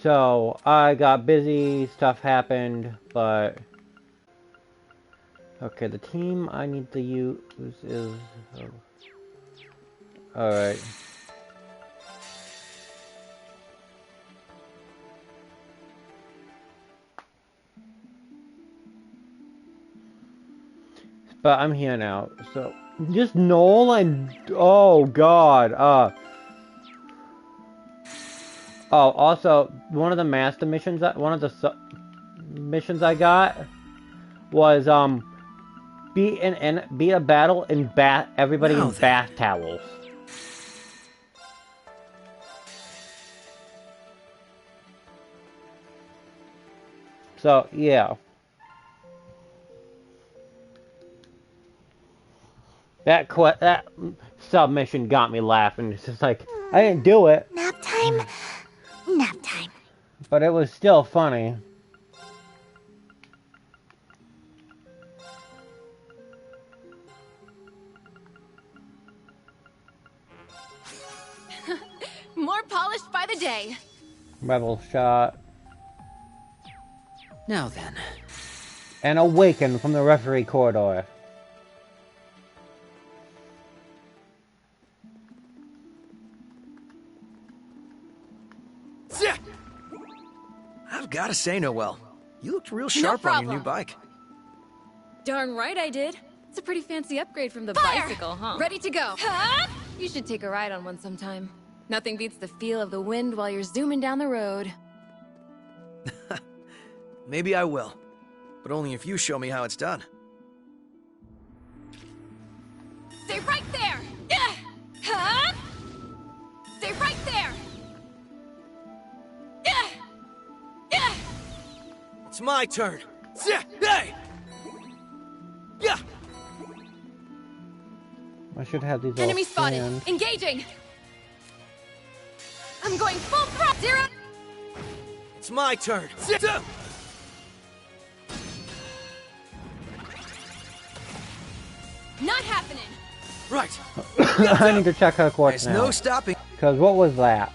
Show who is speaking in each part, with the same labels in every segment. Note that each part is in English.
Speaker 1: So I got busy, stuff happened, but okay, the team I need to use is alright. But I'm here now, so just Noel and oh god, oh, also one of the master missions, one of the missions I got was beat a battle and bath everybody in bath towels. So yeah. That submission got me laughing. It's just like, I didn't do it.
Speaker 2: Nap time. Nap time.
Speaker 1: But it was still funny.
Speaker 3: More polished by the day.
Speaker 1: Rebel shot.
Speaker 4: Now then.
Speaker 1: And awaken from the referee corridor.
Speaker 5: I've got to say, Noelle, you looked real sharp on your new bike.
Speaker 3: Darn right I did. It's a pretty fancy upgrade from the bicycle, huh? Ready to go. Huh? You should take a ride on one sometime. Nothing beats the feel of the wind while you're zooming down the road.
Speaker 5: Maybe I will, but only if you show me how it's done.
Speaker 3: Stay right there! Huh? Stay right there!
Speaker 5: It's my turn. Hey! Yeah.
Speaker 1: I should have these.
Speaker 3: Enemy
Speaker 1: all
Speaker 3: spotted.
Speaker 1: scanned.
Speaker 3: Engaging. I'm going full throttle. Zero.
Speaker 5: It's my turn.
Speaker 3: Not happening.
Speaker 5: Right.
Speaker 1: I need to check her quartz
Speaker 5: There's
Speaker 1: now.
Speaker 5: no stopping.
Speaker 1: Because what was that?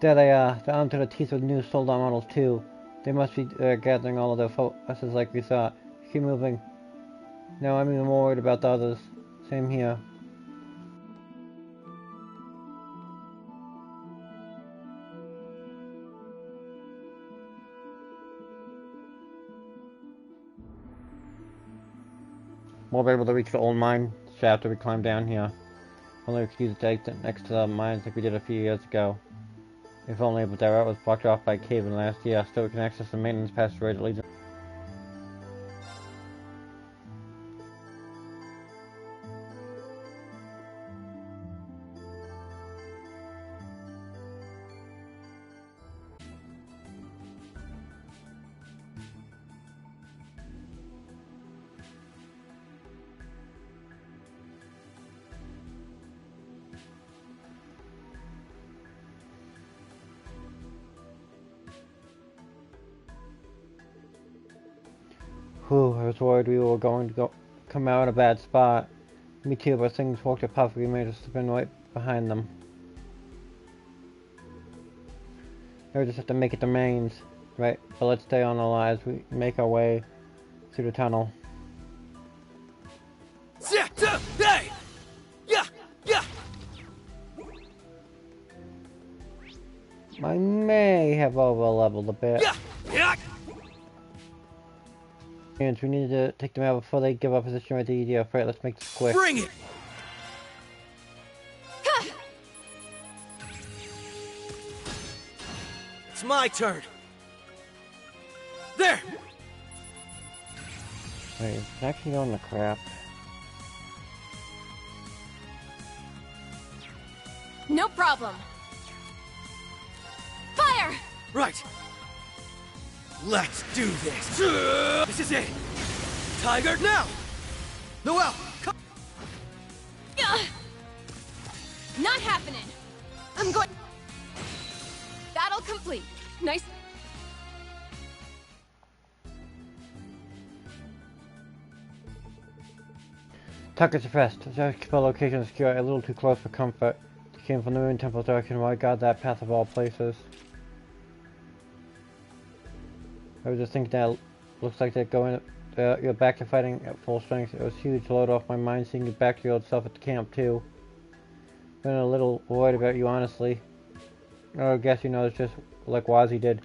Speaker 1: There they are. They're onto the teeth of new sold-out models too. They must be gathering all of their focus like we thought. Keep moving. No, I'm even more worried about the others. Same here. We'll be able to reach the old mine shaft if we climb down here. Only we could use the exit next to the mines like we did a few years ago. If only, but that route was blocked off by a cave-in last year. Still, we can access the maintenance passageway that leads. Whew, I was worried we were going to come out in a bad spot. Me too, but things worked out perfectly. We made us spin right behind them. Now we just have to make it to mains, right? But let's stay on the line as we make our way through the tunnel.
Speaker 5: Hey! Yeah! Yeah!
Speaker 1: I may have over-leveled a bit.
Speaker 5: Yeah! Yeah!
Speaker 1: And we need to take them out before they give up position right to EDF. Right, let's make this quick.
Speaker 5: Bring it! It's my turn. There!
Speaker 1: Wait, it's actually going to crap.
Speaker 3: No problem. Fire!
Speaker 5: Right. Let's do this. This is it. Tiger, now! Noelle, come!
Speaker 3: Not happening. I'm going... Battle complete. Nice...
Speaker 1: Target suppressed. The location is secure, a little too close for comfort. They came from the Moon Temple's direction. Why God that path of all places? I was just thinking that looks like they're going. You're back to fighting at full strength. It was huge load off my mind seeing you back to your old self at the camp too. Been a little worried about you, honestly. I guess you know it's just like Wazzy did.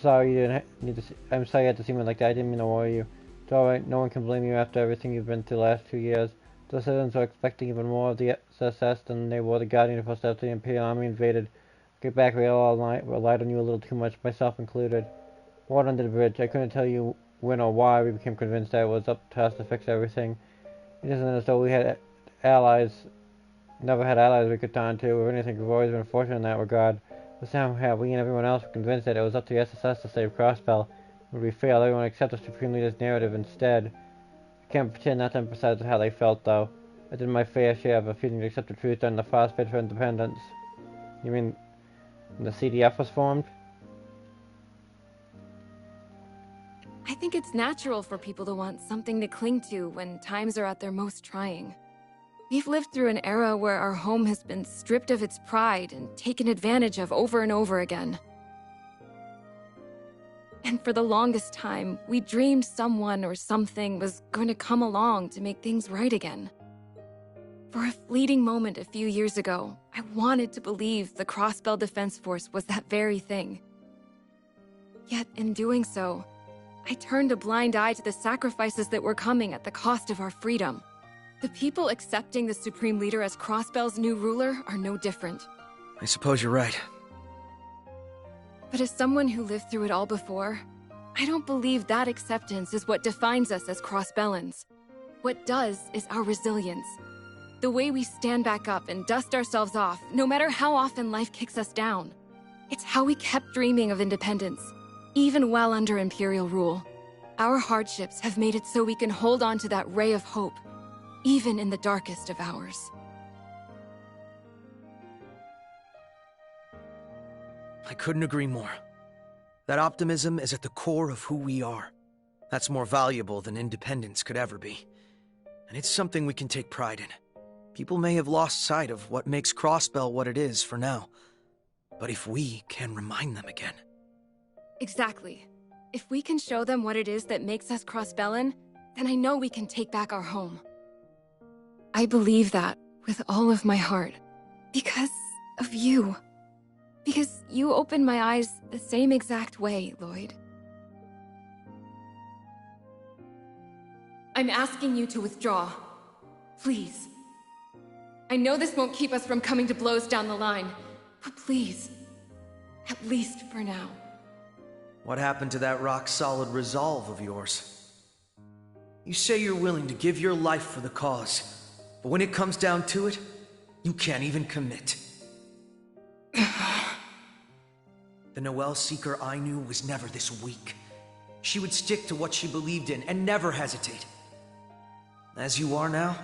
Speaker 1: Sorry you didn't need to. I'm sorry you had to see me like that. I didn't mean to worry you. It's alright. No one can blame you after everything you've been through the last 2 years. The citizens are expecting even more of the SS than they were the Guardian Force after the Imperial Army invaded. Get back, we all relied on you a little too much, myself included. Water under the bridge. I couldn't tell you when or why we became convinced that it was up to us to fix everything. It isn't as though we had allies, never had allies we could turn to. If anything, we've always been fortunate in that regard. But somehow we and everyone else were convinced that it was up to the SSS to save Crossbell. When we failed, everyone accepted the Supreme Leader's narrative instead. I can't pretend not to emphasize how they felt, though. I did my fair share of refusing to accept the truth during the fast bid for independence. You mean when the CDF was formed?
Speaker 3: I think it's natural for people to want something to cling to when times are at their most trying. We've lived through an era where our home has been stripped of its pride and taken advantage of over and over again. And for the longest time, we dreamed someone or something was going to come along to make things right again. For a fleeting moment a few years ago, I wanted to believe the Crossbell Defense Force was that very thing. Yet in doing so, I turned a blind eye to the sacrifices that were coming at the cost of our freedom. The people accepting the Supreme Leader as Crossbell's new ruler are no different.
Speaker 5: I suppose you're right.
Speaker 3: But as someone who lived through it all before, I don't believe that acceptance is what defines us as Crossbellans. What does is our resilience. The way we stand back up and dust ourselves off, no matter how often life kicks us down. It's how we kept dreaming of independence, even while under Imperial rule. Our hardships have made it so we can hold on to that ray of hope, even in the darkest of hours.
Speaker 5: I couldn't agree more. That optimism is at the core of who we are. That's more valuable than independence could ever be. And it's something we can take pride in. People may have lost sight of what makes Crossbell what it is for now. But if we can remind them again...
Speaker 3: Exactly. If we can show them what it is that makes us Crossbellan, then I know we can take back our home. I believe that with all of my heart. Because of you. Because you opened my eyes the same exact way, Lloyd. I'm asking you to withdraw. Please. I know this won't keep us from coming to blows down the line, but please. At least for now.
Speaker 5: What happened to that rock-solid resolve of yours? You say you're willing to give your life for the cause, but when it comes down to it, you can't even commit. The Noelle Seeker I knew was never this weak. She would stick to what she believed in and never hesitate. As you are now,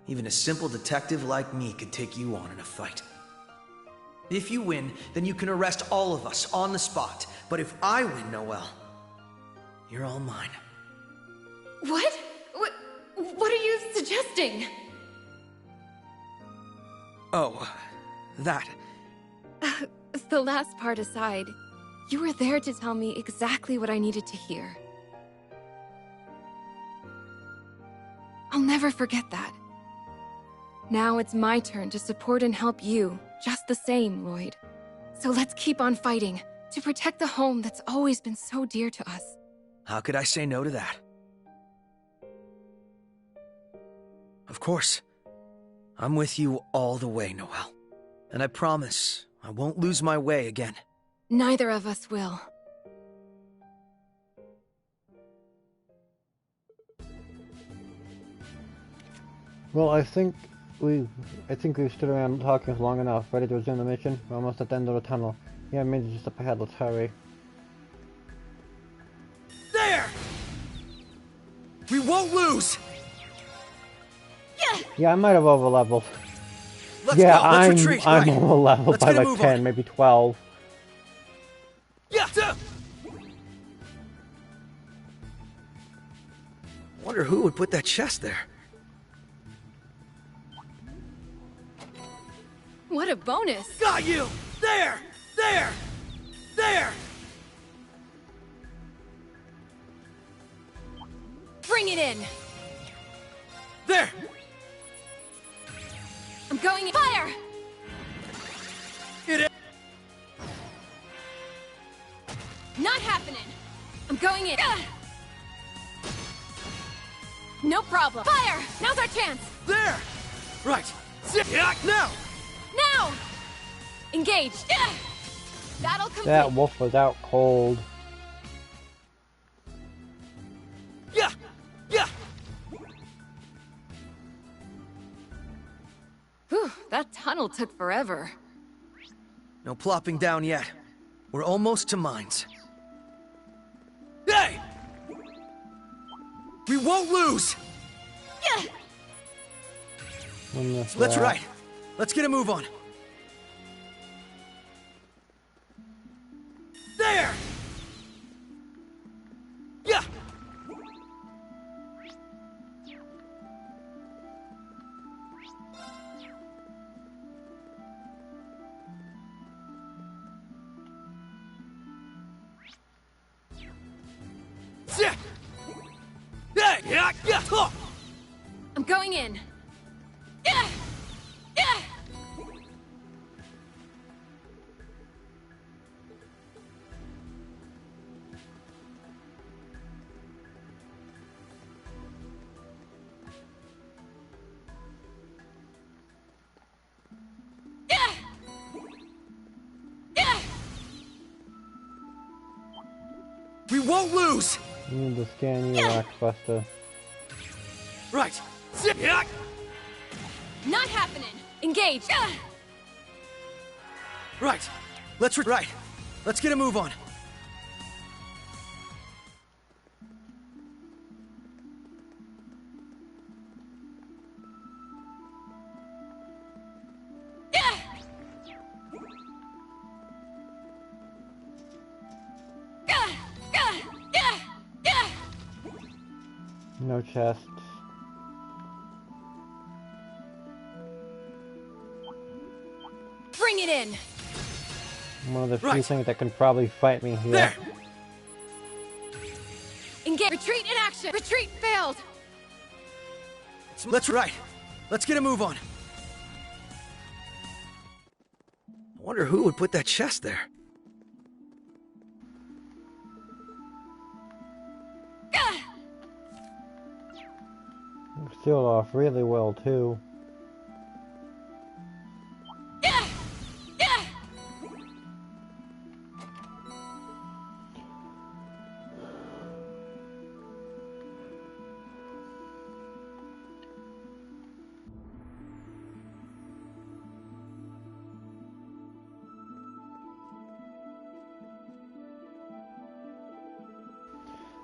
Speaker 5: even a simple detective like me could take you on in a fight. If you win, then you can arrest all of us on the spot. But if I win, Noelle, you're all mine.
Speaker 3: What? What are you suggesting?
Speaker 5: Oh, that.
Speaker 3: The last part aside, you were there to tell me exactly what I needed to hear. I'll never forget that. Now it's my turn to support and help you, just the same, Lloyd. So let's keep on fighting, to protect the home that's always been so dear to us.
Speaker 5: How could I say no to that? Of course. I'm with you all the way, Noelle. And I promise I won't lose my way again.
Speaker 3: Neither of us will.
Speaker 1: Well, I think I think we've stood around talking long enough. Ready to resume the mission? We're almost at the end of the tunnel. Yeah, maybe just up ahead. Let's hurry.
Speaker 5: There! We won't lose!
Speaker 1: Yeah, I might have over-leveled.
Speaker 5: Let's
Speaker 1: Yeah,
Speaker 5: go. Let's retreat.
Speaker 1: I'm
Speaker 5: Right.
Speaker 1: over-leveled
Speaker 5: Let's
Speaker 1: by
Speaker 5: get a
Speaker 1: like
Speaker 5: move
Speaker 1: 10,
Speaker 5: on.
Speaker 1: maybe 12.
Speaker 5: Yeah. Wonder who would put that chest there.
Speaker 3: What a bonus!
Speaker 5: Got you! There! There! There!
Speaker 3: Bring it in!
Speaker 5: There!
Speaker 3: I'm going in. Fire!
Speaker 5: Get in!
Speaker 3: Not happening! I'm going in! No problem! Fire! Now's our chance!
Speaker 5: There! Right! Yeah, now!
Speaker 3: Now! Engaged! Battle complete!
Speaker 1: That wolf was out cold.
Speaker 5: Yeah! Yeah!
Speaker 3: Whew, that tunnel took forever.
Speaker 5: No plopping down yet. We're almost to mines. Hey! We won't lose! That's right. Let's get a move on. There! Yeah! Yeah! Hey! Yeah! Yeah! Oh!
Speaker 3: I'm going in. Yeah! Yeah! Yeah! Yeah!
Speaker 5: We won't lose!
Speaker 1: You need to scan you, Rockbuster.
Speaker 5: Right! Yeah!
Speaker 3: Not happening! Engage!
Speaker 5: Right! Right! Let's get a move on.
Speaker 1: No chests.
Speaker 3: Bring it in!
Speaker 1: One of the few
Speaker 5: Right.
Speaker 1: things that can probably fight me here.
Speaker 5: There!
Speaker 3: Engage! Retreat in action! Retreat failed!
Speaker 5: Right! Let's get a move on. I wonder who would put that chest there.
Speaker 1: Sealed off really well, too.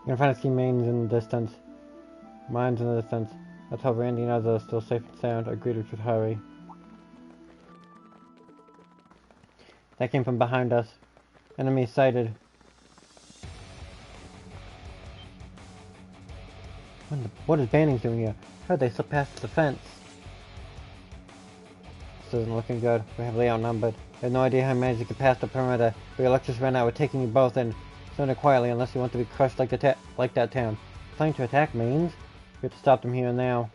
Speaker 1: You can find a few mines in the distance. Mines in the distance. Let's hope Randy and others are still safe and sound. Agreed, we should hurry. That came from behind us. Enemy sighted. What is Bannings doing here? How did they slip past the fence? This isn't looking good. We're heavily outnumbered. I have no idea how I managed to get past the perimeter, but your lectures ran out. We're taking you both in. Surrender quietly unless you want to be crushed like that town. Planning to attack Mains? We have to stop them here and now.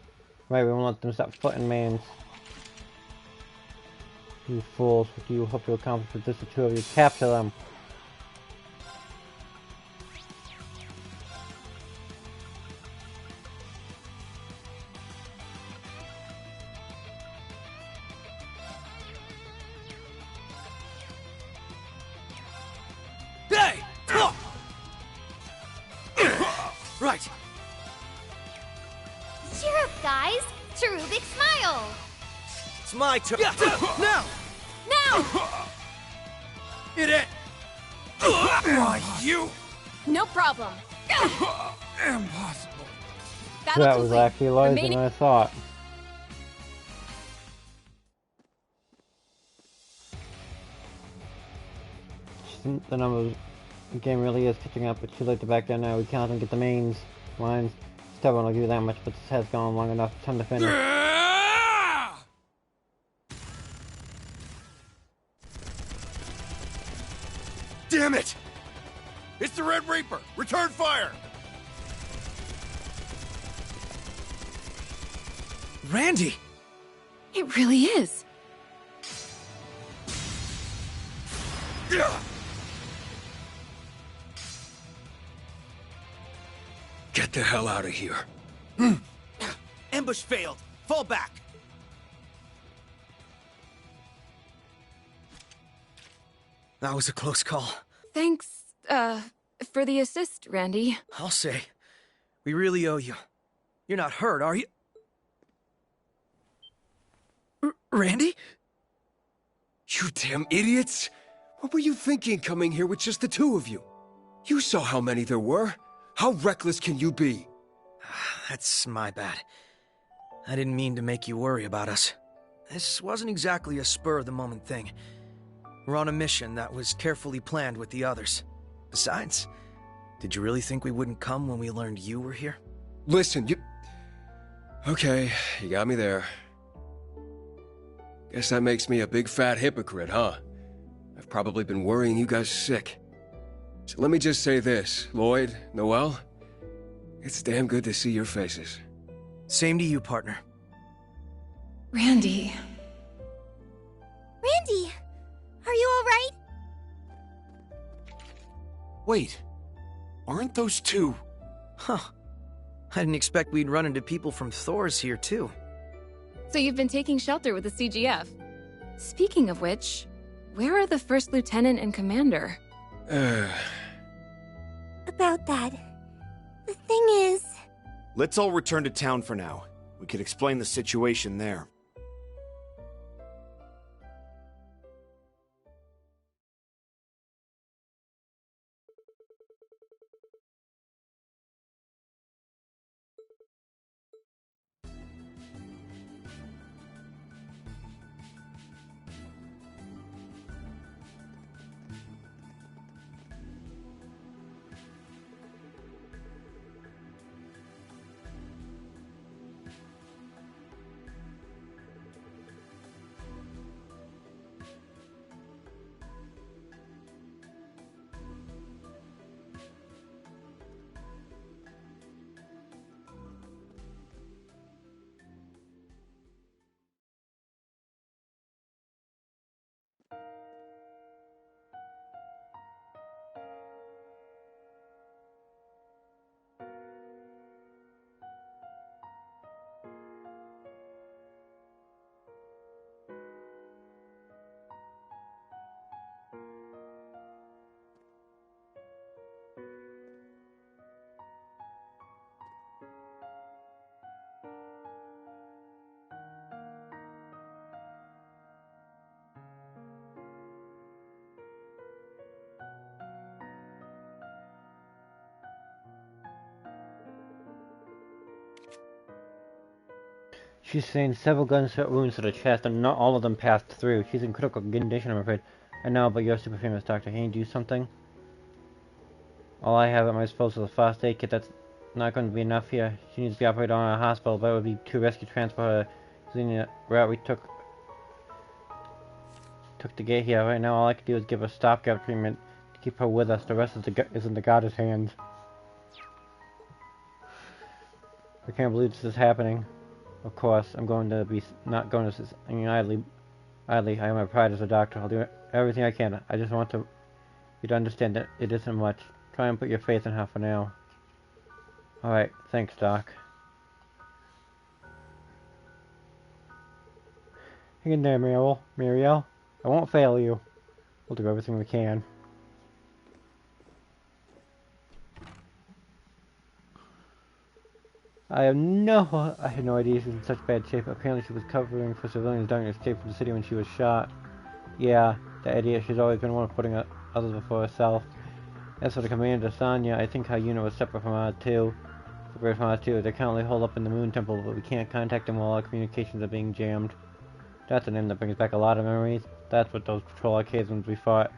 Speaker 1: Right, we won't let them stop footing Mains. You fools, what do you hope to accomplish with just the two of you? Capture them!
Speaker 5: Hey! Right!
Speaker 2: Cheer up, guys! Cherubic smile!
Speaker 5: It's my turn. Now!
Speaker 3: Now!
Speaker 4: Hit it! Why, you...
Speaker 3: No problem.
Speaker 4: Impossible.
Speaker 3: Battle
Speaker 1: That was
Speaker 3: complete.
Speaker 1: actually larger
Speaker 3: Remaining-
Speaker 1: than I thought. The numbers, the game really is catching up. It's too late to back down now. We can't even get the mains lines. Stubborn will give you that much, but this has gone long enough. Time to finish.
Speaker 4: Damn it! It's the Red Reaper! Return fire!
Speaker 5: Randy!
Speaker 3: It really is.
Speaker 4: Get the hell out of here.
Speaker 5: Ambush failed. Fall back. That was a close call.
Speaker 3: Thanks, for the assist, Randy.
Speaker 5: I'll say. We really owe you. You're not hurt, are you? Randy?
Speaker 4: You damn idiots! What were you thinking coming here with just the two of you? You saw how many there were. How reckless can you be?
Speaker 5: That's my bad. I didn't mean to make you worry about us. This wasn't exactly a spur-of-the-moment thing. We're on a mission that was carefully planned with the others. Besides, did you really think we wouldn't come when we learned you were here?
Speaker 4: Listen, you... Okay, you got me there. Guess that makes me a big fat hypocrite, huh? I've probably been worrying you guys sick. So let me just say this, Lloyd, Noel, it's damn good to see your faces.
Speaker 5: Same to you, partner.
Speaker 3: Randy.
Speaker 2: Randy, are you all right?
Speaker 4: Wait, aren't those two...
Speaker 5: Huh. I didn't expect we'd run into people from Thor's here, too.
Speaker 3: So you've been taking shelter with the CGF. Speaking of which, where are the first lieutenant and commander?
Speaker 2: About that. The thing is...
Speaker 6: Let's all return to town for now. We could explain the situation there.
Speaker 1: She's sustained several gunshot wounds to the chest, and not all of them passed through. She's in critical condition, I'm afraid. I know, but you're a super famous doctor. Can you do something? All I have at my disposal is a fast aid kit. That's not going to be enough here. She needs to be operated on in a hospital, but it would be too risky to transport her using the route we took to get here. Right now, all I can do is give her stopgap treatment to keep her with us. The rest is in the goddess' hands. I can't believe this is happening. Of course, I'm going to be not going to idly. I have my pride as a doctor. I'll do everything I can. I just want you to understand that it isn't much. Try and put your faith in her for now. Alright, thanks, Doc. Hang in there, Muriel. I won't fail you. We'll do everything we can. I had no idea she was in such bad shape. Apparently she was covering for civilians during her escape from the city when she was shot. Yeah, the idiot. She's always been one of putting others before herself. As for the commander, Sonya, I think her unit was separate from ours too. Separate from ours too. They're currently holed up in the Moon Temple, but we can't contact them while our communications are being jammed. That's a name that brings back a lot of memories. That's what those patrol arcades ones we fought.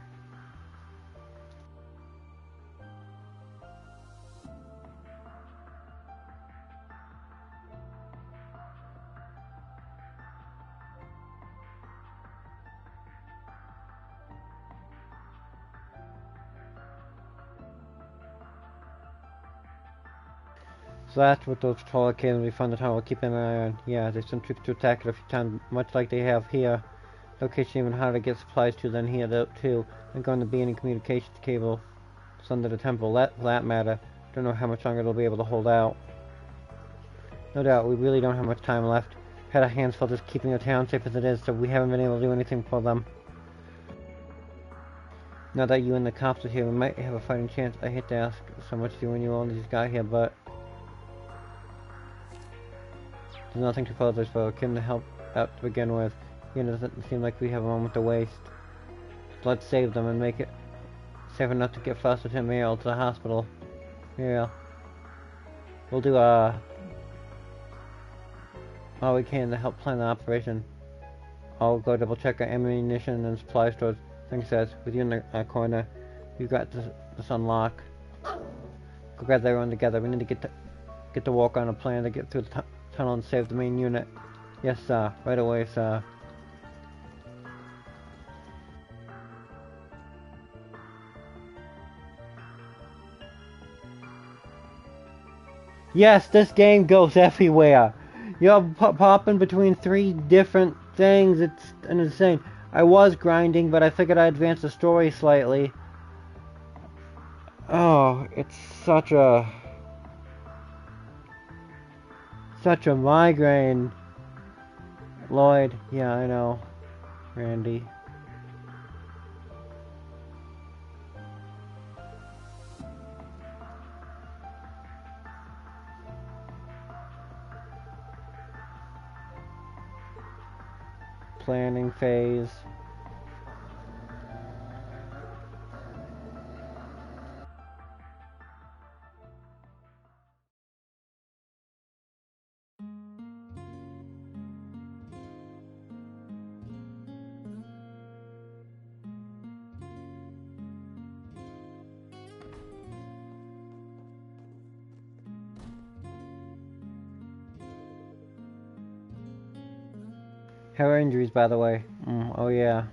Speaker 1: So that's what those patrol arcades we found the town will keep an eye on. Yeah, there's some troops to attack it a few times, much like they have here. Location even harder to get supplies to than here too. There's going to be any communications cable. It's under the temple, for that matter. Don't know how much longer they'll be able to hold out. No doubt, we really don't have much time left. Had our hands full just keeping the town safe as it is, so we haven't been able to do anything for them. Now that you and the cops are here, we might have a fighting chance. I hate to ask so much of you when you only just got here, but there's nothing to apologize for. Kim to help out to begin with. It doesn't seem like we have a moment to waste. Let's save them and make it safe enough to get Foster Tim Mail to the hospital. Yeah. We'll do all we can to help plan the operation. I'll go double check our ammunition and supply stores. Thanks, Seth. With you in the corner, you got this unlock. Go gather everyone together. We need to get to work on a plan to get through the tunnel and save the main unit. Yes, sir. Right away, sir. Yes, this game goes everywhere. You're popping between 3 different things. It's insane. I was grinding, but I figured I'd advance the story slightly. Oh, it's such a migraine. Lloyd, yeah, I know. Randy. Planning phase. Her injuries, by the way. Oh yeah.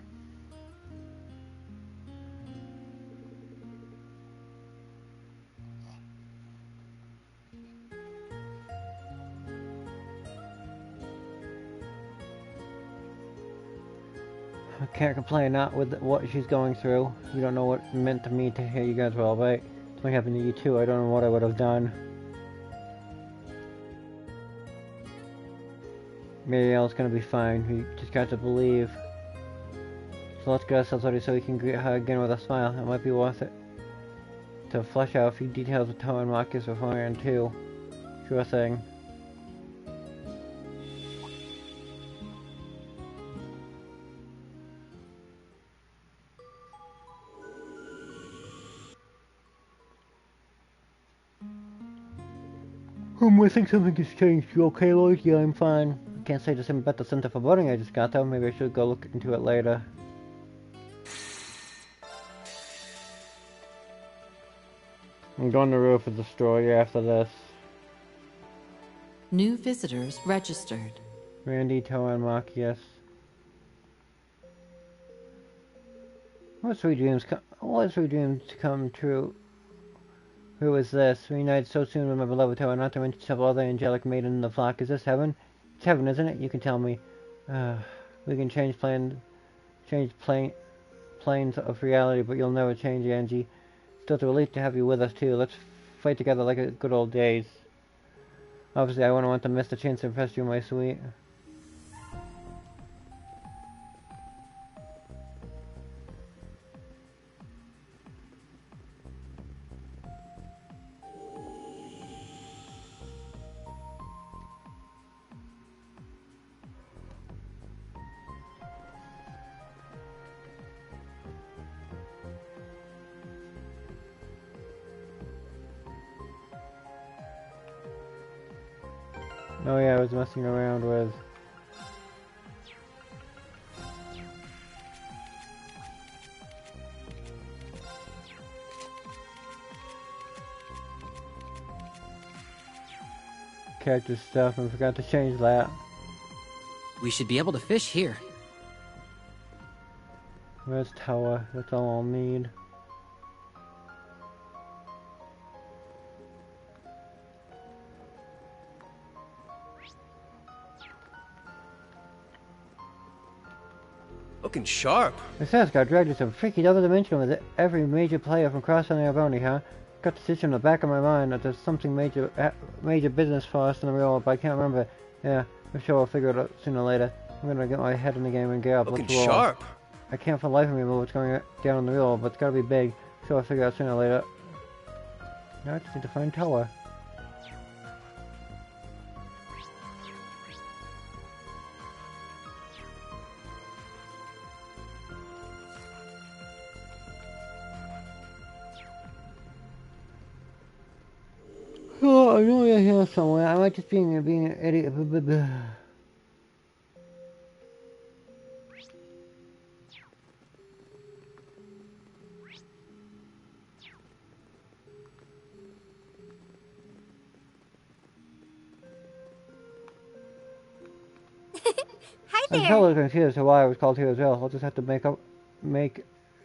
Speaker 1: I can't complain, not with what she's going through. You don't know what it meant to me to hear you guys were alright. Something happened to you too, I don't know what I would have done. Marielle's gonna be fine, we just got to believe. So let's get ourselves ready so we can greet her again with a smile. It might be worth it to flesh out a few details with Toe and Marcus beforehand too. Sure thing. I think something has changed. You okay, Lloyd? Yeah, I'm fine. I can't say the same about the Center for Voting I just got though. Maybe I should go look into it later. I'm going to the roof of the store after this.
Speaker 7: New visitors registered.
Speaker 1: Randy, Toe, and Marcus. What sweet dreams come true? Who is this? Reunited so soon with my beloved Toe, not to mention several other angelic maiden in the flock. Is this heaven? It's heaven, isn't it? You can tell me. We can change planes of reality, but you'll never change, Angie. Still, it's a relief to have you with us too. Let's fight together like the good old days. Obviously, I wouldn't want to miss the chance to impress you, my sweet. Oh yeah, I was messing around with. Character stuff and forgot to change that.
Speaker 8: We should be able to fish here.
Speaker 1: Where's tower? That's all I'll need.
Speaker 4: Looking sharp.
Speaker 1: It says got dragged to some freaky other dimension with every major player from Cross and Alboni, huh? Got the stitch in the back of my mind that there's something major business for us in the real world, but I can't remember. Yeah, I'm sure I'll figure it out sooner or later. I'm gonna get my head in the game and get up.
Speaker 4: Looking
Speaker 1: Let's roll.
Speaker 4: sharp.
Speaker 1: I can't for the life of me remember what's going down in the real world, but it's gotta be big. Sure, I'll figure it out sooner or later. Now I just need to find tower. Oh, I know you're here somewhere. I might just be being an idiot.
Speaker 2: Hi
Speaker 1: I'm
Speaker 2: there.
Speaker 1: totally confused as to why I was called here as well. I'll just have to make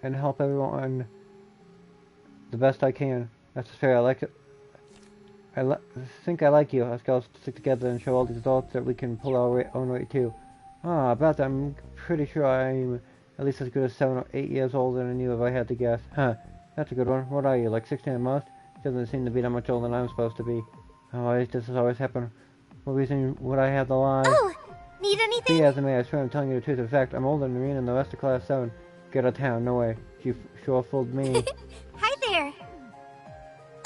Speaker 1: and help everyone the best I can. That's fair. I like it. Think I like you. Let's go stick together and show all these adults that we can pull our own weight too. Ah, about that, I'm pretty sure I'm at least as good as 7 or 8 years older than you if I had to guess. Huh, that's a good one. What are you, like 16 at most? Doesn't seem to be that much older than I'm supposed to be. Oh, this has always happened. What reason would I have to lie?
Speaker 2: Oh, need anything?
Speaker 1: Be as it may, I swear I'm telling you the truth. In fact, I'm older than Irene and the rest of Class 7. Get out of town, no way. She sure fooled me.
Speaker 2: Hi there.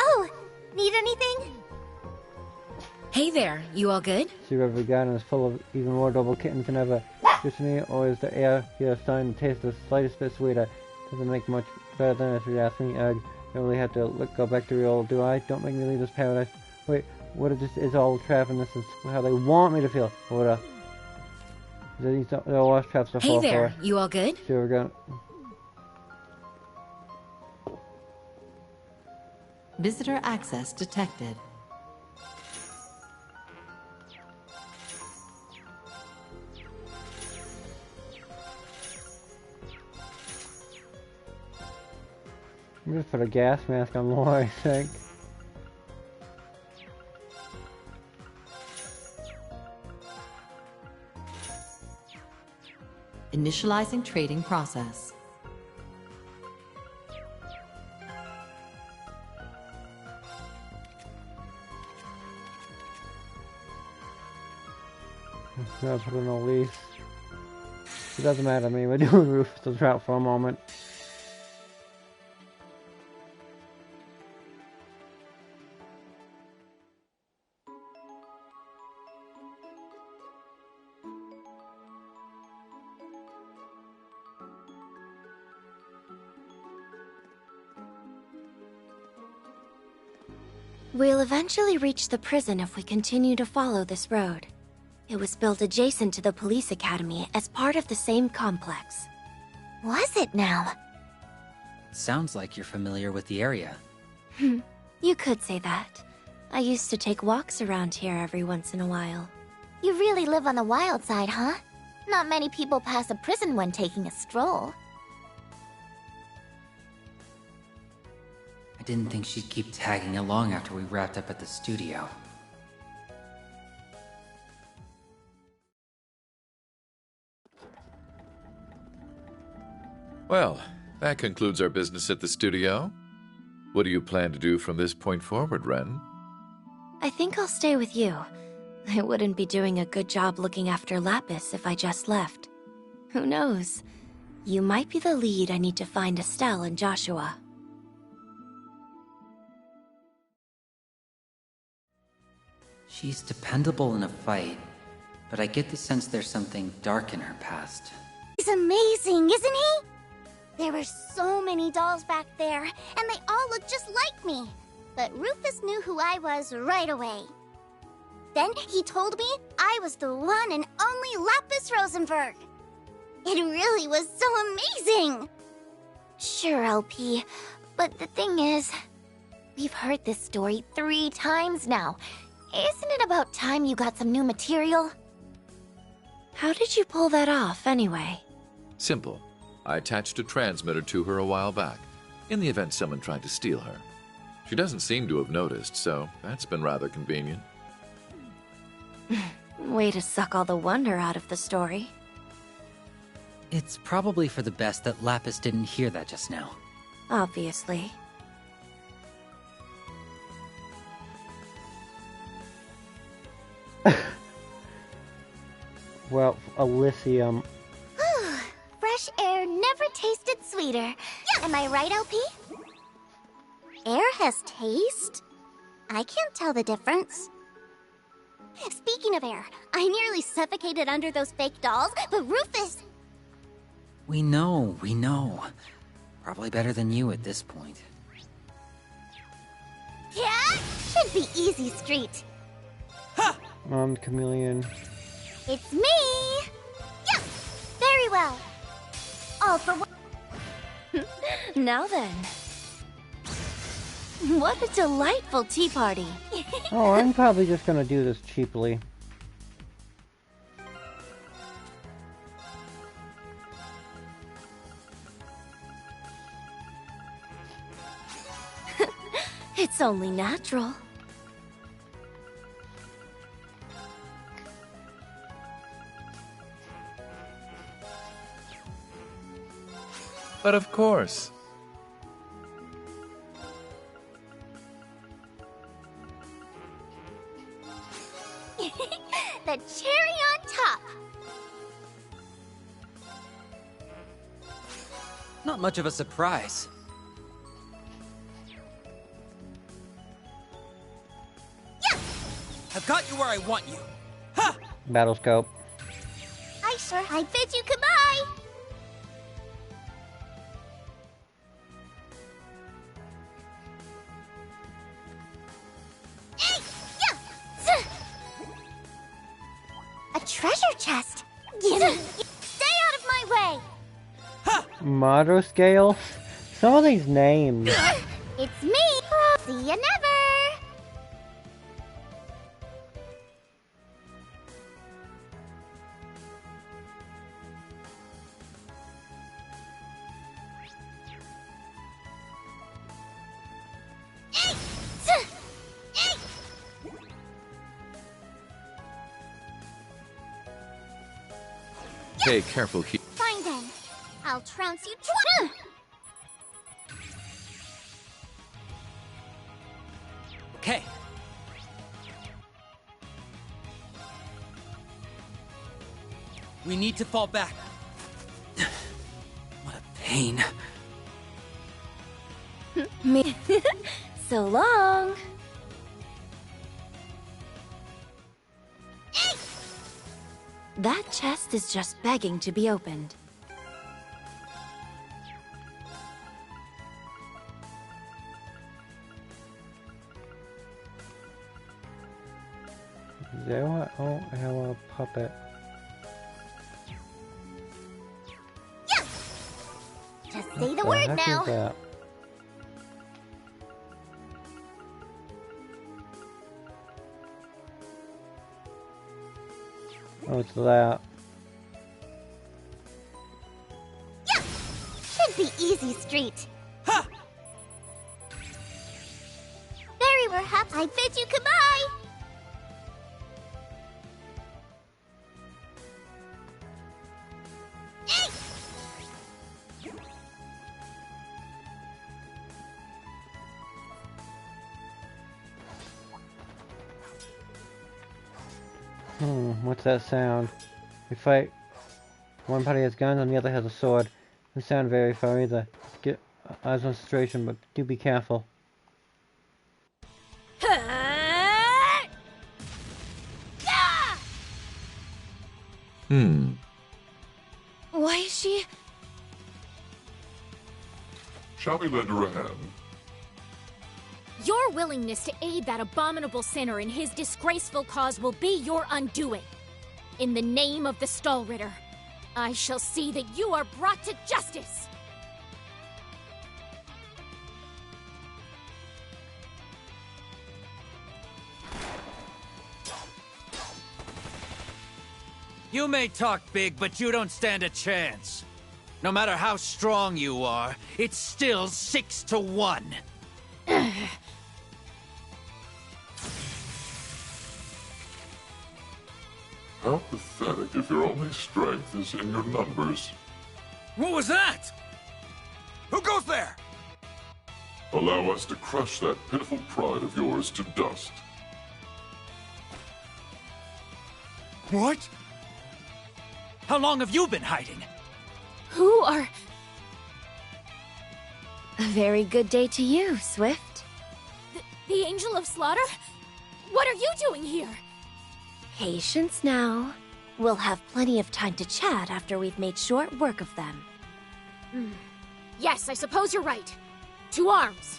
Speaker 2: Oh, need anything?
Speaker 9: Hey there, you all good?
Speaker 1: See, Reverie Garden is full of even more double kittens than ever. Just me, or is the air here starting to taste the slightest bit sweeter? Doesn't make much better than if you ask me. Don't really have to go back to real, do I? Don't make me leave this paradise. Wait, what if this is all a trap and this is how they want me to feel? What these are all traps to fall
Speaker 9: Hey there,
Speaker 1: for.
Speaker 9: you all good?
Speaker 1: See, we're going.
Speaker 7: Visitor access detected.
Speaker 1: I'm gonna put a gas mask on more, I think.
Speaker 7: Initializing trading process.
Speaker 1: I'm gonna put in a lease. It doesn't matter to me, we're doing Rufus the Trout for a moment.
Speaker 2: We'll eventually reach the prison if we continue to follow this road. It was built adjacent to the police academy as part of the same complex. Was it now?
Speaker 8: Sounds like you're familiar with the area.
Speaker 2: You could say that. I used to take walks around here every once in a while. You really live on the wild side, huh? Not many people pass a prison when taking a stroll.
Speaker 8: I didn't think she'd keep tagging along after we wrapped up at the studio.
Speaker 10: Well, that concludes our business at the studio. What do you plan to do from this point forward, Ren?
Speaker 2: I think I'll stay with you. I wouldn't be doing a good job looking after Lapis if I just left. Who knows? You might be the lead I need to find Estelle and Joshua.
Speaker 8: She's dependable in a fight, but I get the sense there's something dark in her past.
Speaker 2: He's amazing, isn't he? There were so many dolls back there, and they all look just like me. But Rufus knew who I was right away.
Speaker 11: then he told me I was the one and only Lapis Rosenberg. It really was so amazing!
Speaker 2: Sure, LP, but the thing is, we've heard this story 3 times now. Isn't it about time you got some new material? How did you pull that off, anyway?
Speaker 10: Simple. I attached a transmitter to her a while back, in the event someone tried to steal her. She doesn't seem to have noticed, so that's been rather convenient.
Speaker 2: Way to suck all the wonder out of the story.
Speaker 8: It's probably for the best that Lapis didn't hear that just now.
Speaker 2: Obviously.
Speaker 1: Well, Elysium.
Speaker 11: Fresh air never tasted sweeter. Yeah. Am I right, LP? Air has taste? I can't tell the difference. Speaking of air, I nearly suffocated under those fake dolls, but Rufus...
Speaker 8: We know. Probably better than you at this point.
Speaker 11: Yeah? Should be easy street.
Speaker 1: Chameleon.
Speaker 11: It's me! Yeah! Very well. All for one.
Speaker 2: Now then. What a delightful tea party.
Speaker 1: Oh, I'm probably just gonna do this cheaply.
Speaker 2: It's only natural.
Speaker 10: But of course.
Speaker 11: The cherry on top.
Speaker 8: Not much of a surprise.
Speaker 11: Yeah!
Speaker 5: I've got you where I want you. Ha!
Speaker 1: Battle scope.
Speaker 11: I bid you goodbye. Hey! Yeah! A treasure chest. Stay out of my way.
Speaker 1: Model scale? Some of these names.
Speaker 11: It's me. See you never.
Speaker 10: Hey, careful here.
Speaker 11: Fine then. I'll trounce you
Speaker 8: Okay. We need to fall back. What a pain.
Speaker 2: Me. So long. That chest is just begging to be opened.
Speaker 1: There, oh, I have a puppet.
Speaker 11: Yeah. Just say the
Speaker 1: What
Speaker 11: word
Speaker 1: heck
Speaker 11: now.
Speaker 1: is that? Oh, it's that.
Speaker 11: Yeah. Should be easy street.
Speaker 5: Ha!
Speaker 11: Very perhaps I bid you goodbye.
Speaker 1: What's that sound? We fight. One party has guns and the other has a sword. Doesn't sound very far either. Get eyes on situation, but do be careful.
Speaker 3: Why is she...
Speaker 12: Shall we lend her a hand? Your willingness to aid that abominable sinner in his disgraceful cause will be your undoing. In the name of the Stallritter, I shall see that you are brought to justice!
Speaker 13: You may talk big, but you don't stand a chance. No matter how strong you are, it's still 6-1.
Speaker 14: How pathetic if your only strength is in your numbers.
Speaker 13: What was that? Who goes there?
Speaker 14: Allow us to crush that pitiful pride of yours to dust.
Speaker 13: What? How long have you been hiding?
Speaker 12: Who are...
Speaker 2: A very good day to you, Swift.
Speaker 12: The Angel of Slaughter? What are you doing here?
Speaker 2: Patience now. We'll have plenty of time to chat after we've made short work of them.
Speaker 12: Yes, I suppose you're right. To arms!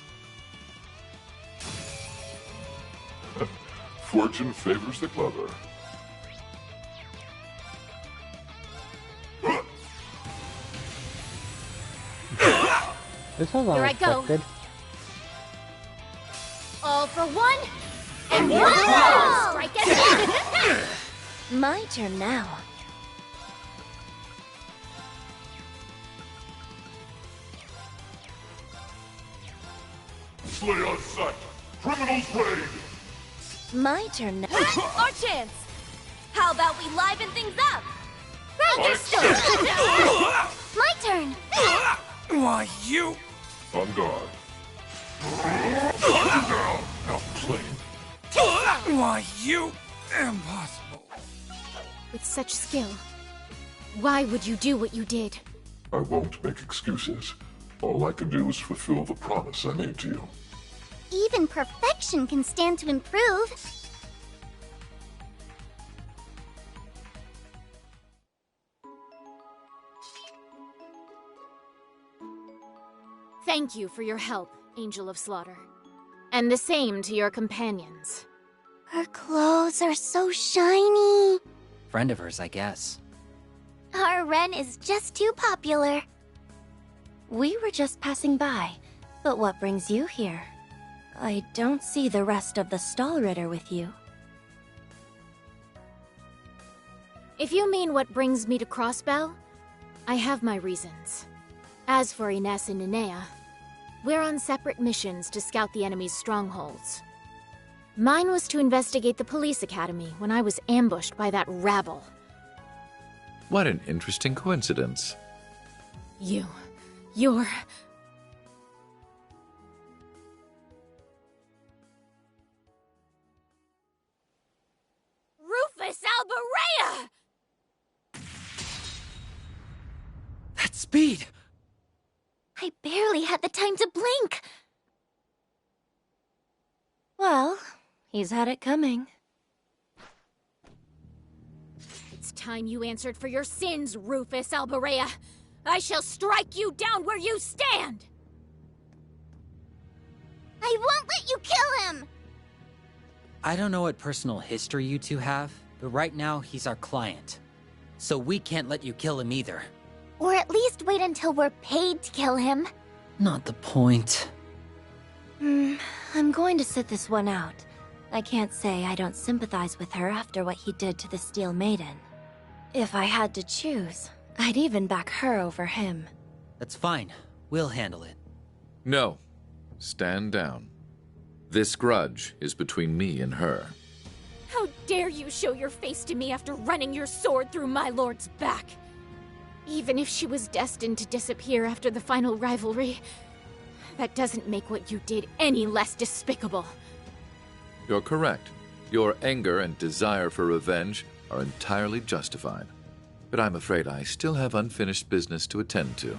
Speaker 14: Fortune favors the clever.
Speaker 1: This was
Speaker 12: Here I go.
Speaker 1: unexpected.
Speaker 12: All for one, and one for strike it!
Speaker 2: My turn now.
Speaker 14: Slay on sight! Criminals raid!
Speaker 2: My turn now.
Speaker 12: Our chance! How about we liven things up?
Speaker 14: Register!
Speaker 11: My turn!
Speaker 13: Why, you...
Speaker 14: On guard. Now, outplayed.
Speaker 13: Why, you... Impossible.
Speaker 12: With such skill, why would you do what you did?
Speaker 14: I won't make excuses. All I can do is fulfill the promise I made to you.
Speaker 11: Even perfection can stand to improve.
Speaker 12: Thank you for your help, Angel of Slaughter. And the same to your companions.
Speaker 11: Her clothes are so shiny.
Speaker 8: Friend of hers, I guess.
Speaker 11: Our Ren is just too popular.
Speaker 2: We were just passing by, but what brings you here? I don't see the rest of the Stallritter with you.
Speaker 12: If you mean what brings me to Crossbell, I have my reasons. As for Ines and Nenea, we're on separate missions to scout the enemy's strongholds. Mine was to investigate the police academy when I was ambushed by that rabble.
Speaker 10: What an interesting coincidence.
Speaker 12: You're... Rufus Alberea!
Speaker 13: That speed!
Speaker 11: I barely had the time to blink.
Speaker 2: Well, he's had it coming.
Speaker 12: It's time you answered for your sins, Rufus Alberea. I shall strike you down where you stand!
Speaker 11: I won't let you kill him!
Speaker 8: I don't know what personal history you two have, but right now he's our client. So we can't let you kill him either.
Speaker 11: Or at least wait until we're paid to kill him.
Speaker 8: Not the point.
Speaker 2: I'm going to sit this one out. I can't say I don't sympathize with her after what he did to the Steel Maiden. If I had to choose, I'd even back her over him.
Speaker 8: That's fine. We'll handle it.
Speaker 10: No. Stand down. This grudge is between me and her.
Speaker 12: How dare you show your face to me after running your sword through my lord's back? Even if she was destined to disappear after the final rivalry, that doesn't make what you did any less despicable.
Speaker 10: You're correct. Your anger and desire for revenge are entirely justified. But I'm afraid I still have unfinished business to attend to.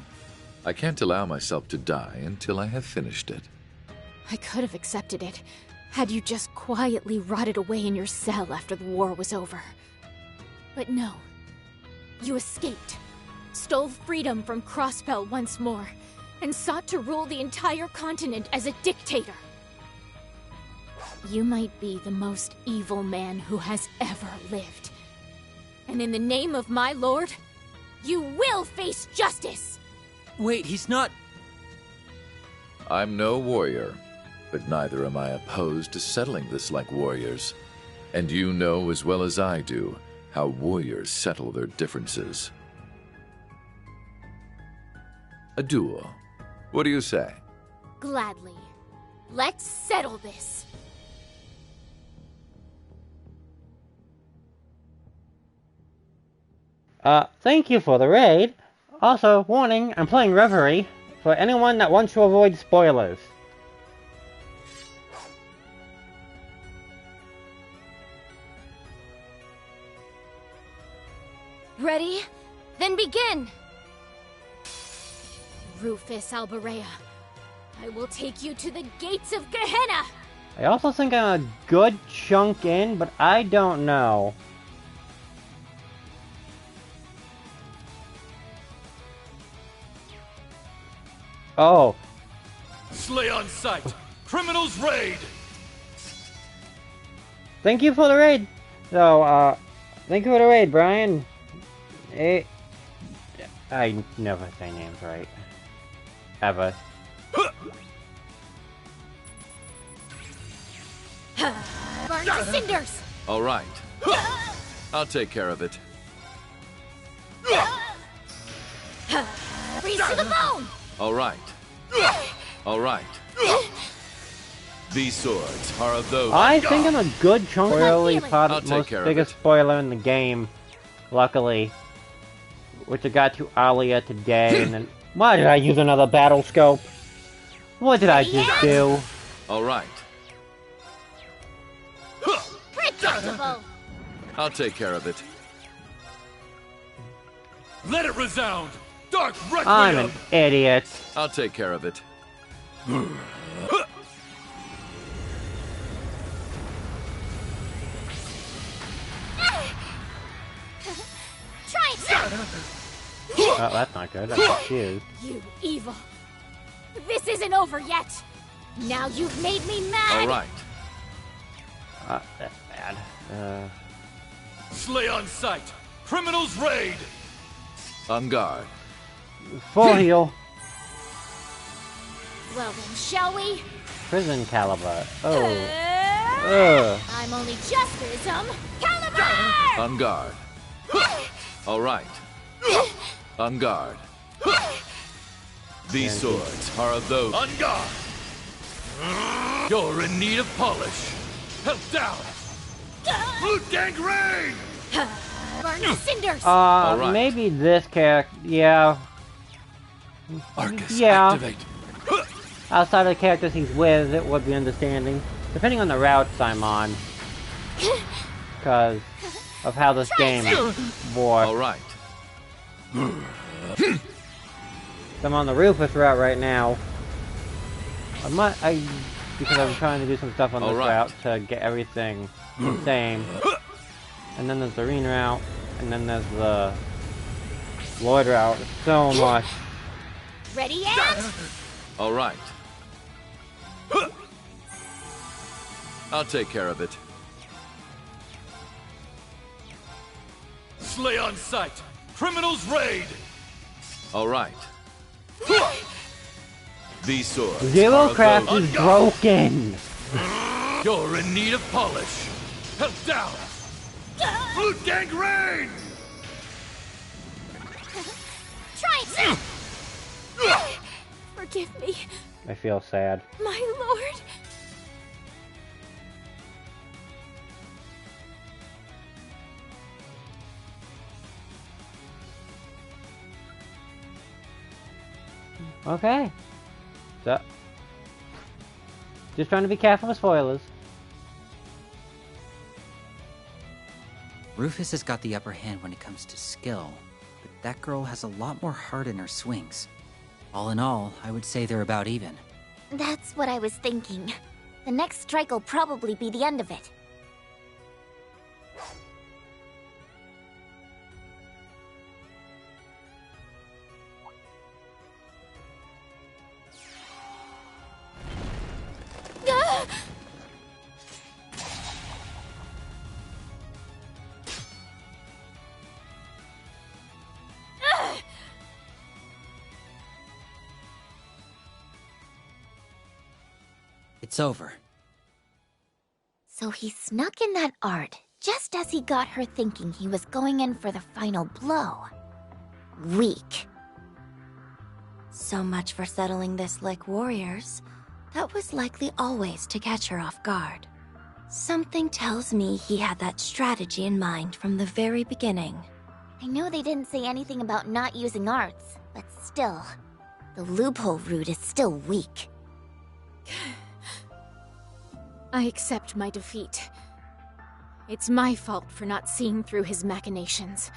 Speaker 10: I can't allow myself to die until I have finished it.
Speaker 12: I could have accepted it, had you just quietly rotted away in your cell after the war was over. But no. You escaped, stole freedom from Crossbell once more, and sought to rule the entire continent as a dictator. You might be the most evil man who has ever lived. And in the name of my lord, you will face justice!
Speaker 8: Wait, he's not...
Speaker 10: I'm no warrior, but neither am I opposed to settling this like warriors. And you know as well as I do how warriors settle their differences. A duel. What do you say?
Speaker 12: Gladly. Let's settle this.
Speaker 1: Thank you for the raid. Also, warning, I'm playing Reverie for anyone that wants to avoid spoilers.
Speaker 12: Ready? Then begin! Rufus Alberea, I will take you to the gates of Gehenna!
Speaker 1: I also think I'm a good chunk in, but I don't know. Oh.
Speaker 13: Slay on sight! Criminals raid!
Speaker 1: Thank you for the raid! So, thank you for the raid, Brian. I never say names right. Ever.
Speaker 12: Burn to cinders!
Speaker 10: All right. I'll take care of it.
Speaker 12: Freeze to the bone!
Speaker 10: All right. All right. These swords are of those...
Speaker 1: I think I'm a good chunk early part
Speaker 10: I'll
Speaker 1: of
Speaker 10: take
Speaker 1: the most
Speaker 10: care of
Speaker 1: biggest
Speaker 10: it.
Speaker 1: spoiler in the game, luckily. Which I got to earlier today, and then... Why did I use another battle scope? What did I just do?
Speaker 10: All right.
Speaker 12: Predictable!
Speaker 10: I'll take care of it.
Speaker 13: Let it resound! Dark Requiem!
Speaker 1: I'm an idiot.
Speaker 10: I'll take care of it.
Speaker 12: Try it!
Speaker 1: Oh, that's not good. That's confused.
Speaker 12: You evil! This isn't over yet! Now you've made me mad!
Speaker 10: All right.
Speaker 1: That's bad.
Speaker 13: Slay on sight! Criminals raid!
Speaker 10: On guard.
Speaker 1: Full heal.
Speaker 12: Well then, shall we?
Speaker 1: Prison caliber. Oh. Ugh.
Speaker 12: I'm only just Caliber!
Speaker 10: On guard. All right. On guard. These swords are of those...
Speaker 13: On guard! You're in need of polish! Held down! Root gangrene!
Speaker 12: Burn to cinders!
Speaker 10: right.
Speaker 1: Maybe this character, yeah.
Speaker 10: Arcus,
Speaker 1: Yeah.
Speaker 10: activate.
Speaker 1: Outside of the characters he's with, it would be understanding. Depending on the routes I'm on. Because of how this game works.
Speaker 10: All right.
Speaker 1: I'm on the Rufus route right now. Because I'm trying to do some stuff on this route to get everything the same. And then there's the Arena route, and then there's the Lloyd route. So much.
Speaker 12: Ready yet?
Speaker 10: All right. I'll take care of it.
Speaker 13: Slay on sight! Criminals raid!
Speaker 10: All right. These swords
Speaker 1: Zero
Speaker 10: are of
Speaker 1: Craft
Speaker 10: those-
Speaker 1: is broken!
Speaker 13: You're in need of polish! Held down! Root gangrene!
Speaker 12: Try it! Forgive me,
Speaker 1: I feel sad.
Speaker 12: my lord.
Speaker 1: Okay. So, just trying to be careful with spoilers.
Speaker 8: Rufus has got the upper hand when it comes to skill, but that girl has a lot more heart in her swings. All in all, I would say they're about even.
Speaker 11: That's what I was thinking. The next strike will probably be the end of it.
Speaker 8: it's over.
Speaker 11: So he snuck in that art, just as he got her thinking he was going in for the final blow. Weak.
Speaker 2: So much for settling this like warriors. That was likely always to catch her off guard. Something tells me he had that strategy in mind from the very beginning.
Speaker 11: I know they didn't say anything about not using arts, but still, the loophole route is still weak.
Speaker 12: I accept my defeat. It's my fault for not seeing through his machinations.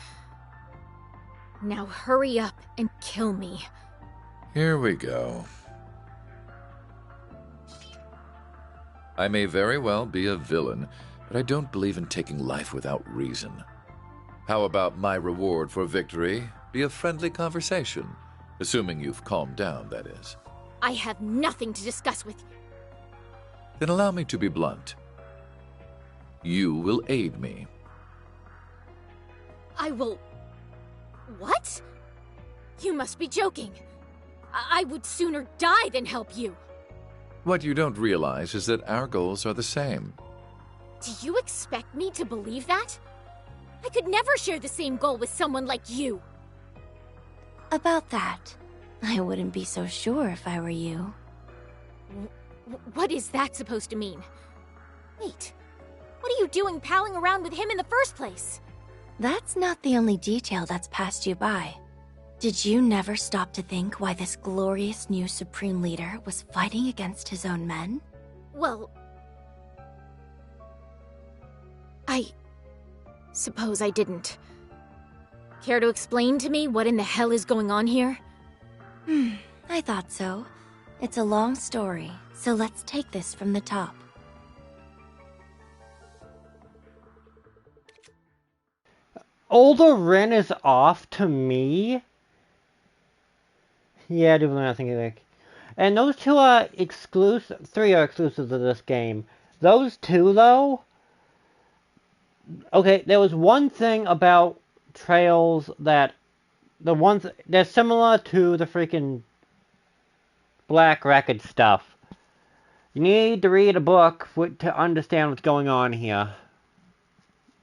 Speaker 12: Now hurry up and kill me.
Speaker 10: Here we go. I may very well be a villain, but I don't believe in taking life without reason. How about my reward for victory be a friendly conversation? Assuming you've calmed down, that is.
Speaker 12: I have nothing to discuss with you.
Speaker 10: Then allow me to be blunt. You will aid me.
Speaker 12: I will... What? You must be joking. I would sooner die than help you.
Speaker 10: What you don't realize is that our goals are the same.
Speaker 12: Do you expect me to believe that? I could never share the same goal with someone like you.
Speaker 2: About that, I wouldn't be so sure if I were you.
Speaker 12: What is that supposed to mean? Wait, what are you doing palling around with him in the first place?
Speaker 2: That's not the only detail that's passed you by. Did you never stop to think why this glorious new Supreme Leader was fighting against his own men?
Speaker 12: Well... I suppose I didn't. Care to explain to me what in the hell is going on here?
Speaker 2: I thought so. It's a long story, so let's take this from the top.
Speaker 1: Older Ren is off to me? Yeah, I do believe I think like. And those two are exclusive. 3 are exclusives of this game. Those 2, though. Okay, there was one thing about Trails that they're similar to the freaking Black Record stuff. You need to read a book to understand what's going on here.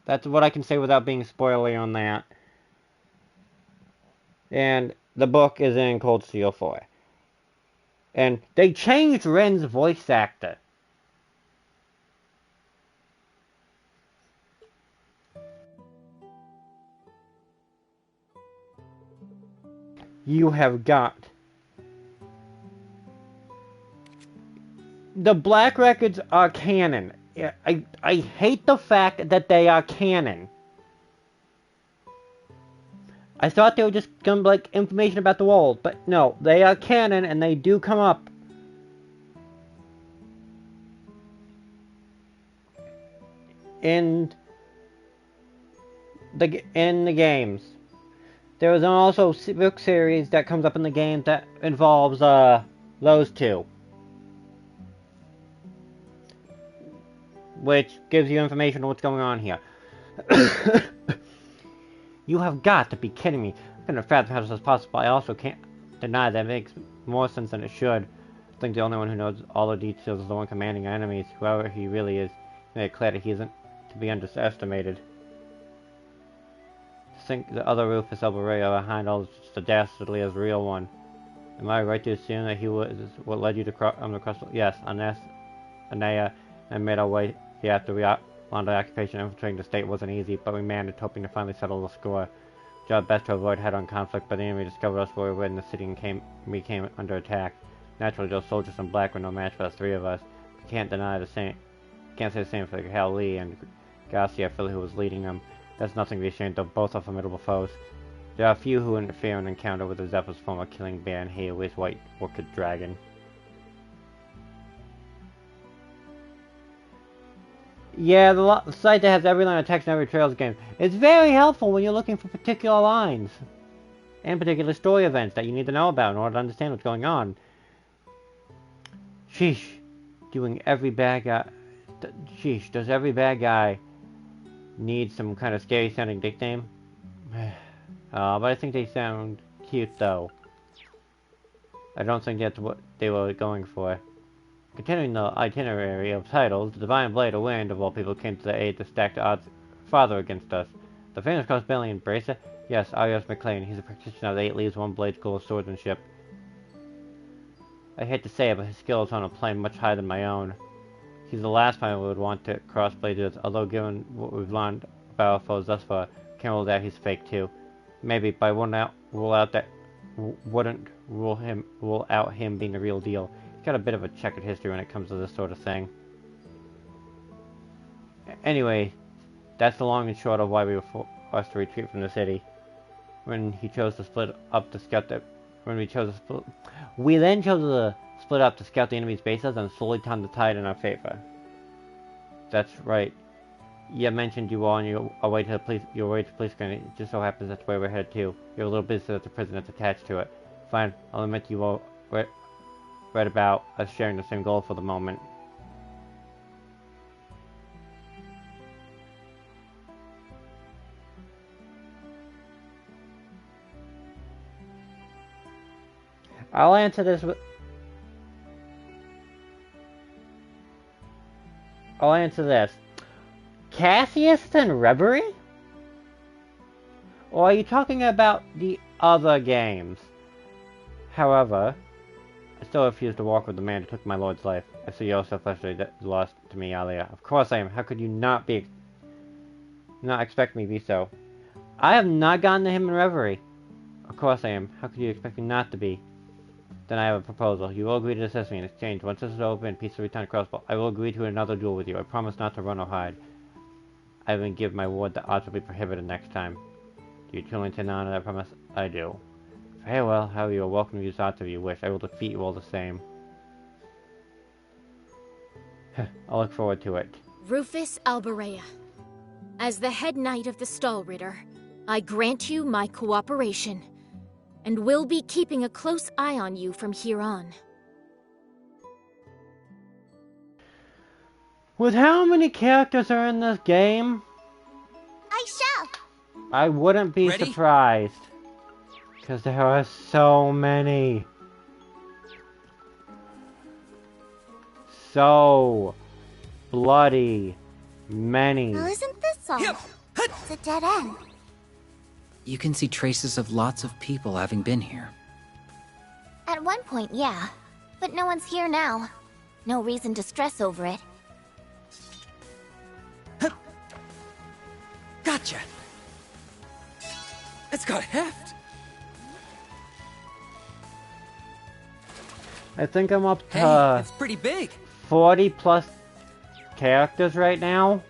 Speaker 1: That's what I can say without being spoilery on that. And the book is in Cold Steel 4. And they changed Ren's voice actor. You have got... The Black Records are canon. I hate the fact that they are canon. I thought they were just gonna be like information about the world, but no, they are canon and they do come up. In the games. There is also a book series that comes up in the game that involves those two. Which gives you information on what's going on here. You have got to be kidding me. I'm gonna fathom how this is possible. I also can't deny that it makes more sense than it should. I think the only one who knows all the details is the one commanding our enemies, whoever he really is. Made it clear that he isn't to be underestimated. To think the other Rufus Alvarado behind all this is the dastardly as real one. Am I right to assume that he was what led you to cross the... Yes, Anea, and made our way here after we on the occupation. Infiltrating the state wasn't easy, but we managed, hoping to finally settle the score. We did our best to avoid head-on conflict, but the enemy discovered us while we were in the city and we came under attack. Naturally, those soldiers in black were no match for the 3 of us. We can't deny the same. Can't say the same for Hal Lee and Garcia Philly, who was leading them. That's nothing to be ashamed of. Both are formidable foes. There are few who interfere in an encounter with the Zephyr's former killing bear and Haley's white orchid dragon. Yeah, the site that has every line of text in every Trails game. It's very helpful when you're looking for particular lines. And particular story events that you need to know about in order to understand what's going on. Sheesh. Doing every bad guy... Sheesh, does every bad guy need some kind of scary sounding nickname? But I think they sound cute though. I don't think that's what they were going for. Continuing the itinerary of titles, the Divine Blade of Wind of all people came to the aid to stack the odds farther against us. The famous Crossbellion Bracer? Yes, Arios McLean. He's a practitioner of the 8 Leaves, 1 Blade School of Swordsmanship. I hate to say it, but his skill is on a plane much higher than my own. He's the last man we would want to crossblade with, although given what we've learned about our foes thus far, can't rule that he's fake too. Maybe, but I wouldn't rule out him being the real deal. He's got a bit of a checkered history when it comes to this sort of thing. Anyway, that's the long and short of why we were forced to retreat from the city. We then chose to split up to scout the enemy's bases and slowly turn the tide in our favor. That's right. You mentioned you were on your way to police ground. It just so happens that's where we're headed to. You're a little busy with the prison that's attached to it. Fine, I'll admit you all read about us sharing the same goal for the moment. I'll answer this. Cassius and Reverie? Or are you talking about the other games? However, I still refuse to walk with the man who took my lord's life. I see you're so frustrated that you lost to me earlier. Of course I am. How could you not expect me to be so? I have not gone to him in Reverie. Of course I am. How could you expect me not to be? Then I have a proposal. You will agree to assist me in exchange. Once this is over and peace will return to Crossbow, I will agree to another duel with you. I promise not to run or hide. I even give my word that odds will be prohibited next time. Do you truly intend to honor that promise? I do. Very well, however, you are welcome to use odds if you wish. I will defeat you all the same. I'll look forward to it.
Speaker 12: Rufus Alberea. As the head knight of the Stallritter, I grant you my cooperation, and will be keeping a close eye on you from here on.
Speaker 1: With how many characters are in this game?
Speaker 11: I shall.
Speaker 1: I wouldn't be surprised. Because there are so many. So bloody many.
Speaker 11: Well, isn't this all? It's a dead end.
Speaker 8: You can see traces of lots of people having been here.
Speaker 11: At one point, yeah. But no one's here now. No reason to stress over it.
Speaker 13: Gotcha! It's got heft!
Speaker 1: I think I'm up to
Speaker 13: Hey, it's pretty big!
Speaker 1: 40 plus characters right now.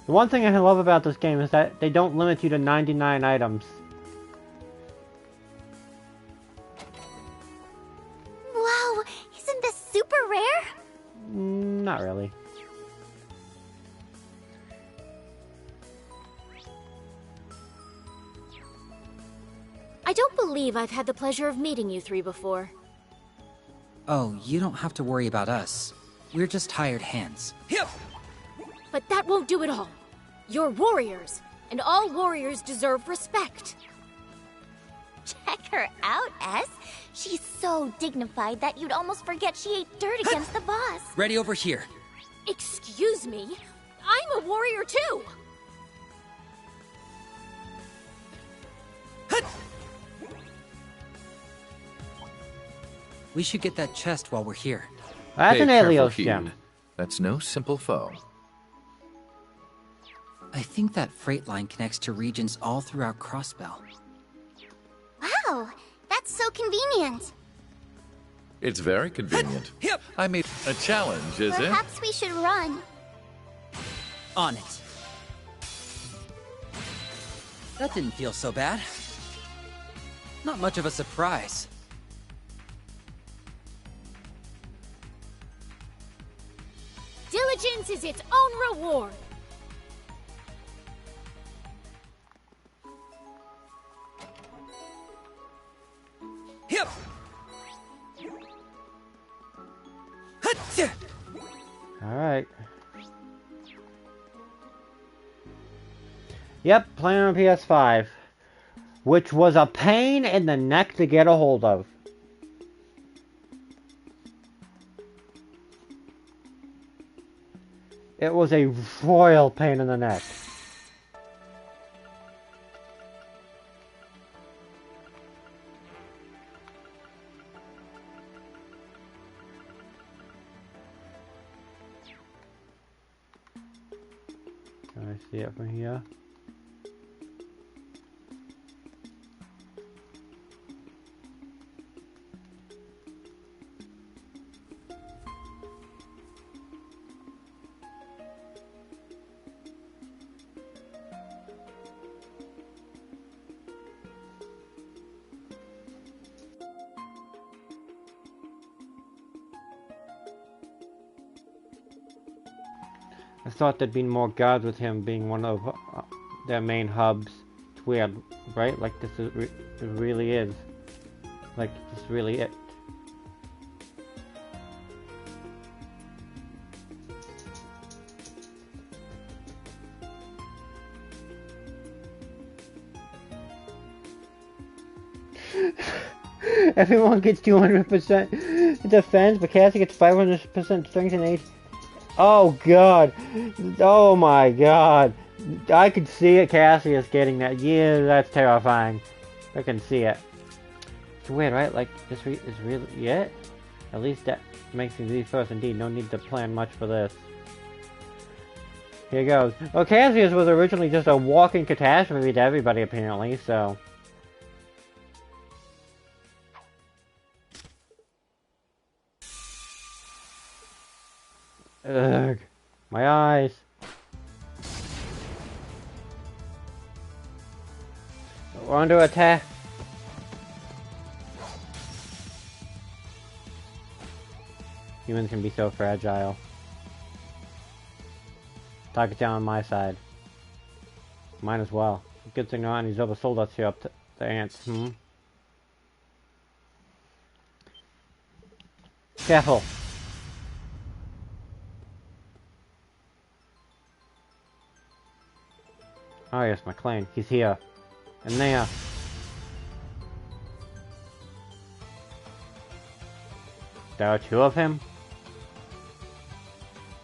Speaker 1: The one thing I love about this game is that they don't limit you to 99 items.
Speaker 11: Wow, isn't this super rare?
Speaker 1: Not really.
Speaker 12: I don't believe I've had the pleasure of meeting you three before.
Speaker 8: Oh, you don't have to worry about us. We're just hired hands.
Speaker 12: But that won't do it all. You're warriors, and all warriors deserve respect.
Speaker 11: Check her out, S. She's so dignified that you'd almost forget she ate dirt against the boss.
Speaker 8: Ready over here.
Speaker 12: Excuse me? I'm a warrior too!
Speaker 8: We should get that chest while we're here.
Speaker 1: That's an Helios gem.
Speaker 10: That's no simple foe.
Speaker 8: I think that freight line connects to regions all throughout Crossbell.
Speaker 11: Wow, that's so convenient.
Speaker 10: It's very convenient. I mean, a challenge, is it?
Speaker 11: Perhaps we should run.
Speaker 8: On it. That didn't feel so bad. Not much of a surprise.
Speaker 12: Diligence is its own reward.
Speaker 1: Alright. Yep, playing on PS5. Which was a pain in the neck to get a hold of. It was a royal pain in the neck. Can I see it from here? I thought there'd been more guards with him being one of their main hubs. It's weird, right? Like this is it really is. Like this is really it. Everyone gets 200% defense, but Cassie gets 500% strength and HP. Oh god! Oh my god! I could see it, Cassius getting that. Yeah, that's terrifying. I can see it. It's weird, right? Like, this is really it? At least that makes me first indeed. No need to plan much for this. Here goes. Well, Cassius was originally just a walking catastrophe to everybody, apparently, so... Ugh. My eyes. We're under attack. Humans can be so fragile. Talk it down on my side. Mine as well. Good thing Ronnie's oversold us here up to the ants. Careful. Oh yes, McLean. He's here. And there. There are two of him?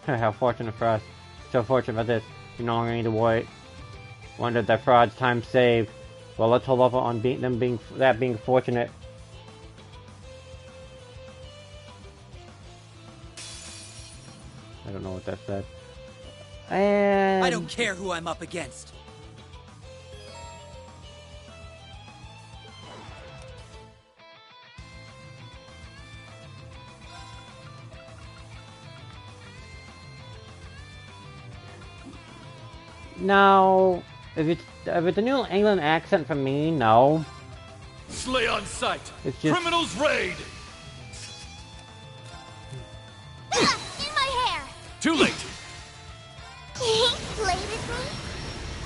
Speaker 1: How fortunate for us. So fortunate for this. We no longer need to worry. Wonder that fraud's time saved. Well, let's hold off on being fortunate. I don't know what that said. And...
Speaker 8: I don't care who I'm up against.
Speaker 1: No, if it's a New England accent for me, no.
Speaker 15: Slay on sight.
Speaker 1: It's just...
Speaker 15: Criminals raid.
Speaker 11: In my hair.
Speaker 15: Too late.
Speaker 11: Play with me.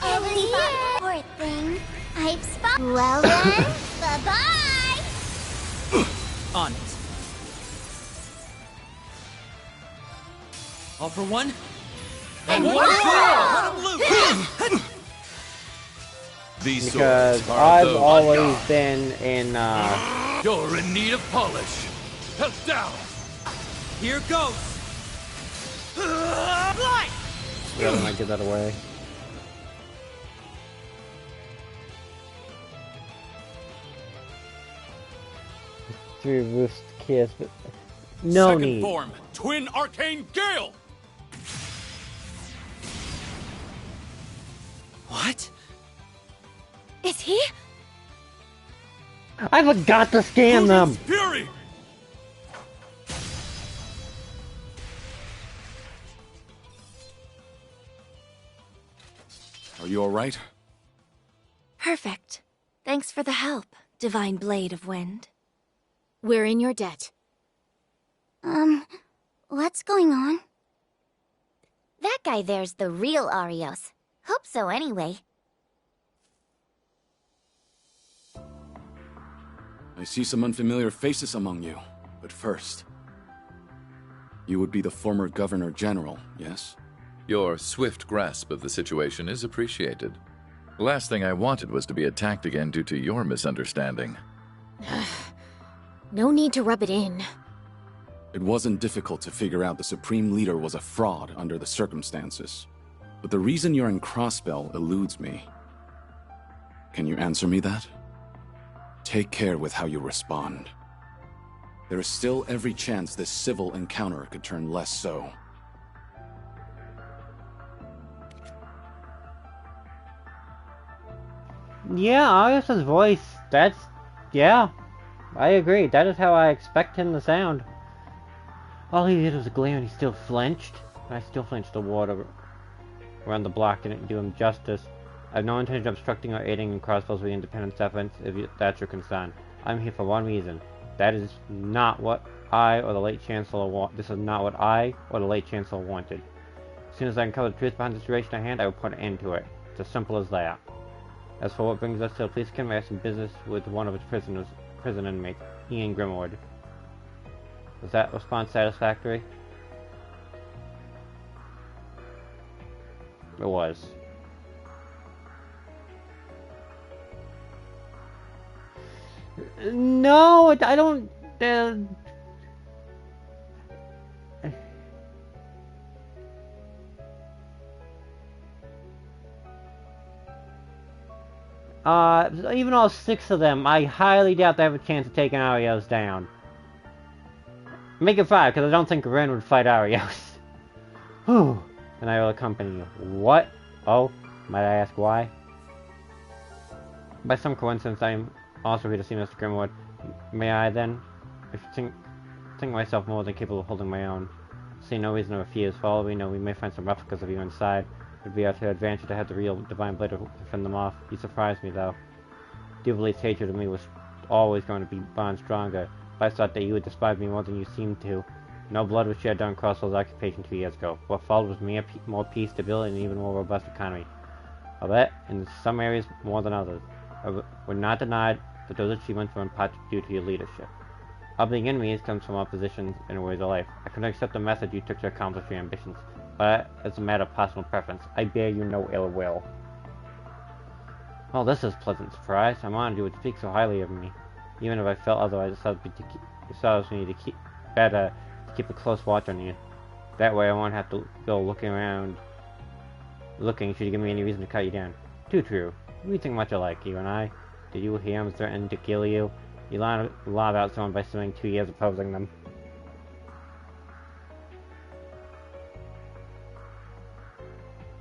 Speaker 11: Every poor thing. I've spot. Well then, bye-bye.
Speaker 8: On it. All for one.
Speaker 11: And
Speaker 8: one
Speaker 11: for
Speaker 8: all!
Speaker 15: These
Speaker 1: because
Speaker 15: swords are
Speaker 1: I've
Speaker 15: those
Speaker 1: always been in,
Speaker 15: You're in need of polish. Held down.
Speaker 8: Here goes.
Speaker 1: Fly! Really might give that away. Three roost kiss, but no
Speaker 15: Second
Speaker 1: need.
Speaker 15: form, twin arcane gale.
Speaker 8: What?
Speaker 12: Is he?
Speaker 1: I forgot to scan them!
Speaker 15: Fury!
Speaker 6: Are you alright?
Speaker 2: Perfect. Thanks for the help, Divine Blade of Wind.
Speaker 12: We're in your debt.
Speaker 11: What's going on?
Speaker 16: That guy there's the real Arios. Hope so, anyway.
Speaker 6: I see some unfamiliar faces among you. But first... You would be the former Governor General, yes?
Speaker 10: Your swift grasp of the situation is appreciated. The last thing I wanted was to be attacked again due to your misunderstanding.
Speaker 12: No need to rub it in.
Speaker 6: It wasn't difficult to figure out the Supreme Leader was a fraud under the circumstances. But the reason you're in Crossbell eludes me. Can you answer me that? Take care with how you respond. There is still every chance this civil encounter could turn less so.
Speaker 1: Yeah, Arius's voice, yeah, I agree. That is how I expect him to sound. All he did was glare and he still flinched. I still flinched. The water around the block didn't do him justice. I have no intention of obstructing or aiding in Crossbell's re-independence efforts, if that's your concern. I'm here for one reason. That is not what I or the late Chancellor want. This is not what I or the late Chancellor wanted. As soon as I uncover the truth behind the situation at hand, I will put an end to it. It's as simple as that. As for what brings us to the police academy, I have some business with one of its prison inmates, Ian Grimwood. Was that response satisfactory? It was. No, I don't... even all 6 of them, I highly doubt they have a chance of taking Arios down. Make it 5, because I don't think Ren would fight Arios. Whew. And I will accompany you. What? Oh, might I ask why? By some coincidence, I am also here to see Mr. Grimwood. May I, then? I think myself more than capable of holding my own. See no reason to refuse. For all we know, we may find some replicas of you inside. It would be our advantage to have the real Divine Blade to fend them off. You surprised me, though. Duvalier's hatred of me was always going to be bond stronger, but I thought that you would despise me more than you seemed to. No blood was shed during Crossbell's occupation 2 years ago. What followed was more peace, stability, and an even more robust economy. I'll bet, in some areas more than others. We're not denied that those achievements were in part due to your leadership. Helping enemies comes from opposition in ways of life. I can accept the method you took to accomplish your ambitions, but as a matter of personal preference, I bear you no ill will. Oh, this is a pleasant surprise. I'm honored you would speak so highly of me. Even if I felt otherwise, it serves me to keep a close watch on you. That way I won't have to go looking should you give me any reason to cut you down. Too true. We think much alike, you and I. Did you hear him threaten to kill you? You lied about someone by spending 2 years opposing them.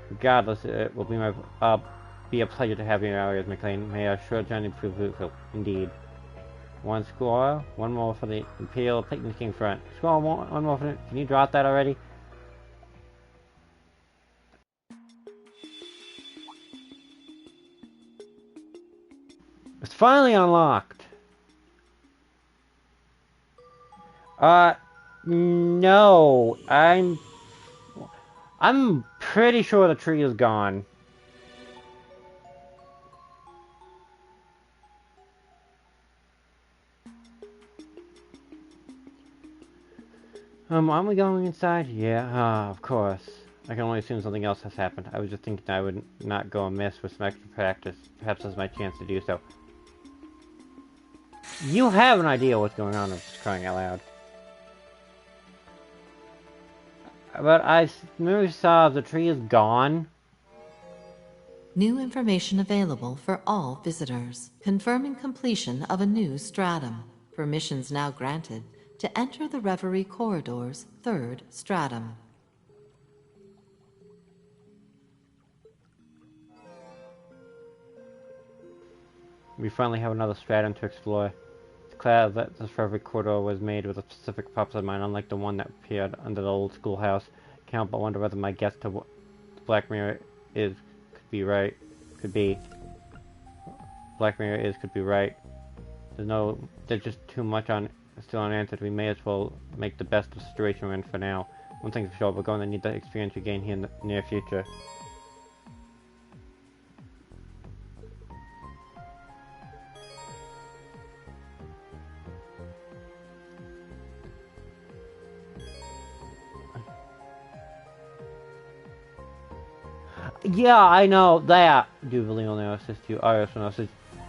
Speaker 1: Regardless, it will be a pleasure to have you in our areas, McLean. May our short journey prove fruitful. Indeed. One score, one more for the Imperial Picnicking Front. Score, one more for the... Can you drop that already? It's finally unlocked. No. I'm pretty sure the tree is gone. Aren't we going inside? Yeah, of course. I can only assume something else has happened. I was just thinking I would not go amiss with some extra practice. Perhaps this is my chance to do so. You have an idea what's going on, I'm just crying out loud. But I never saw the tree is gone.
Speaker 7: New information available for all visitors, confirming completion of a new stratum. Permissions now granted to enter the Reverie Corridor's 3rd stratum.
Speaker 1: We finally have another stratum to explore. It's clear that this Reverie Corridor was made with a specific purpose in mind, unlike the one that appeared under the old schoolhouse. Can't help but wonder whether my guess to what the Black Mirror is could be right. Black Mirror is could be right. There's just too much still unanswered. We may as well make the best of the situation we're in for now. One thing's for sure, we're going to need the experience we gain here in the near future. Yeah, I know that. Duvalier's will now assist you. Arios will now assist you.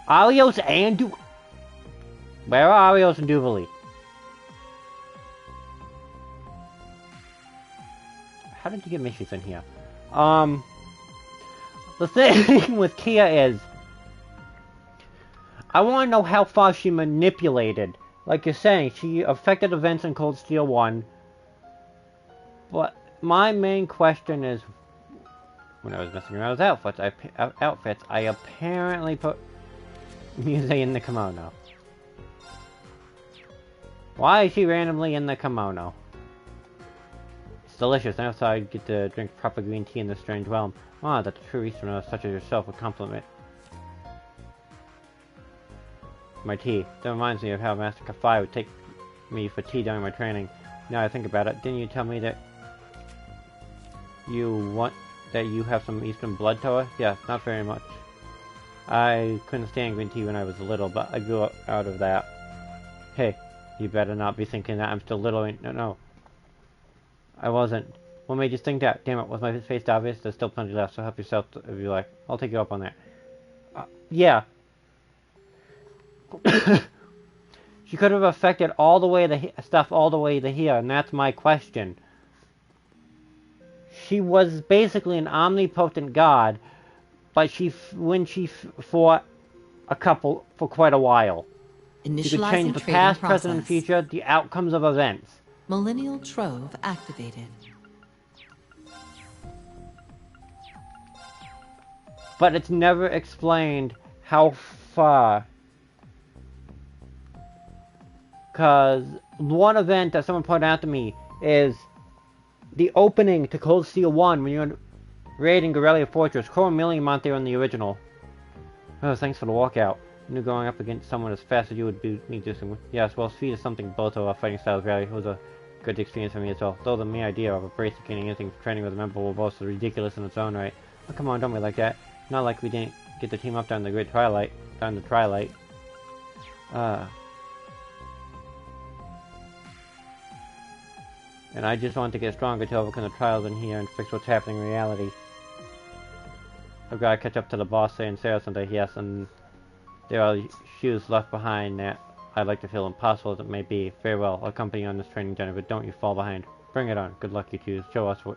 Speaker 1: Arios and Where are Arios and Duvalier? How did you get Mischief in here? The thing with Kia is, I want to know how far she manipulated. Like you're saying, she affected events in Cold Steel 1. But my main question is, when I was messing around with outfits, I apparently put Muse in the kimono. Why is she randomly in the kimono? It's delicious. Now so I get to drink proper green tea in this strange realm. Ah, that the true Easterner such as yourself would compliment my tea. That reminds me of how Master Kafai would take me for tea during my training. Now I think about it, didn't you tell me that you have some Eastern blood to her? Yeah, not very much. I couldn't stand green tea when I was little, but I grew up out of that. Hey, you better not be thinking that I'm still little. No. I wasn't. What made you think that? Damn it, was my face obvious? There's still plenty left, so help yourself if you like. I'll take you up on that. Yeah. She could have affected all the way to here, and that's my question. She was basically an omnipotent god, but for quite a while. She could change the past, present, and future, the outcomes of events.
Speaker 7: Millennial Trove activated.
Speaker 1: But it's never explained how far. Because one event that someone pointed out to me is the opening to Cold Steel 1 when you're raiding Guerrilla Fortress. Coromillion aren't there in the original. Oh, thanks for the walkout. I knew going up against someone as fast as you would be me just. Yes, well, speed is something both of our fighting styles vary. It was a good experience for me as well. Though the mere idea of a brace getting anything for training with a member will both ridiculous in its own right. Oh, come on, don't be like that. Not like we didn't get the team up down the Great Twilight. Down the Twilight. And I just want to get stronger to overcome the trials in here and fix what's happening in reality. I've got to catch up to the boss saying Sarah someday, yes, and there are shoes left behind that I'd like to feel impossible as it may be. Very well, I'll accompany you on this training journey, but don't you fall behind. Bring it on. Good luck, you two. Show us how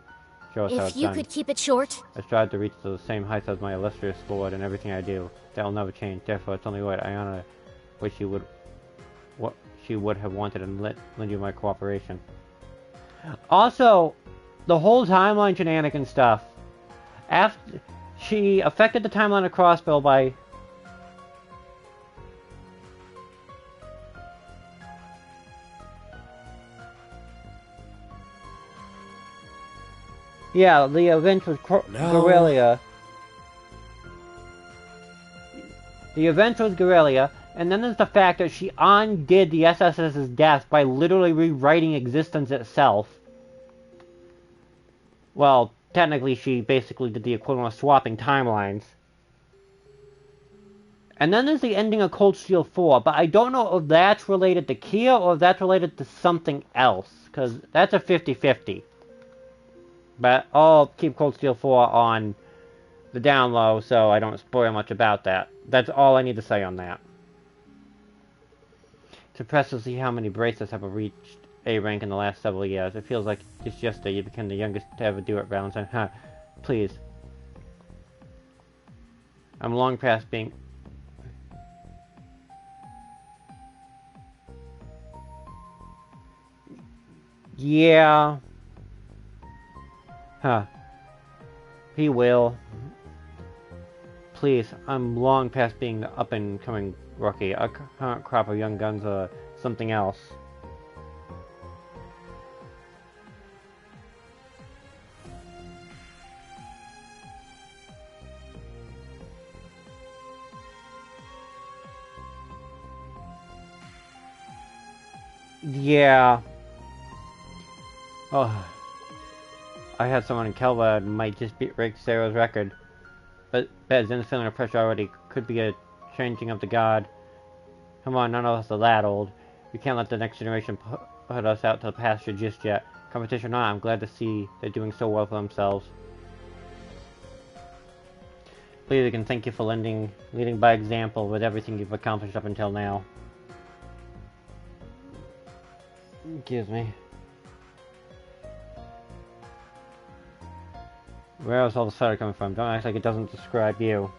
Speaker 1: it's done.
Speaker 12: If you could keep it short.
Speaker 1: I strive to reach the same heights as my illustrious lord in everything I do. That will never change. Therefore, it's only right I honor what she would have wanted and lend you my cooperation. Also, the whole timeline shenanigan stuff. After she affected the timeline of Crossbell by yeah, the event was Guerrilla. The event was Guerrilla, and then there's the fact that she undid the SSS's death by literally rewriting existence itself. Well, technically she basically did the equivalent of swapping timelines. And then there's the ending of Cold Steel 4, but I don't know if that's related to Kia or if that's related to something else, because that's a 50-50. But I'll keep Cold Steel 4 on the down low so I don't spoil much about that. That's all I need to say on that. It's impressive to see how many bracelets have reached A rank in the last several years. It feels like just yesterday you became the youngest to ever do it, Valentine. Huh. Please. I'm long past being... Yeah. Huh. He will. Please, I'm long past being the up-and-coming rookie. A current crop of young guns or something else. Yeah. Oh. I had someone in Kelva might just break Sarah's record. But Bed's in feeling of pressure already. Could be a changing of the god. Come on, none of us are that old. We can't let the next generation put us out to the pasture just yet. Competition or not, I'm glad to see they're doing so well for themselves. Please, again, thank you for leading by example with everything you've accomplished up until now. Excuse me. Where is all the stutter coming from? Don't act like it doesn't describe you.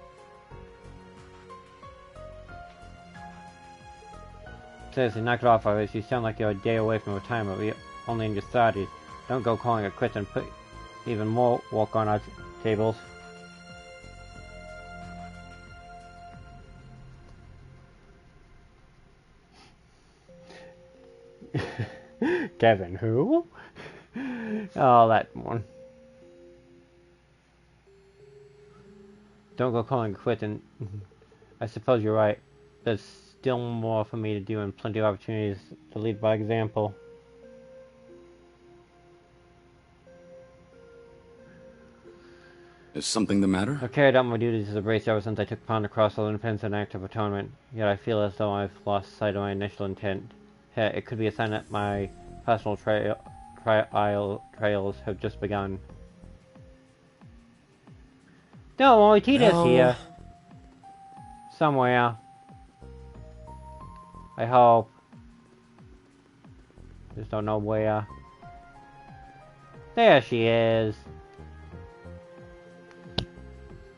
Speaker 1: Seriously, knock it off already. You sound like you're a day away from retirement, but you're only in your 30s. Don't go calling it quits and put even more work on our tables. Kevin, who? Oh, that one. Don't go calling it quits, and I suppose you're right. There's still more for me to do and plenty of opportunities to lead by example.
Speaker 6: Is something the matter?
Speaker 1: I've carried out my duties as a brace ever since I took upon the cross of independence and act of atonement, yet I feel as though I've lost sight of my initial intent. It could be a sign that my personal trails have just begun. Don't worry, Tita's here. Somewhere. I hope. Just don't know where. There she is.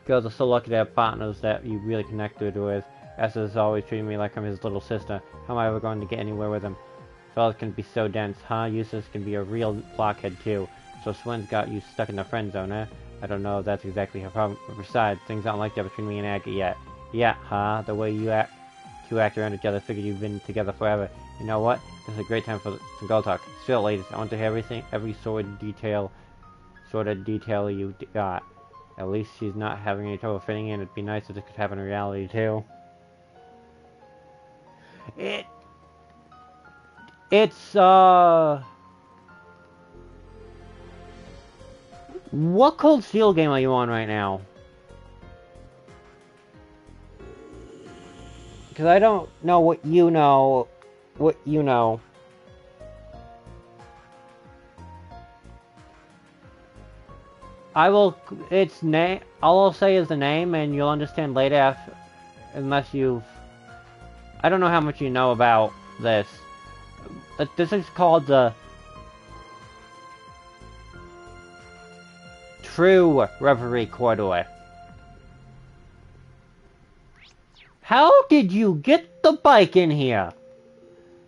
Speaker 1: Girls are so lucky to have partners that you really connected with. Esther has always treated me like I'm his little sister. How am I ever going to get anywhere with him? Fellas can be so dense, huh? Eustace can be a real blockhead too. So Swin's got you stuck in the friend zone, eh? I don't know if that's exactly her problem. But besides, things aren't like that between me and Aggie yet. Yeah, huh? The way you act around each other, figured you've been together forever. You know what? This is a great time for some girl talk. Still, ladies, I want to hear every sort of detail you got. At least she's not having any trouble fitting in. It'd be nice if this could happen in reality too. It's what Cold Steel game are you on right now? Because I don't know what you know. All I'll say is the name, and you'll understand later unless you've... I don't know how much you know about this. But this is called the True Reverie Corridor. How did you get the bike in here?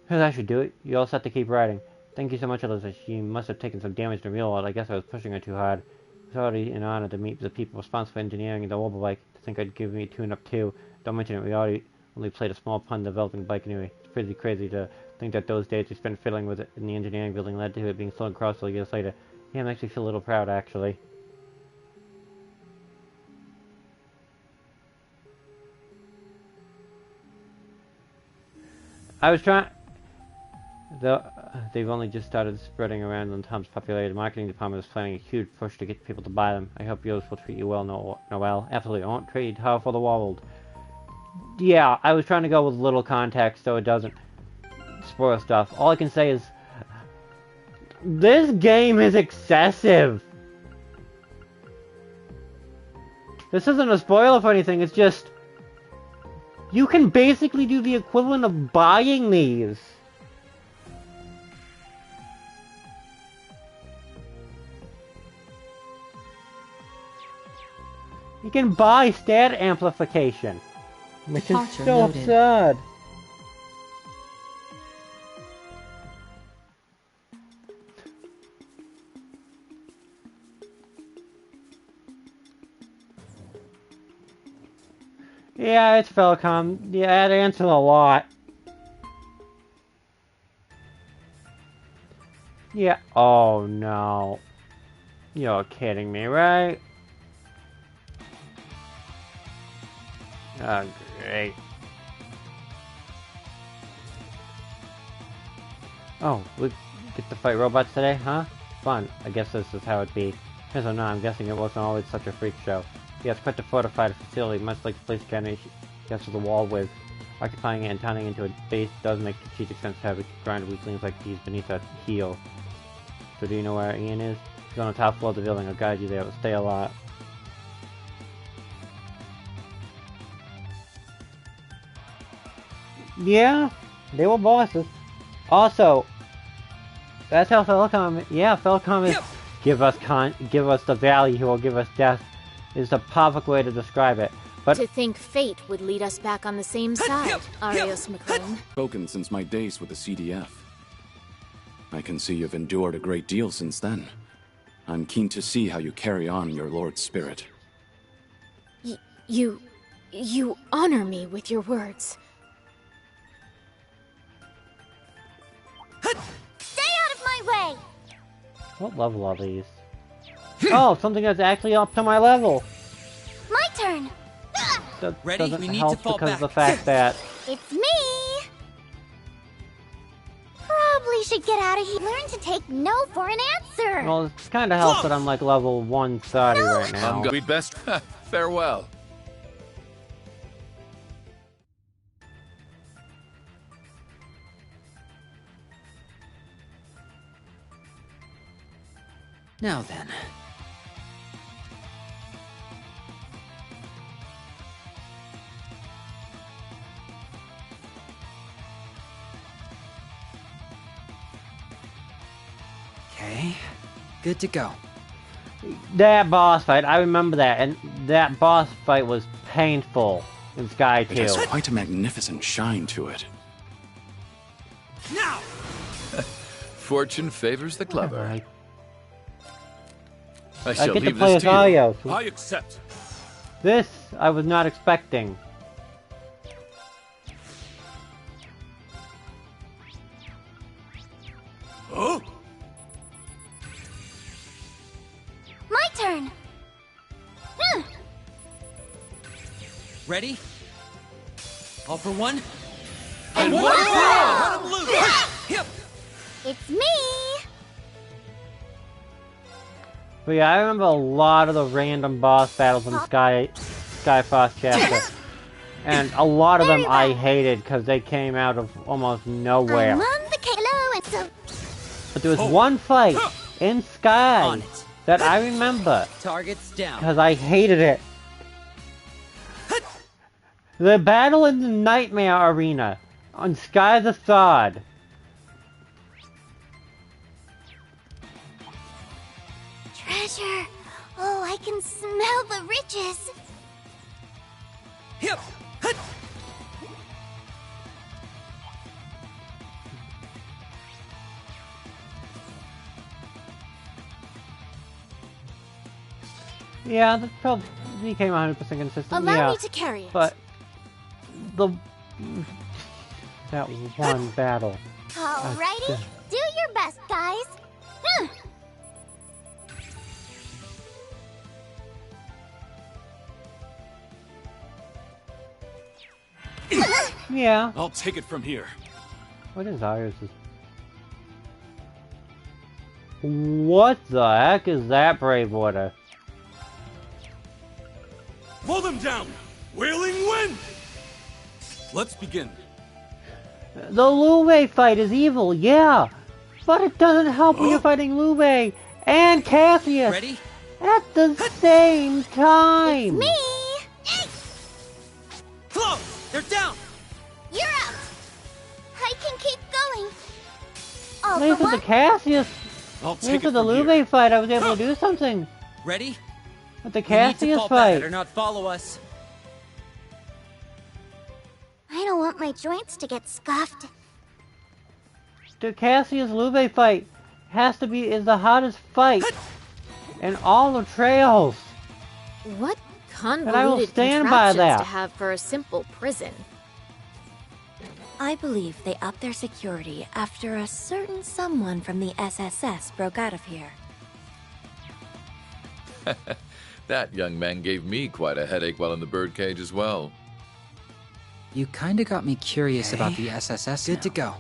Speaker 1: That should do it. You all set to keep riding. Thank you so much, Alyssa. She must have taken some damage in the real world. I guess I was pushing her too hard. It's already an honor to meet the people responsible for engineering the Wobble bike. To think I'd give me a tune-up too. Don't mention it, we already only played a small pun developing the bike anyway. It's pretty crazy to think that those days we spent fiddling with it in the engineering building led to it being sold across 4 years later. Yeah, it makes me feel a little proud, actually. I was trying... They've only just started spreading around on Tom's populated marketing department is planning a huge push to get people to buy them. I hope yours will treat you well, Noelle. Absolutely, I won't trade her for the world. Yeah, I was trying to go with little context so it doesn't spoil stuff. All I can say is... this game is excessive! This isn't a spoiler for anything, it's just... you can basically do the equivalent of buying these. You can buy stat amplification, which is so absurd. Yeah, it's Falcom. Yeah, it answers a lot. Yeah. Oh no. You're kidding me, right? Oh, great. Oh, we get to fight robots today, huh? Fun. I guess this is how it'd be. Yes or no, I'm guessing it wasn't always such a freak show. Yeah, it's quite a fortified facility, much like the place Kennedy gets to the wall with. Occupying it and turning it into a base does make strategic sense to have a grind weaklings like these beneath a heel. So do you know where Ian is? He's on the top floor of the building. I'll guide you there, but stay a lot. Yeah, they were bosses. Also, that's how Falcom... yeah, Falcom is give us the value or give us death is the perfect way to describe it. But
Speaker 12: To think fate would lead us back on the same side, Arios McLean.
Speaker 6: Spoken since my days with the CDF. I can see you've endured a great deal since then. I'm keen to see how you carry on your Lord's spirit.
Speaker 12: You honor me with your words.
Speaker 11: Stay out of my way!
Speaker 1: what level are these? Oh, something that's actually up to my level.
Speaker 11: My turn!
Speaker 1: That
Speaker 8: Ready?
Speaker 1: doesn't
Speaker 8: We need
Speaker 1: help
Speaker 8: to fall
Speaker 1: because
Speaker 8: back.
Speaker 1: of the fact that
Speaker 11: It's me! Probably should get out of here. Learn to take no for an answer!
Speaker 1: well, it kind of helps that I'm like level 130 right now.
Speaker 10: We'd best farewell.
Speaker 8: Now then. Okay, good to go.
Speaker 1: That boss fight, I remember that, and that boss fight was painful in Sky 2.
Speaker 6: It has quite a magnificent shine to it.
Speaker 15: Now!
Speaker 10: Fortune favors the clever.
Speaker 1: Alright.
Speaker 10: I
Speaker 1: I
Speaker 10: shall
Speaker 1: get to
Speaker 10: leave
Speaker 1: play
Speaker 10: this
Speaker 1: as
Speaker 10: to you.
Speaker 1: Arios.
Speaker 15: I accept.
Speaker 1: This I was not expecting.
Speaker 15: Oh?
Speaker 11: My turn!
Speaker 8: Ready? All for one?
Speaker 15: And one for all! Let him loose!
Speaker 8: Yep.
Speaker 11: It's me!
Speaker 1: But yeah, I remember a lot of the random boss battles in Skyfrost chapter. And a lot of them I hated because they came out of almost nowhere.
Speaker 11: I'm on the Kalo and so...
Speaker 1: But there was one fight in Sky
Speaker 8: On it.
Speaker 1: that I remember
Speaker 8: Targets down.
Speaker 1: because I hated it. The battle in the Nightmare Arena on Sky the Third.
Speaker 11: Treasure! Oh, I can smell the riches!
Speaker 8: Yep.
Speaker 1: Yeah, that probably became 100% consistent.
Speaker 12: Allow
Speaker 1: yeah,
Speaker 12: me to carry it.
Speaker 1: but that one battle.
Speaker 11: Alrighty, do your best, guys!
Speaker 1: Yeah.
Speaker 15: I'll take it from here.
Speaker 1: What is ours? What the heck is that, Brave Water?
Speaker 15: Pull them down! Wailing wind! Let's begin.
Speaker 1: The Luve fight is evil, yeah, but it doesn't help when you're fighting Luve and Cassius
Speaker 8: Ready?
Speaker 1: at the same time.
Speaker 11: Me!
Speaker 8: Close! They're down!
Speaker 11: You're out! I can keep going! All
Speaker 1: At least
Speaker 11: for
Speaker 1: with the
Speaker 11: one?
Speaker 1: Cassius,
Speaker 15: I'll
Speaker 1: at
Speaker 15: take
Speaker 1: least
Speaker 15: it
Speaker 1: with the
Speaker 15: from here.
Speaker 1: Luve fight, I was able to do something.
Speaker 8: Ready?
Speaker 1: With the
Speaker 8: You need to
Speaker 1: Cassius
Speaker 8: fall back
Speaker 1: fight.
Speaker 8: or not follow us.
Speaker 11: I don't want my joints to get scuffed.
Speaker 1: The Cassius Luve fight is the hardest fight in all the trails.
Speaker 12: What
Speaker 1: I will
Speaker 12: convoluted
Speaker 1: stand by
Speaker 12: contraptions
Speaker 1: that.
Speaker 12: to have for a simple prison.
Speaker 2: I believe they upped their security after a certain someone from the SSS broke out of here.
Speaker 10: That young man gave me quite a headache while in the birdcage as well.
Speaker 8: You kinda got me curious about the SSS. Good to go.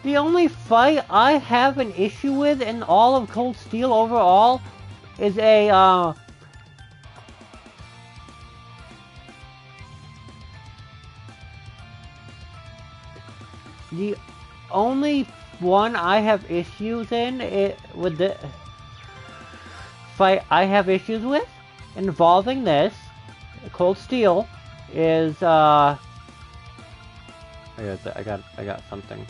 Speaker 1: The only fight I have an issue with in all of Cold Steel overall is the only one I have issues with the fight I have issues with involving this Cold Steel is I got something.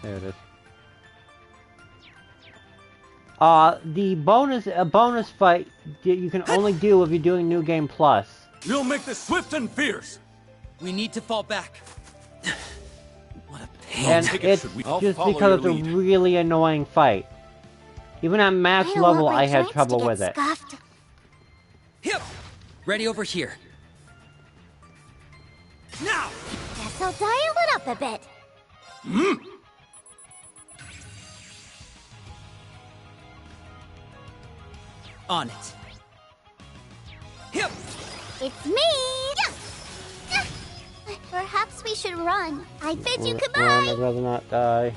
Speaker 1: There it is. The bonus fight you can only do if you're doing New Game Plus.
Speaker 15: We'll make this swift and fierce.
Speaker 8: We need to fall back. What a pain.
Speaker 1: And it's just because it's a really annoying fight. Even at max level, I had trouble with it.
Speaker 8: Hip! Ready over here.
Speaker 15: Now!
Speaker 11: Guess I'll dial it up a bit.
Speaker 8: On it. Hip!
Speaker 11: It's me! Yeah. Perhaps we should run. I bid you goodbye.
Speaker 1: I'd rather not die.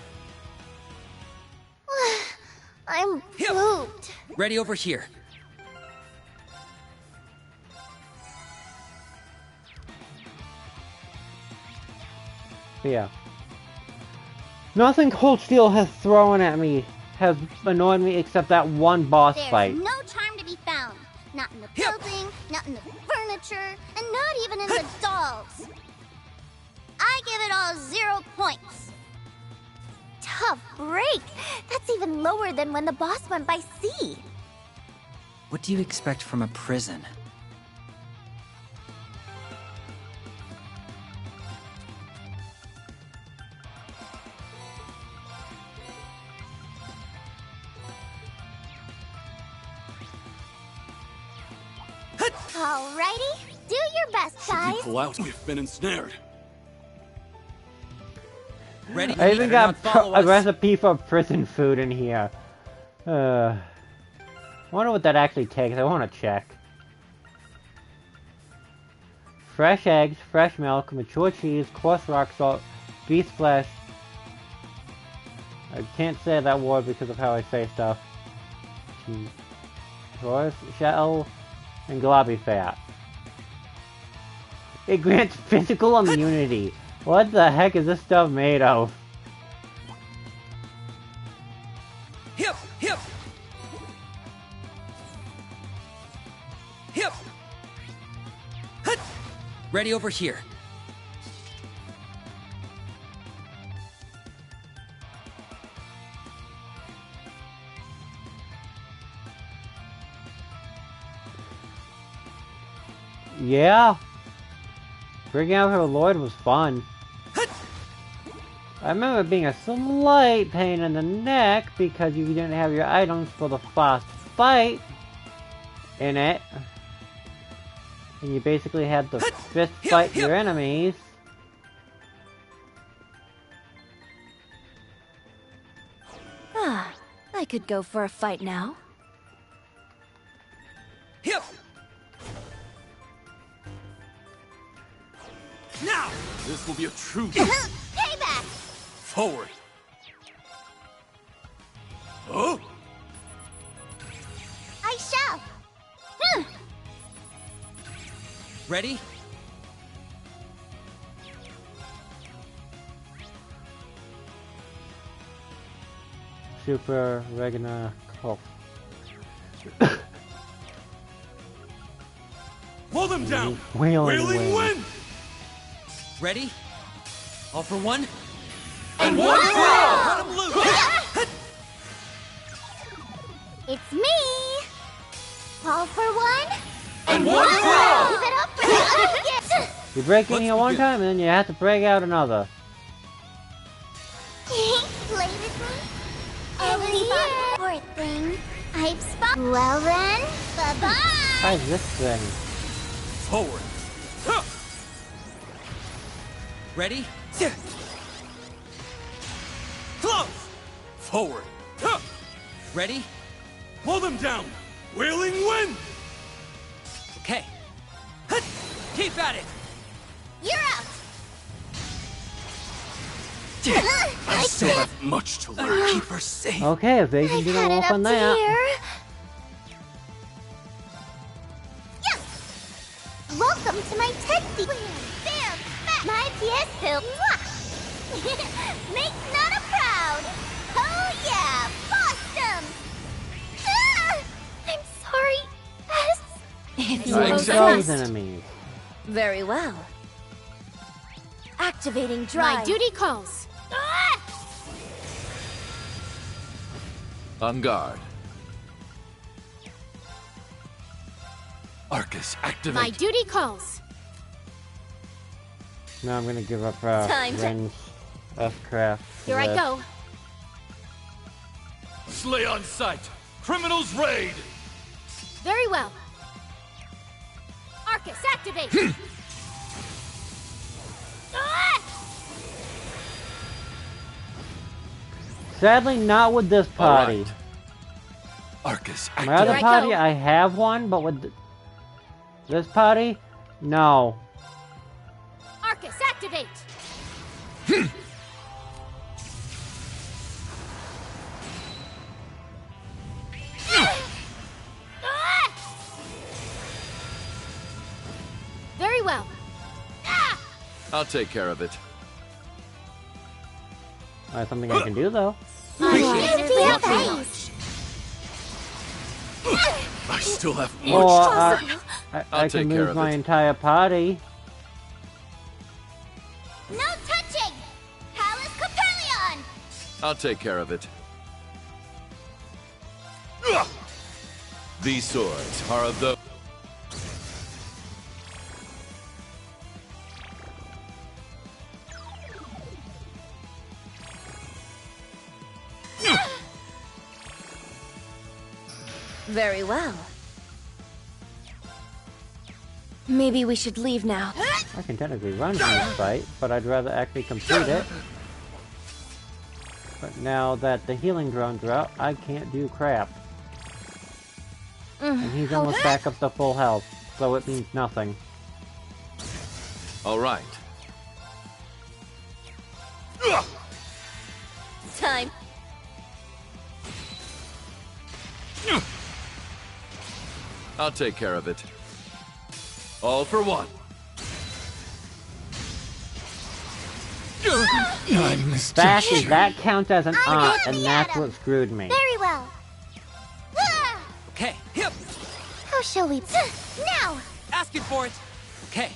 Speaker 11: I'm pooped.
Speaker 8: Ready over here.
Speaker 1: Yeah. Nothing Cold Steel has thrown at me has annoyed me except that one boss fight.
Speaker 11: There's no charm to be found. Not in the building, not in the furniture, and not even in the dolls. I give it all 0 points. Tough break. That's even lower than when the boss went by sea.
Speaker 8: What do you expect from a prison?
Speaker 11: Alrighty, do your best, guys.
Speaker 15: Pull out. We've been ensnared.
Speaker 8: Ready?
Speaker 1: I even got a recipe for prison food in here. I wonder what that actually takes. I want to check. Fresh eggs, fresh milk, mature cheese, coarse rock salt, beef flesh. I can't say that word because of how I say stuff. Cheese. Coarse shell and globby fat. It grants physical immunity. What the heck is this stuff made of?
Speaker 8: Hip! Hip! Hip! Hut! Ready over here.
Speaker 1: Yeah. Bringing out her Lloyd was fun. I remember it being a slight pain in the neck because you didn't have your items for the fast fight in it. And you basically had to fist fight your enemies.
Speaker 2: Ah, I could go for a fight now.
Speaker 8: Hip!
Speaker 15: Now! This will be a true
Speaker 11: Payback!
Speaker 15: Forward! Oh!
Speaker 11: I shall!
Speaker 8: Ready?
Speaker 1: Super Regina Cough.
Speaker 15: Pull them down!
Speaker 1: Wailing
Speaker 15: wind!
Speaker 8: Ready? All for one?
Speaker 15: And one for all!
Speaker 8: Let 'em loose!
Speaker 11: It's me! All for one?
Speaker 15: And one for all!
Speaker 11: Keep it up for the other get!
Speaker 1: You break in here one time and then you have to break out another.
Speaker 11: Play with me? Every poor thing. I've spot. Well then, bye-bye!
Speaker 1: What is this thing?
Speaker 15: Forward! Huh.
Speaker 8: Ready?
Speaker 15: Close! Forward! Huh.
Speaker 8: Ready?
Speaker 15: Pull them down! Wailing wind!
Speaker 8: Okay. Hut! Keep at it!
Speaker 11: You're out!
Speaker 15: I still have much to learn.
Speaker 8: Keep her safe.
Speaker 1: Okay, evasion didn't
Speaker 11: Cut it
Speaker 1: work
Speaker 11: up
Speaker 1: on
Speaker 11: to
Speaker 1: that.
Speaker 11: here. Welcome to my teddy. Bam! My PS2. Make Nana proud. Oh yeah, Boston. I'm sorry, S.
Speaker 2: If you
Speaker 1: Those
Speaker 2: must.
Speaker 1: enemies.
Speaker 2: Very well. Activating drive.
Speaker 12: My duty calls.
Speaker 10: On guard. Arcus, activate.
Speaker 12: My duty calls.
Speaker 1: No, I'm gonna give up
Speaker 12: Time to-
Speaker 1: Ren's S-Craft.
Speaker 12: Here I go.
Speaker 15: Slay on sight! Criminals raid!
Speaker 12: Very well. Arcus, activate! Ah!
Speaker 1: Sadly, not with this party.
Speaker 10: Right. Arcus,
Speaker 1: My other
Speaker 12: Here I
Speaker 1: party,
Speaker 12: go.
Speaker 1: I have one, but with this party, no.
Speaker 12: Arcus, activate! Ah! Very well. Ah!
Speaker 10: I'll take care of it.
Speaker 1: That's something I can do, though.
Speaker 10: I still have
Speaker 1: Or
Speaker 10: much.
Speaker 1: I
Speaker 10: I'll
Speaker 1: can
Speaker 10: take care
Speaker 1: lose
Speaker 10: of
Speaker 1: my
Speaker 10: it.
Speaker 1: entire party.
Speaker 11: No touching! Palace Capellion!
Speaker 10: I'll take care of it. These swords are of the...
Speaker 2: Very well. Maybe we should leave now.
Speaker 1: I can technically run from this fight, but I'd rather actually complete it. But now that the healing drones are out, I can't do crap. And he's almost back up to full health, so it means nothing.
Speaker 10: All right.
Speaker 2: Time.
Speaker 10: I'll take care of it. All for one.
Speaker 1: That counts as an aunt, and that's what screwed me.
Speaker 11: Very well. Ah!
Speaker 8: Okay, hip.
Speaker 11: How shall we... Now!
Speaker 8: Asking for it. Okay.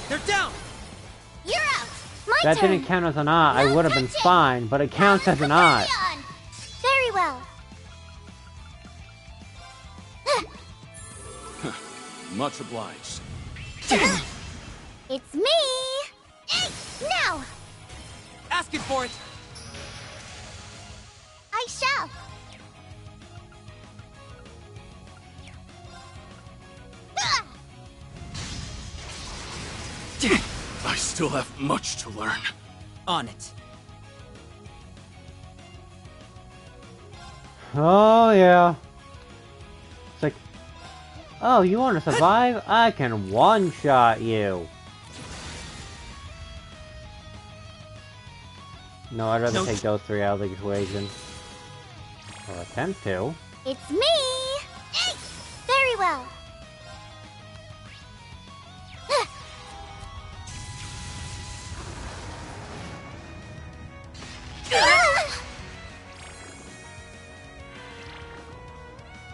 Speaker 8: They're down.
Speaker 11: You're out! My
Speaker 1: That
Speaker 11: turn!
Speaker 1: didn't count as an aunt. I would have been fine, but it counts as an aunt.
Speaker 11: Very well.
Speaker 6: Much obliged.
Speaker 11: It's me! Now!
Speaker 8: Asking for it.
Speaker 11: I shall. Ah!
Speaker 6: I still have much to learn.
Speaker 8: On it.
Speaker 1: Oh, yeah. It's like, oh, you want to survive? I can one-shot you. No, I'd rather take those three out of the equation. Or attempt to.
Speaker 11: It's me! Very well.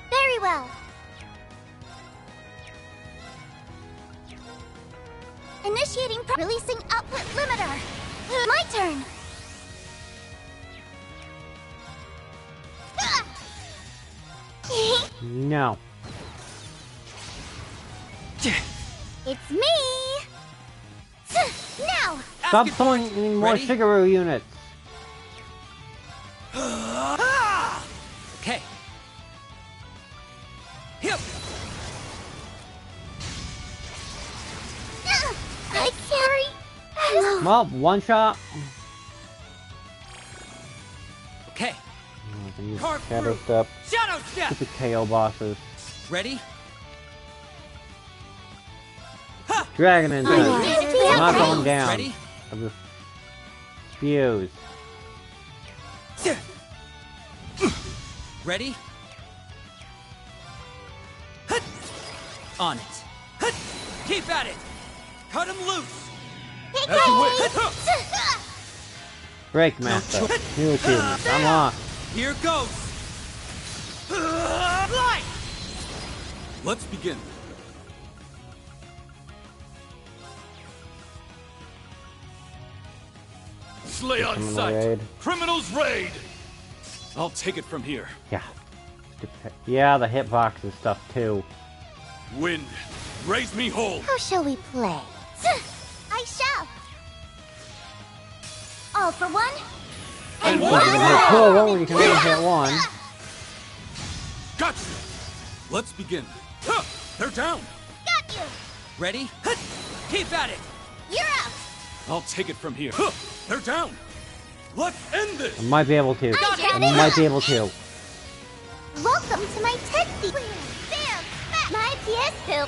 Speaker 11: Very well. Initiating releasing output limiter. My turn.
Speaker 1: No.
Speaker 11: It's me! Now!
Speaker 1: Stop throwing any more
Speaker 8: Ready?
Speaker 1: Shigeru units.
Speaker 8: Okay. Hip.
Speaker 11: I carry.
Speaker 1: Well, one shot.
Speaker 8: Okay.
Speaker 1: I can use
Speaker 8: Carve
Speaker 1: Shadow
Speaker 8: through.
Speaker 1: Step.
Speaker 8: Shadow step.
Speaker 1: Stupid KO bosses.
Speaker 8: Ready?
Speaker 1: Dragon Insect. I'm not going down.
Speaker 8: Ready?
Speaker 1: I'm just fuse.
Speaker 8: Ready? On it. Keep at it. Cut him loose.
Speaker 15: As you wish.
Speaker 1: Break Master. New achievement. I'm on.
Speaker 8: Here goes. Light.
Speaker 6: Let's begin.
Speaker 15: Slay on
Speaker 1: Criminal
Speaker 15: sight!
Speaker 1: raid.
Speaker 15: Criminals raid!
Speaker 6: I'll take it from here.
Speaker 1: Yeah. Yeah, the hitboxes stuff too.
Speaker 15: Wind, raise me whole.
Speaker 11: How shall we play? I shall. All for one. And
Speaker 1: It's
Speaker 11: one.
Speaker 1: gonna be a cool one when you can only hit one.
Speaker 15: Gotcha. Let's begin. They're down.
Speaker 11: Got you.
Speaker 8: Ready? Keep at it!
Speaker 11: You're out.
Speaker 15: I'll take it from here. They're down. Let's end this.
Speaker 1: I might be able to. I might be able to.
Speaker 11: Welcome to my Tetsi. Bam! My PS2.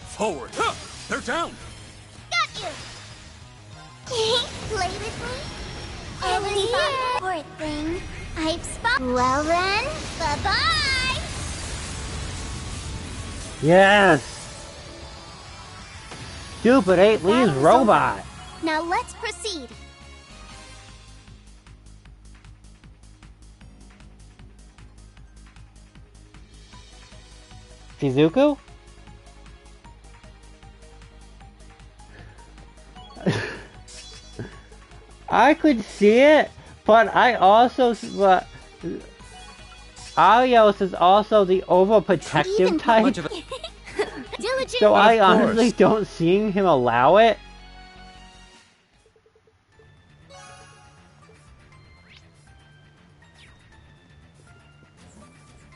Speaker 15: Forward. They're down.
Speaker 11: Got you. Play with me? Only poor thing. I've spot. Well then, bye-bye.
Speaker 1: Yes! Stupid 8 leaves robot!
Speaker 11: Now let's proceed.
Speaker 1: Shizuku? I could see it, but I also... Arios is also the overprotective type. So I honestly don't see him allow it.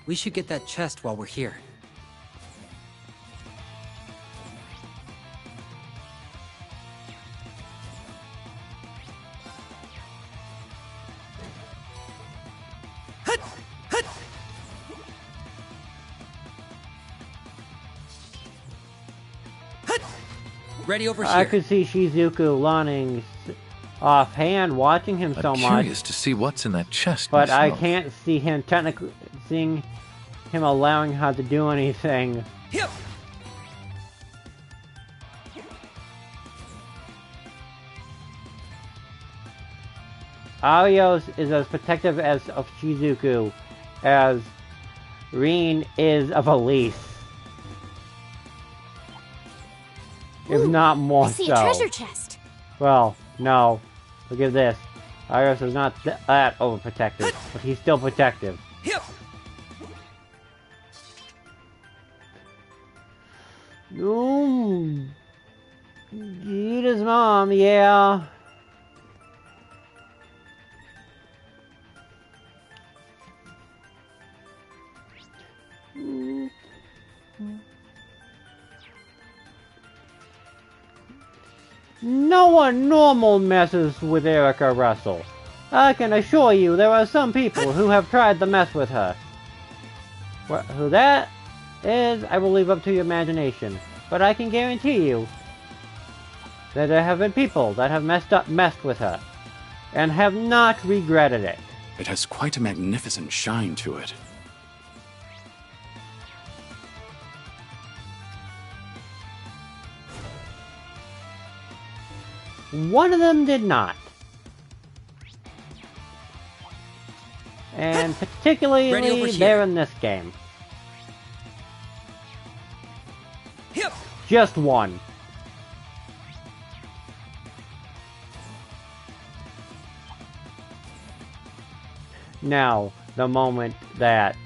Speaker 8: We should get that chest while we're here. Ready over here.
Speaker 1: I could see Shizuku learning offhand, watching him so
Speaker 10: I'm
Speaker 1: much.
Speaker 10: curious to see what's in that chest.
Speaker 1: But I
Speaker 10: myself.
Speaker 1: can't see him technically seeing him allowing her to do anything.
Speaker 8: Yep.
Speaker 1: Arios is as protective of Shizuku as Rin is of Elise. If not more
Speaker 12: I see
Speaker 1: so.
Speaker 12: a treasure chest.
Speaker 1: Well, no. Look at this. Arios is not that overprotective, but he's still protective. Ooh. Gita's mom, yeah. No one normal messes with Erica Russell. I can assure you there are some people who have tried to mess with her. Who that is, I will leave up to your imagination. But I can guarantee you that there have been people that have messed with her, and have not regretted it.
Speaker 6: It has quite a magnificent shine to it.
Speaker 1: One of them did not. And particularly they're in this game. Just one. Now, the moment that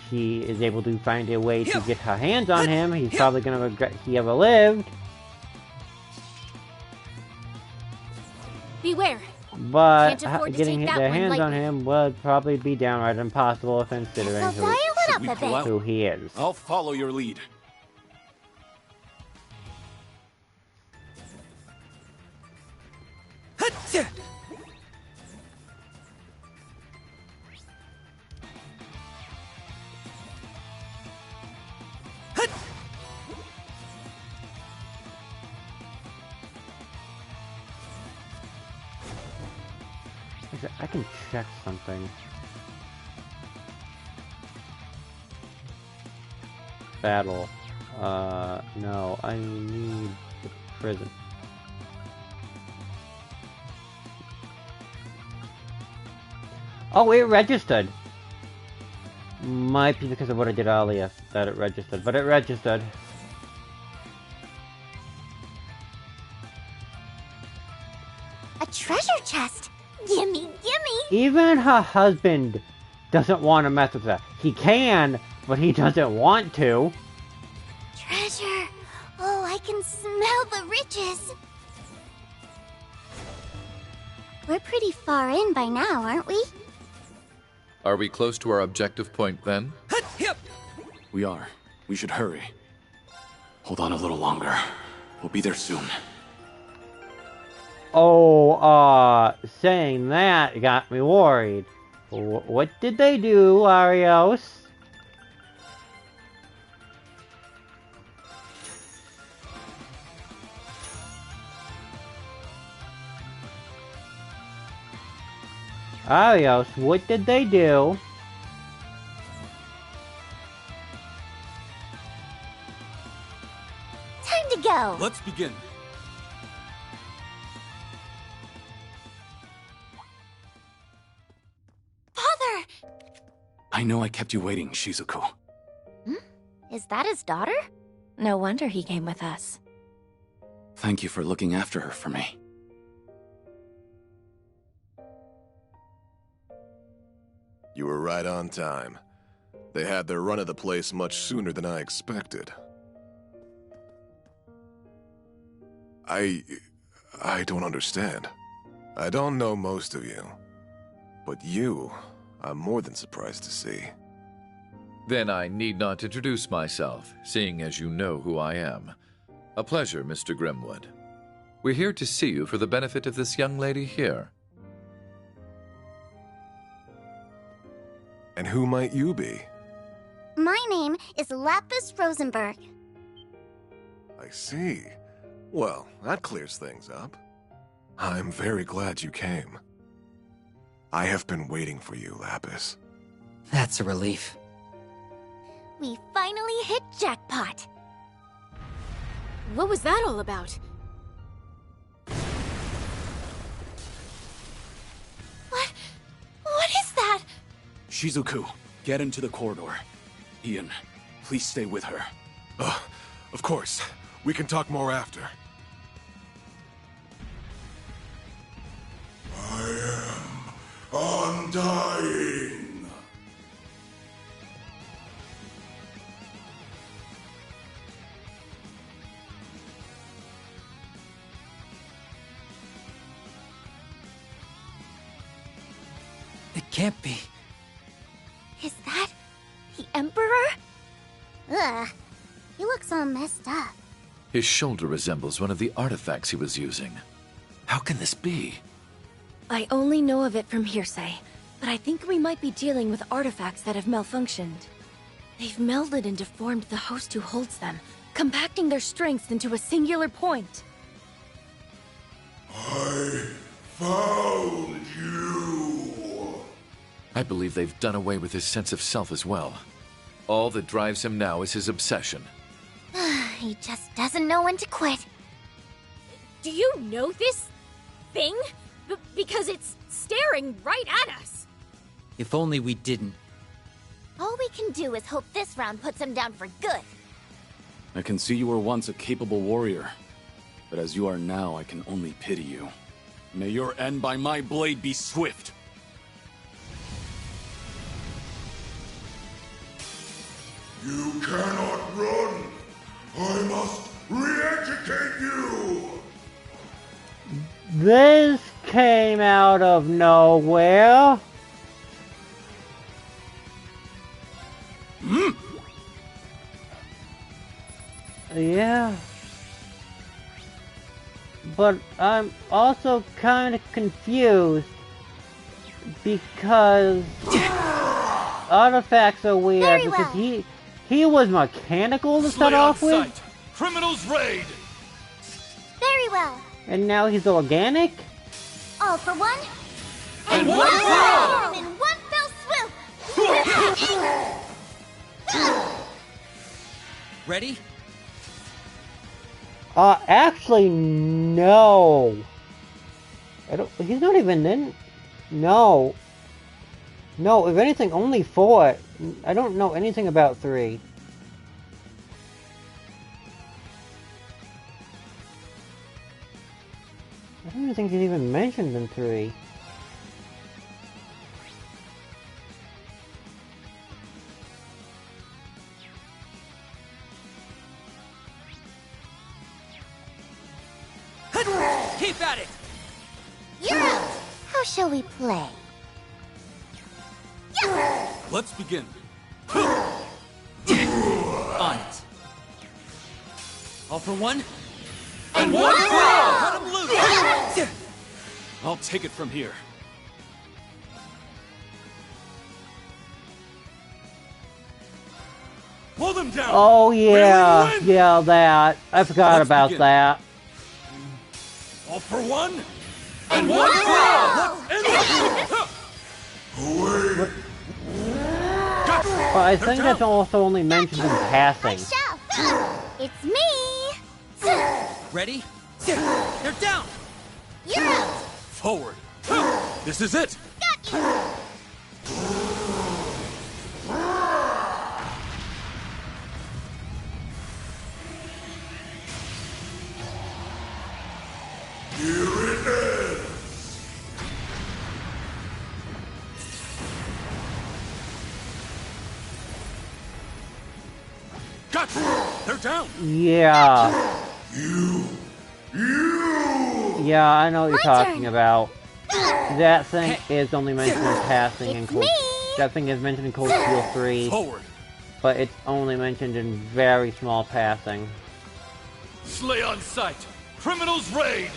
Speaker 1: she is able to find a way to get her hands on him, he's probably gonna regret he ever lived.
Speaker 12: Beware.
Speaker 1: But
Speaker 12: Can't afford to
Speaker 1: getting
Speaker 12: take that
Speaker 1: their
Speaker 12: one
Speaker 1: hands on
Speaker 12: lightly.
Speaker 1: him would probably be downright impossible considering who he is.
Speaker 6: I'll follow your lead.
Speaker 1: I can check something. Battle. No, I need the prison. Oh, it registered! Might be because of what I did earlier that it registered, but it registered.
Speaker 11: A treasure chest. Gimme, gimme.
Speaker 1: even her husband doesn't want to mess with her. He can, but he doesn't want to.
Speaker 11: Treasure! Oh, I can smell the riches! We're pretty far in by now, aren't we?
Speaker 10: Are we close to our objective point then?
Speaker 6: We are. We should hurry. Hold on a little longer. We'll be there soon.
Speaker 1: Oh, saying that got me worried. What did they do, Arios? Arios, what did they do?
Speaker 11: Time to go!
Speaker 15: Let's begin.
Speaker 11: Father!
Speaker 6: I know I kept you waiting, Shizuku.
Speaker 2: Is that his daughter? No wonder he came with us.
Speaker 6: Thank you for looking after her for me.
Speaker 17: You were right on time. They had their run of the place much sooner than I expected. I don't understand. I don't know most of you. But you, I'm more than surprised to see.
Speaker 10: Then I need not introduce myself, seeing as you know who I am. A pleasure, Mr. Grimwood. We're here to see you for the benefit of this young lady here.
Speaker 17: And who might you be?
Speaker 11: My name is Lapis Rosenberg.
Speaker 17: I see. Well, that clears things up. I'm very glad you came. I have been waiting for you, Lapis.
Speaker 8: That's a relief.
Speaker 11: We finally hit jackpot.
Speaker 12: What was that all about?
Speaker 11: What is that?
Speaker 6: Shizuku, get into the corridor. Ian, please stay with her.
Speaker 17: Of course. We can talk more after.
Speaker 15: I am undying.
Speaker 8: It can't be.
Speaker 11: Is that the Emperor? Ugh, he looks all messed up.
Speaker 10: His shoulder resembles one of the artifacts he was using. How can this be?
Speaker 2: I only know of it from hearsay, but I think we might be dealing with artifacts that have malfunctioned. They've melded and deformed the host who holds them, compacting their strengths into a singular point.
Speaker 15: I found you.
Speaker 10: I believe they've done away with his sense of self as well. All that drives him now is his obsession.
Speaker 11: He just doesn't know when to quit.
Speaker 12: Do you know this thing? Because it's staring right at us.
Speaker 8: If only we didn't.
Speaker 11: All we can do is hope this round puts him down for good.
Speaker 6: I can see you were once a capable warrior, but as you are now, I can only pity you. May your end by my blade be swift.
Speaker 15: You cannot run. I must re-educate you.
Speaker 1: This came out of nowhere. Yeah. But I'm also kind of confused because artifacts are weird because he was mechanical to start off with.
Speaker 15: Criminals raid.
Speaker 11: Very well.
Speaker 1: And now he's organic?
Speaker 11: All for one.
Speaker 15: And one for all.
Speaker 11: In one fell swoop.
Speaker 8: Ready?
Speaker 1: Actually, no. He's not even in. No. No, if anything, only 4. I don't know anything about 3. I don't even think he's even mentioned in 3.
Speaker 8: Keep at it!
Speaker 11: You're out! How shall we play?
Speaker 15: Let's begin.
Speaker 8: On it. All for one?
Speaker 15: And one for all!
Speaker 8: Cut him loose!
Speaker 15: I'll take it from here. Pull them down!
Speaker 1: Oh yeah,
Speaker 15: Wailing wind!
Speaker 1: yeah, that. I forgot
Speaker 15: Let's
Speaker 1: about
Speaker 15: begin.
Speaker 1: that.
Speaker 15: All for one, and one for all! Let's end this!
Speaker 1: But I think that's also only mentioned in passing.
Speaker 11: It's me!
Speaker 8: Ready? They're down!
Speaker 11: You're out!
Speaker 15: Forward! This is it!
Speaker 11: Got you!
Speaker 15: Gotcha! They're down!
Speaker 1: Yeah. Yeah, I know what you're talking about. That thing is only mentioned in passing in Cold... That thing is mentioned in Cold Steel 3.
Speaker 15: Forward!
Speaker 1: But it's only mentioned in very small passing.
Speaker 15: Slay on sight! Criminals raid!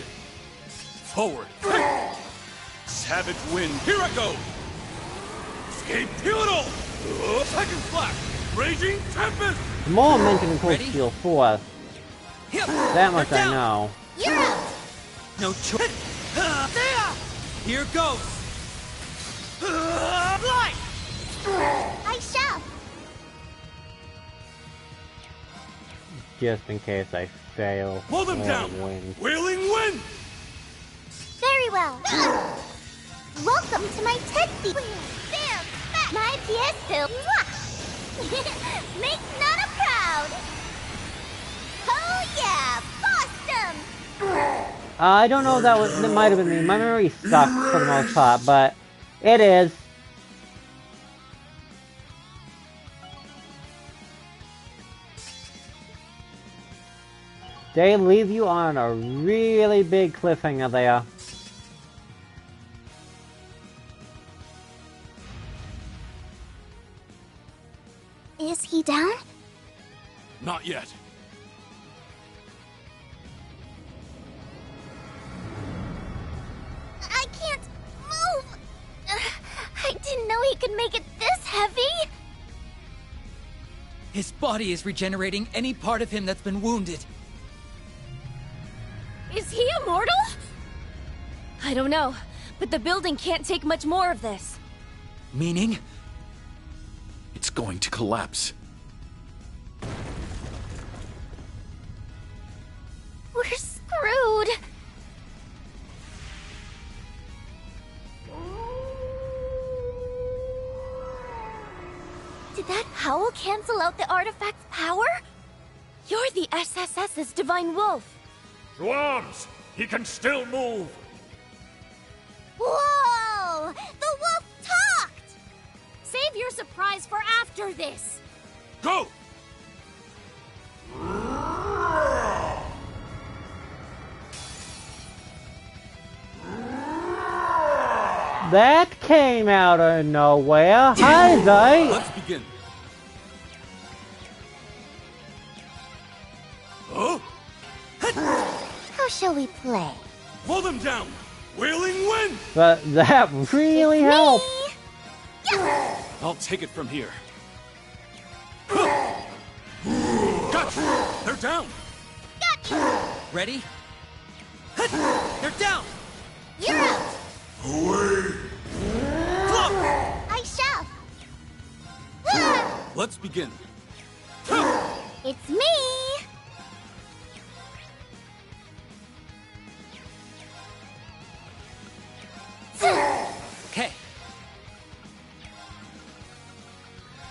Speaker 15: Forward! Savage wind, here I go! Escape pivotal! Second flash! Raging tempest!
Speaker 1: The more mentioned in Cold Steel 4. That much I know.
Speaker 11: You're out!
Speaker 8: No choice. Here goes. Fly!
Speaker 11: I shall!
Speaker 1: Just in case I fail.
Speaker 15: Pull them down!
Speaker 1: Win.
Speaker 15: Wailing wind!
Speaker 11: Very well. Welcome to my TED speech. There, my PS2. Make Nana proud. Oh yeah, Boston!
Speaker 1: I don't know if that was... That might have been me. My memory sucks for the most part, but it is. They leave you on a really big cliffhanger there.
Speaker 11: Is he down?
Speaker 15: Not yet.
Speaker 11: I can't move! I didn't know he could make it this heavy!
Speaker 8: His body is regenerating any part of him that's been wounded.
Speaker 3: Is he immortal? I don't know, but the building can't take much more of this.
Speaker 8: Meaning?
Speaker 10: It's going to collapse.
Speaker 11: We're screwed! Did that howl cancel out the artifact's power?
Speaker 3: You're the SSS's Divine Wolf.
Speaker 15: To arms! He can still move!
Speaker 11: Whoa! The wolf talked!
Speaker 12: Save your surprise for after this!
Speaker 15: Go!
Speaker 1: That came out of nowhere. Hi, Zay.
Speaker 15: Let's begin. Oh?
Speaker 11: How shall we play?
Speaker 15: Pull them down! Wailing wind!
Speaker 1: But that really helped.
Speaker 15: I'll take it from here. Gotcha! They're down!
Speaker 8: Ready? They're down!
Speaker 11: You're out!
Speaker 15: Away!
Speaker 11: I shall!
Speaker 15: Let's begin.
Speaker 11: It's me!
Speaker 8: Okay.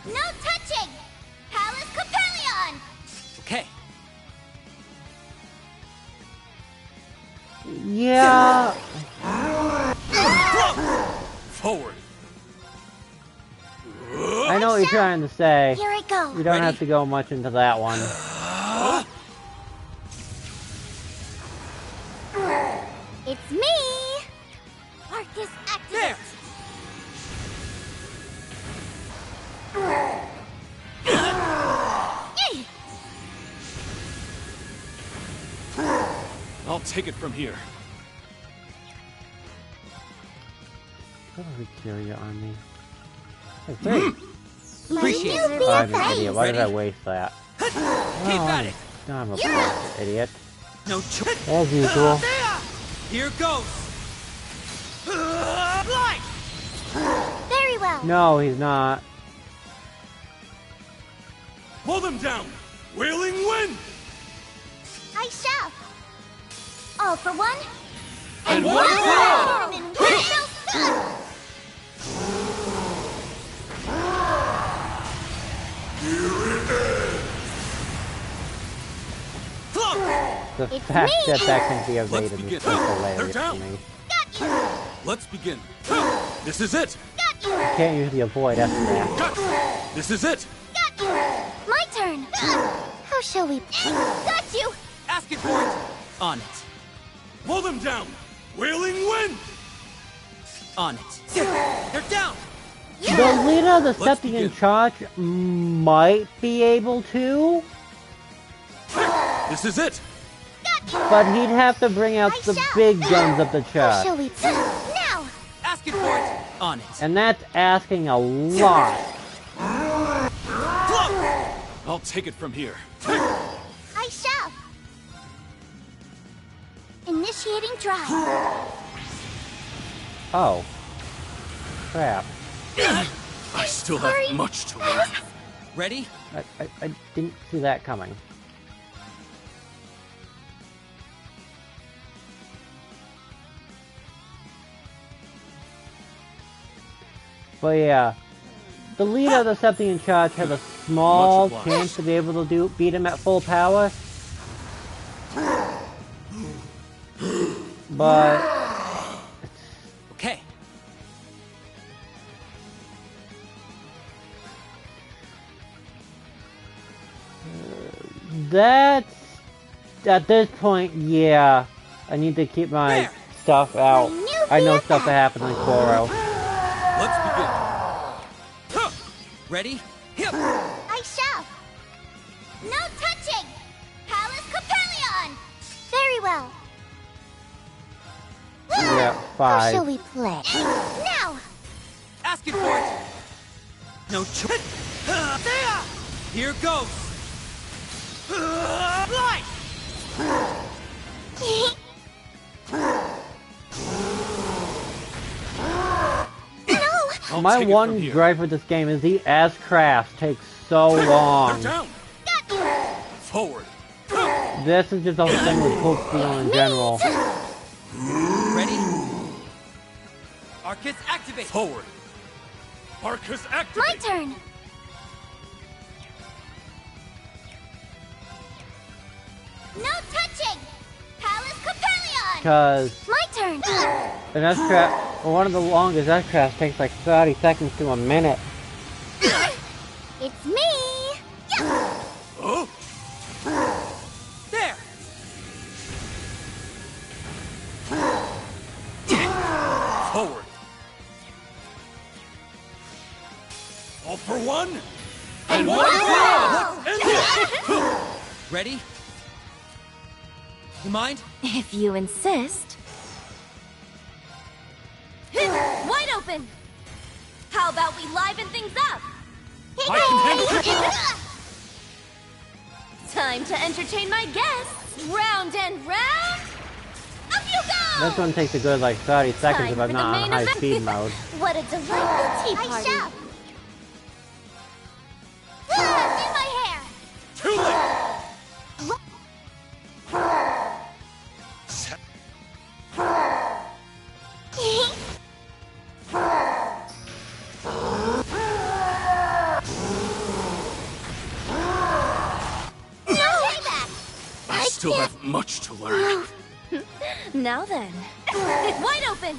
Speaker 11: No touching! Palace Capellion!
Speaker 8: Okay.
Speaker 1: Yeah.
Speaker 15: Forward.
Speaker 1: I know what you're trying to say.
Speaker 11: Here I go.
Speaker 1: You don't have to go much into that one.
Speaker 15: I'll take it from here.
Speaker 1: What a Curia on me. Hey, three.
Speaker 8: Appreciate it.
Speaker 1: Oh, I'm an idiot. Why did I waste that?
Speaker 8: Keep at it.
Speaker 1: No, I'm a bullshit idiot.
Speaker 8: No choice.
Speaker 1: As usual.
Speaker 8: Here goes. Light.
Speaker 11: Very well.
Speaker 1: No, he's not.
Speaker 15: Pull them down. Wailing wind.
Speaker 11: I shall. All for one.
Speaker 15: And one for all.
Speaker 11: And we shall stand.
Speaker 1: The
Speaker 11: It's
Speaker 1: fact
Speaker 11: me.
Speaker 1: that can be evaded is
Speaker 15: begin.
Speaker 1: hilarious
Speaker 15: They're
Speaker 1: to
Speaker 15: down.
Speaker 1: me.
Speaker 11: Got you.
Speaker 15: Let's begin. This is it.
Speaker 11: Got you.
Speaker 1: You can't usually avoid that.
Speaker 15: Got. This is it.
Speaker 11: Got you. My turn. How shall we? Got you.
Speaker 8: Ask it for it. On it.
Speaker 15: Pull them down. Wailing wind.
Speaker 8: On it. They're down.
Speaker 1: The leader of the
Speaker 15: Let's
Speaker 1: Septian
Speaker 15: begin.
Speaker 1: Charge might be able to,
Speaker 15: This is it.
Speaker 1: but he'd have to bring out the big guns of the
Speaker 11: How shall
Speaker 1: charge.
Speaker 11: we? Now.
Speaker 8: Ask it for it. On it.
Speaker 1: And that's asking a lot.
Speaker 15: I'll take it from here.
Speaker 11: I shall. Initiating drive.
Speaker 1: Oh. Crap.
Speaker 15: I still have much to learn.
Speaker 8: Ready?
Speaker 1: I didn't see that coming. But yeah, the leader of the Septian Charge has a small
Speaker 15: Much
Speaker 1: chance to be able to beat him at full power. But
Speaker 8: Okay.
Speaker 1: that's at this point, yeah, I need to keep my stuff out. I know stuff that happened in Koro.
Speaker 15: Let's begin.
Speaker 8: Ready? Hip.
Speaker 11: I shall. No touching. Palace Capellion. Very well.
Speaker 1: Yeah,
Speaker 11: How shall
Speaker 1: 5.
Speaker 11: we play? Now.
Speaker 8: Ask it for it. No choice. Here goes. Light.
Speaker 15: I'll
Speaker 1: My
Speaker 15: take it
Speaker 1: one
Speaker 15: from here.
Speaker 1: gripe with this game is the S-Crafts take so long.
Speaker 15: They're down. Forward.
Speaker 1: This is just a whole thing with Pope Steel in general.
Speaker 8: Ready? Arcus activate.
Speaker 15: Forward. Arcus
Speaker 11: My
Speaker 15: activate.
Speaker 11: turn. No touching. Palace Capellion.
Speaker 1: Because
Speaker 11: My turn.
Speaker 1: an S-Craft, one of the longest S-Crafts takes like 30 seconds to a minute.
Speaker 11: It's me.
Speaker 15: Oh.
Speaker 8: There.
Speaker 15: Forward. All for one. And one for all. Let's end it.
Speaker 8: Ready? You mind?
Speaker 2: If you insist.
Speaker 11: Wide open. How about we liven things up?
Speaker 15: I can handle it.
Speaker 11: Time to entertain my guests. Round and round. Up you go.
Speaker 1: This one takes a good like 30 seconds if I'm
Speaker 11: for the
Speaker 1: not on
Speaker 11: main
Speaker 1: high
Speaker 11: event.
Speaker 1: speed mode.
Speaker 11: What a delightful tea party. I shall. In my hair.
Speaker 15: Too late. I still have much to learn.
Speaker 2: Now then.
Speaker 11: Wide open.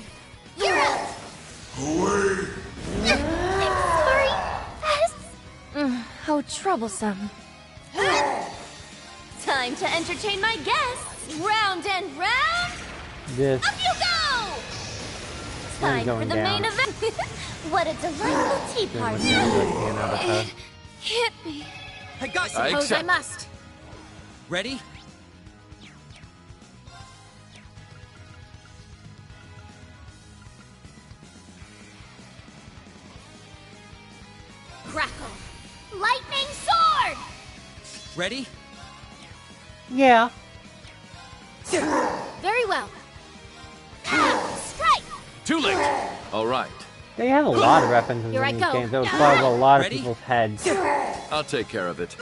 Speaker 11: You're up.
Speaker 14: Away!
Speaker 11: I'm sorry.
Speaker 2: How troublesome.
Speaker 11: Time to entertain my guests. Round and round.
Speaker 1: This
Speaker 11: Up you go.
Speaker 1: is
Speaker 11: Time for
Speaker 1: going
Speaker 11: the
Speaker 1: down.
Speaker 11: main event. What a delightful tea
Speaker 1: Then
Speaker 11: party.
Speaker 1: what's gonna do at the end of
Speaker 2: Hit me.
Speaker 8: I got you.
Speaker 10: I
Speaker 12: Suppose I
Speaker 10: accept.
Speaker 12: must.
Speaker 8: Ready?
Speaker 12: crackle! Lightning sword!
Speaker 8: Ready?
Speaker 1: Yeah.
Speaker 12: Very well. Strike!
Speaker 10: Too late! Alright.
Speaker 1: They have a lot of references
Speaker 12: Here I
Speaker 1: in these
Speaker 12: go.
Speaker 1: games that would fly over a lot
Speaker 8: Ready?
Speaker 1: of people's heads.
Speaker 10: I'll take care of it.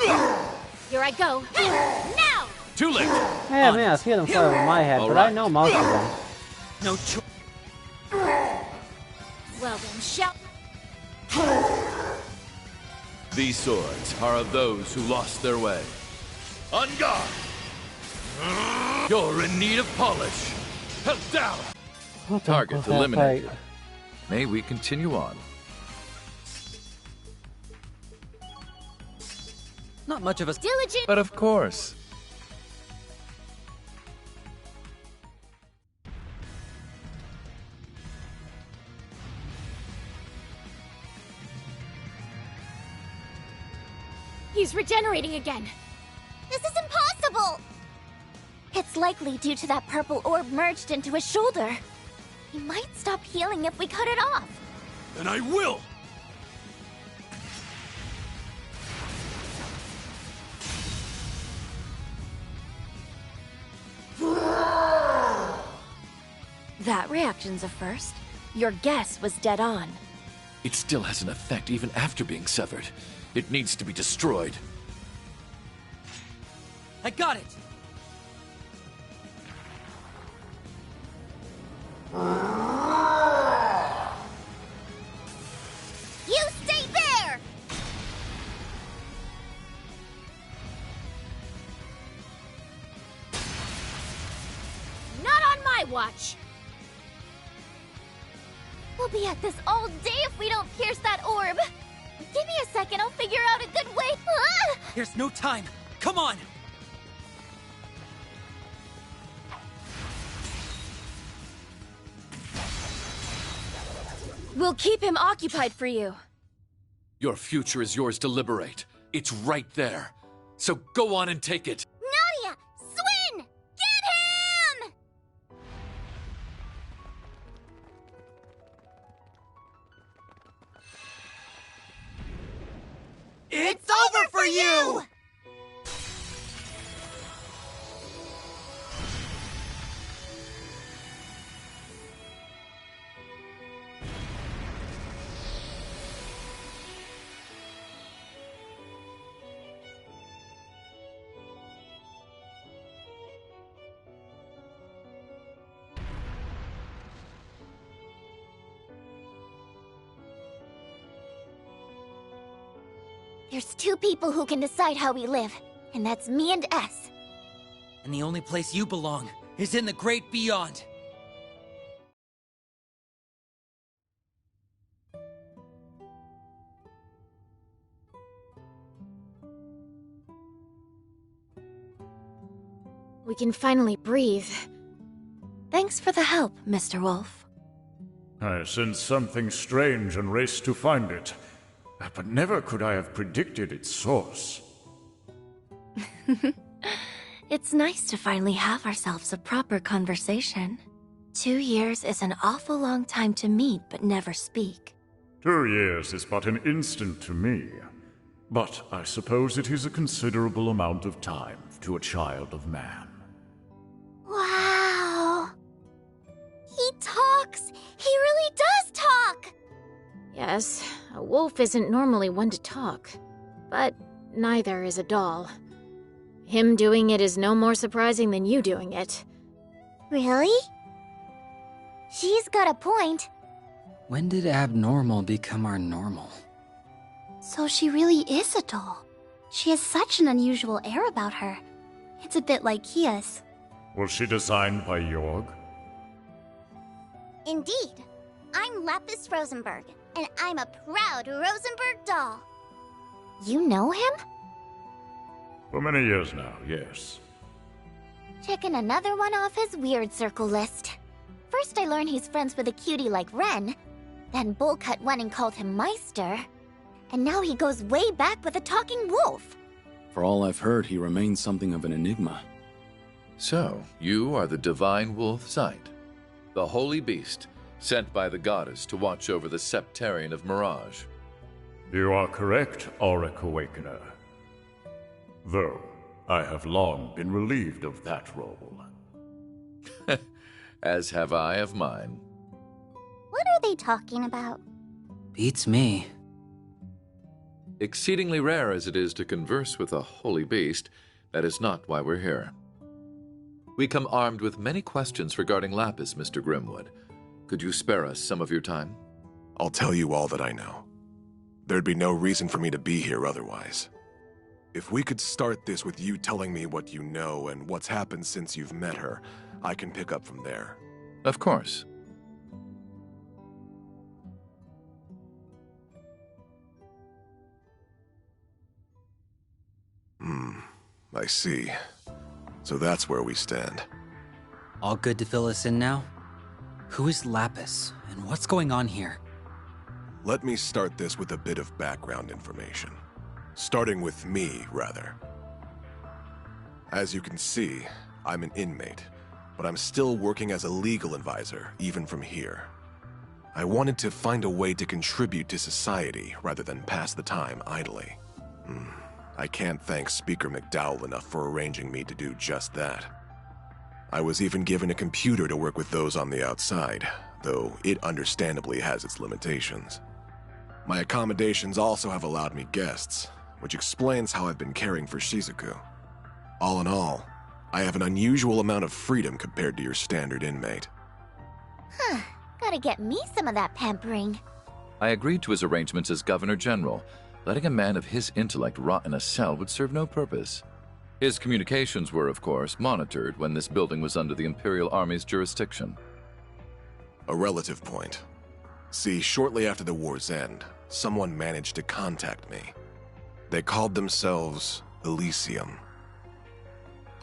Speaker 12: Here I go. Now!
Speaker 10: Too late!
Speaker 1: Yeah, man, I see them fly over my head,
Speaker 10: All
Speaker 1: but I
Speaker 10: right.
Speaker 1: know most of them.
Speaker 8: No choice.
Speaker 12: Well then, shall...
Speaker 10: These swords are of those who lost their way. On guard! You're in need of polish. Held down! Target eliminated. May we continue on?
Speaker 8: Not much of a...
Speaker 12: Diligent...
Speaker 10: But of course.
Speaker 12: He's regenerating again.
Speaker 11: This is impossible! It's likely due to that purple orb merged into his shoulder. He might stop healing if we cut it off.
Speaker 15: And I will!
Speaker 2: That reaction's a first. Your guess was dead on.
Speaker 10: It still has an effect even after being severed. It needs to be destroyed.
Speaker 8: I got it!
Speaker 11: You stay there!
Speaker 12: Not on my watch!
Speaker 11: We'll be at this all day if we don't pierce that orb. Give me a second, I'll figure out a good way. Ah!
Speaker 8: There's no time. Come on!
Speaker 2: We'll keep him occupied for you.
Speaker 10: Your future is yours to liberate. It's right there. So go on and take it.
Speaker 11: Nadia! Swin! Get him!
Speaker 8: It's over for you!
Speaker 11: There's two people who can decide how we live, and that's me and S.
Speaker 8: And the only place you belong is in the great beyond.
Speaker 12: We can finally breathe.
Speaker 2: Thanks for the help, Mr. Wolf.
Speaker 18: I sensed something strange and raced to find it. But never could I have predicted its source.
Speaker 2: It's nice to finally have ourselves a proper conversation. 2 years is an awful long time to meet but never speak.
Speaker 18: 2 years is but an instant to me. But I suppose it is a considerable amount of time to a child of man.
Speaker 11: Wow! He talks! He really does talk!
Speaker 12: Yes, a wolf isn't normally one to talk. But neither is a doll. Him doing it is no more surprising than you doing it.
Speaker 11: Really? She's got a point.
Speaker 8: When did abnormal become our normal?
Speaker 11: So she really is a doll. She has such an unusual air about her. It's a bit like Kia's.
Speaker 18: Was she designed by Jorg?
Speaker 11: Indeed. I'm Lapis Rosenberg, and I'm a proud Rosenberg doll. You know him?
Speaker 18: For many years now, yes.
Speaker 11: Checking another one off his weird circle list. First I learned he's friends with a cutie like Ren, then Bullcut went and called him Meister, and now he goes way back with a talking wolf.
Speaker 6: For all I've heard, he remains something of an enigma.
Speaker 10: So, you are the divine wolf Zeit, the holy beast sent by the goddess to watch over the Septarian of Mirage.
Speaker 18: You are correct, Auric Awakener. Though, I have long been relieved of that role.
Speaker 10: As have I of mine.
Speaker 11: What are they talking about?
Speaker 8: Beats me.
Speaker 10: Exceedingly rare as it is to converse with a holy beast, that is not why we're here. We come armed with many questions regarding Lapis, Mr. Grimwood. Could you spare us some of your time?
Speaker 17: I'll tell you all that I know. There'd be no reason for me to be here otherwise. If we could start this with you telling me what you know and what's happened since you've met her, I can pick up from there.
Speaker 10: Of course.
Speaker 17: I see. So that's where we stand.
Speaker 8: All good to fill us in now? Who is Lapis, and what's going on here?
Speaker 17: Let me start this with a bit of background information. Starting with me, rather. As you can see, I'm an inmate, but I'm still working as a legal advisor, even from here. I wanted to find a way to contribute to society rather than pass the time idly. I can't thank Speaker McDowell enough for arranging me to do just that. I was even given a computer to work with those on the outside, though it understandably has its limitations. My accommodations also have allowed me guests, which explains how I've been caring for Shizuku. All in all, I have an unusual amount of freedom compared to your standard inmate.
Speaker 11: Huh. Gotta get me some of that pampering.
Speaker 10: I agreed to his arrangements as Governor General. Letting a man of his intellect rot in a cell would serve no purpose. His communications were, of course, monitored when this building was under the Imperial Army's jurisdiction.
Speaker 17: A relative point. See, shortly after the war's end, someone managed to contact me. They called themselves Elysium.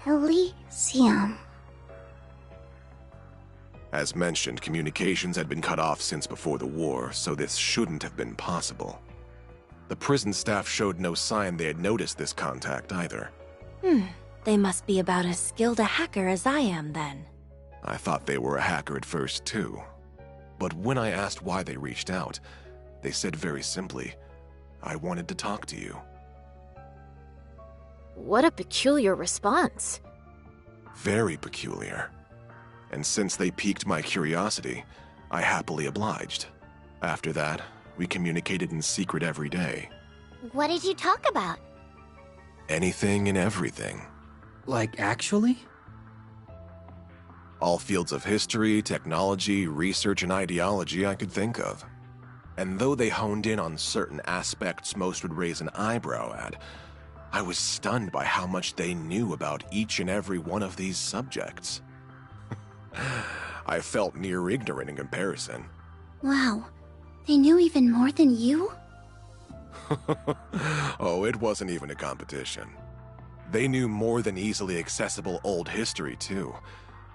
Speaker 11: Elysium.
Speaker 17: As mentioned, communications had been cut off since before the war, so this shouldn't have been possible. The prison staff showed no sign they had noticed this contact either.
Speaker 2: They must be about as skilled a hacker as I am, then.
Speaker 17: I thought they were a hacker at first, too. But when I asked why they reached out, they said very simply, I wanted to talk to you.
Speaker 12: What a peculiar response.
Speaker 17: Very peculiar. And since they piqued my curiosity, I happily obliged. After that, we communicated in secret every day.
Speaker 11: What did you talk about?
Speaker 17: Anything and everything.
Speaker 8: Like, actually?
Speaker 17: All fields of history, technology, research, and ideology I could think of. And though they honed in on certain aspects most would raise an eyebrow at, I was stunned by how much they knew about each and every one of these subjects. I felt near ignorant in comparison.
Speaker 11: Wow. They knew even more than you?
Speaker 17: Oh, it wasn't even a competition. They knew more than easily accessible old history, too.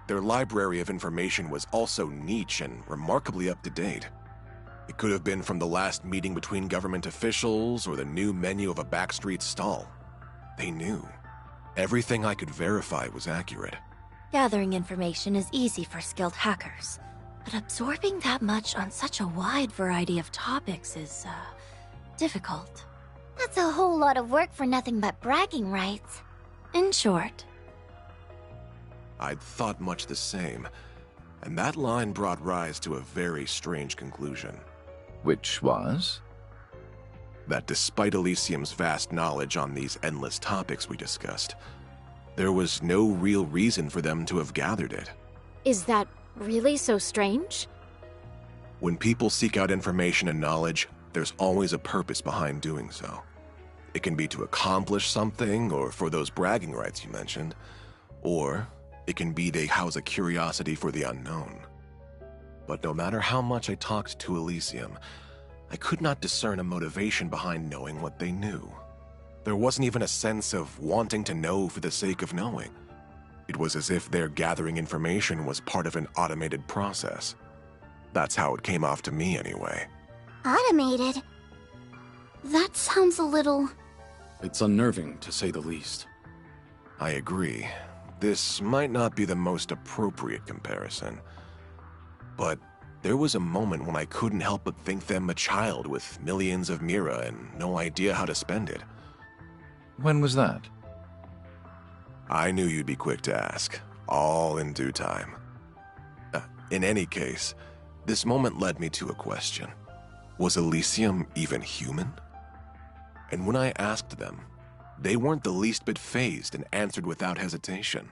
Speaker 17: Their library of information was also niche and remarkably up-to-date. It could have been from the last meeting between government officials or the new menu of a backstreet stall. They knew. Everything I could verify was accurate.
Speaker 2: Gathering information is easy for skilled hackers, but absorbing that much on such a wide variety of topics is, difficult.
Speaker 11: That's a whole lot of work for nothing but bragging rights.
Speaker 2: In short.
Speaker 17: I'd thought much the same, and that line brought rise to a very strange conclusion.
Speaker 10: Which was?
Speaker 17: That despite Elysium's vast knowledge on these endless topics we discussed, there was no real reason for them to have gathered it.
Speaker 12: Is that really so strange?
Speaker 17: When people seek out information and knowledge, there's always a purpose behind doing so. It can be to accomplish something, or for those bragging rights you mentioned, or it can be they house a curiosity for the unknown. But no matter how much I talked to Elysium, I could not discern a motivation behind knowing what they knew. There wasn't even a sense of wanting to know for the sake of knowing. It was as if their gathering information was part of an automated process. That's how it came off to me anyway.
Speaker 11: Automated? That sounds a little...
Speaker 6: It's unnerving, to say the least.
Speaker 17: I agree. This might not be the most appropriate comparison. But there was a moment when I couldn't help but think them a child with millions of mira and no idea how to spend it.
Speaker 10: When was that?
Speaker 17: I knew you'd be quick to ask, all in due time. In any case, this moment led me to a question. Was Elysium even human? And when I asked them, they weren't the least bit fazed and answered without hesitation.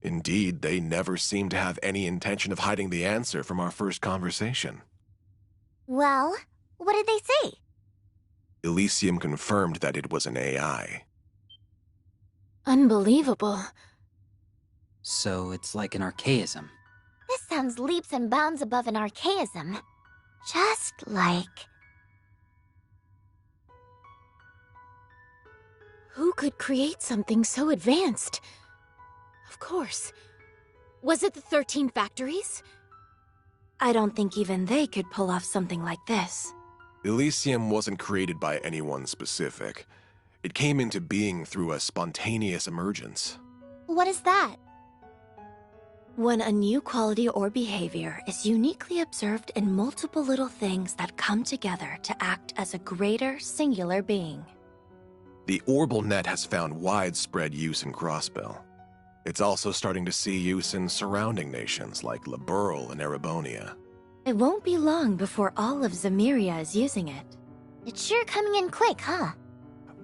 Speaker 17: Indeed, they never seemed to have any intention of hiding the answer from our first conversation.
Speaker 11: Well, what did they say?
Speaker 17: Elysium confirmed that it was an AI.
Speaker 12: Unbelievable.
Speaker 8: So it's like an archaism.
Speaker 11: This sounds leaps and bounds above an archaism. Just like...
Speaker 12: Who could create something so advanced? Of course. Was it the 13 factories?
Speaker 2: I don't think even they could pull off something like this.
Speaker 17: Elysium wasn't created by anyone specific. It came into being through a spontaneous emergence.
Speaker 11: What is that?
Speaker 2: When a new quality or behavior is uniquely observed in multiple little things that come together to act as a greater, singular being.
Speaker 17: The Orbal Net has found widespread use in Crossbell. It's also starting to see use in surrounding nations like Liberl and Erebonia.
Speaker 2: It won't be long before all of Zemeria is using it.
Speaker 11: It's sure coming in quick, huh?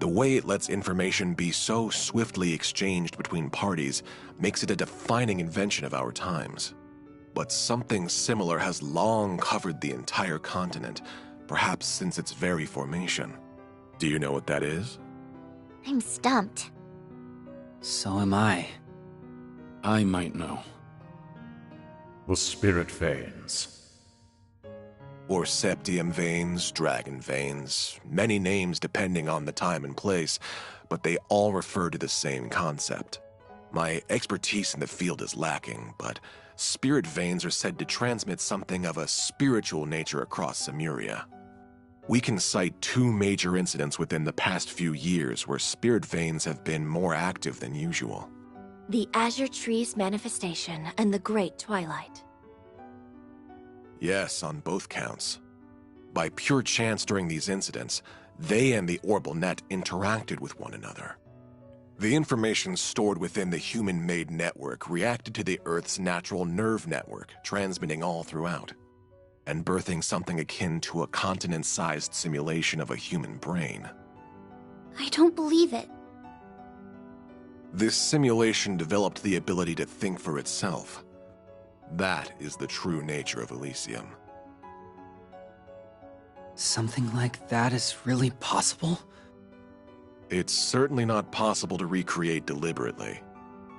Speaker 17: The way it lets information be so swiftly exchanged between parties makes it a defining invention of our times. But something similar has long covered the entire continent, perhaps since its very formation. Do you know what that is?
Speaker 11: I'm stumped.
Speaker 8: So am I.
Speaker 6: I might know.
Speaker 18: The spirit veins.
Speaker 17: Or septium veins, dragon veins, many names depending on the time and place, but they all refer to the same concept. My expertise in the field is lacking, but spirit veins are said to transmit something of a spiritual nature across Zemuria. We can cite 2 major incidents within the past few years where spirit veins have been more active than usual.
Speaker 2: The Azure Tree's manifestation and the Great Twilight.
Speaker 17: Yes, on both counts. By pure chance during these incidents, they and the Orbal Net interacted with one another. The information stored within the human-made network reacted to the Earth's natural nerve network, transmitting all throughout, and birthing something akin to a continent-sized simulation of a human brain.
Speaker 11: I don't believe it.
Speaker 17: This simulation developed the ability to think for itself. That is the true nature of Elysium.
Speaker 8: Something like that is really possible?
Speaker 17: It's certainly not possible to recreate deliberately.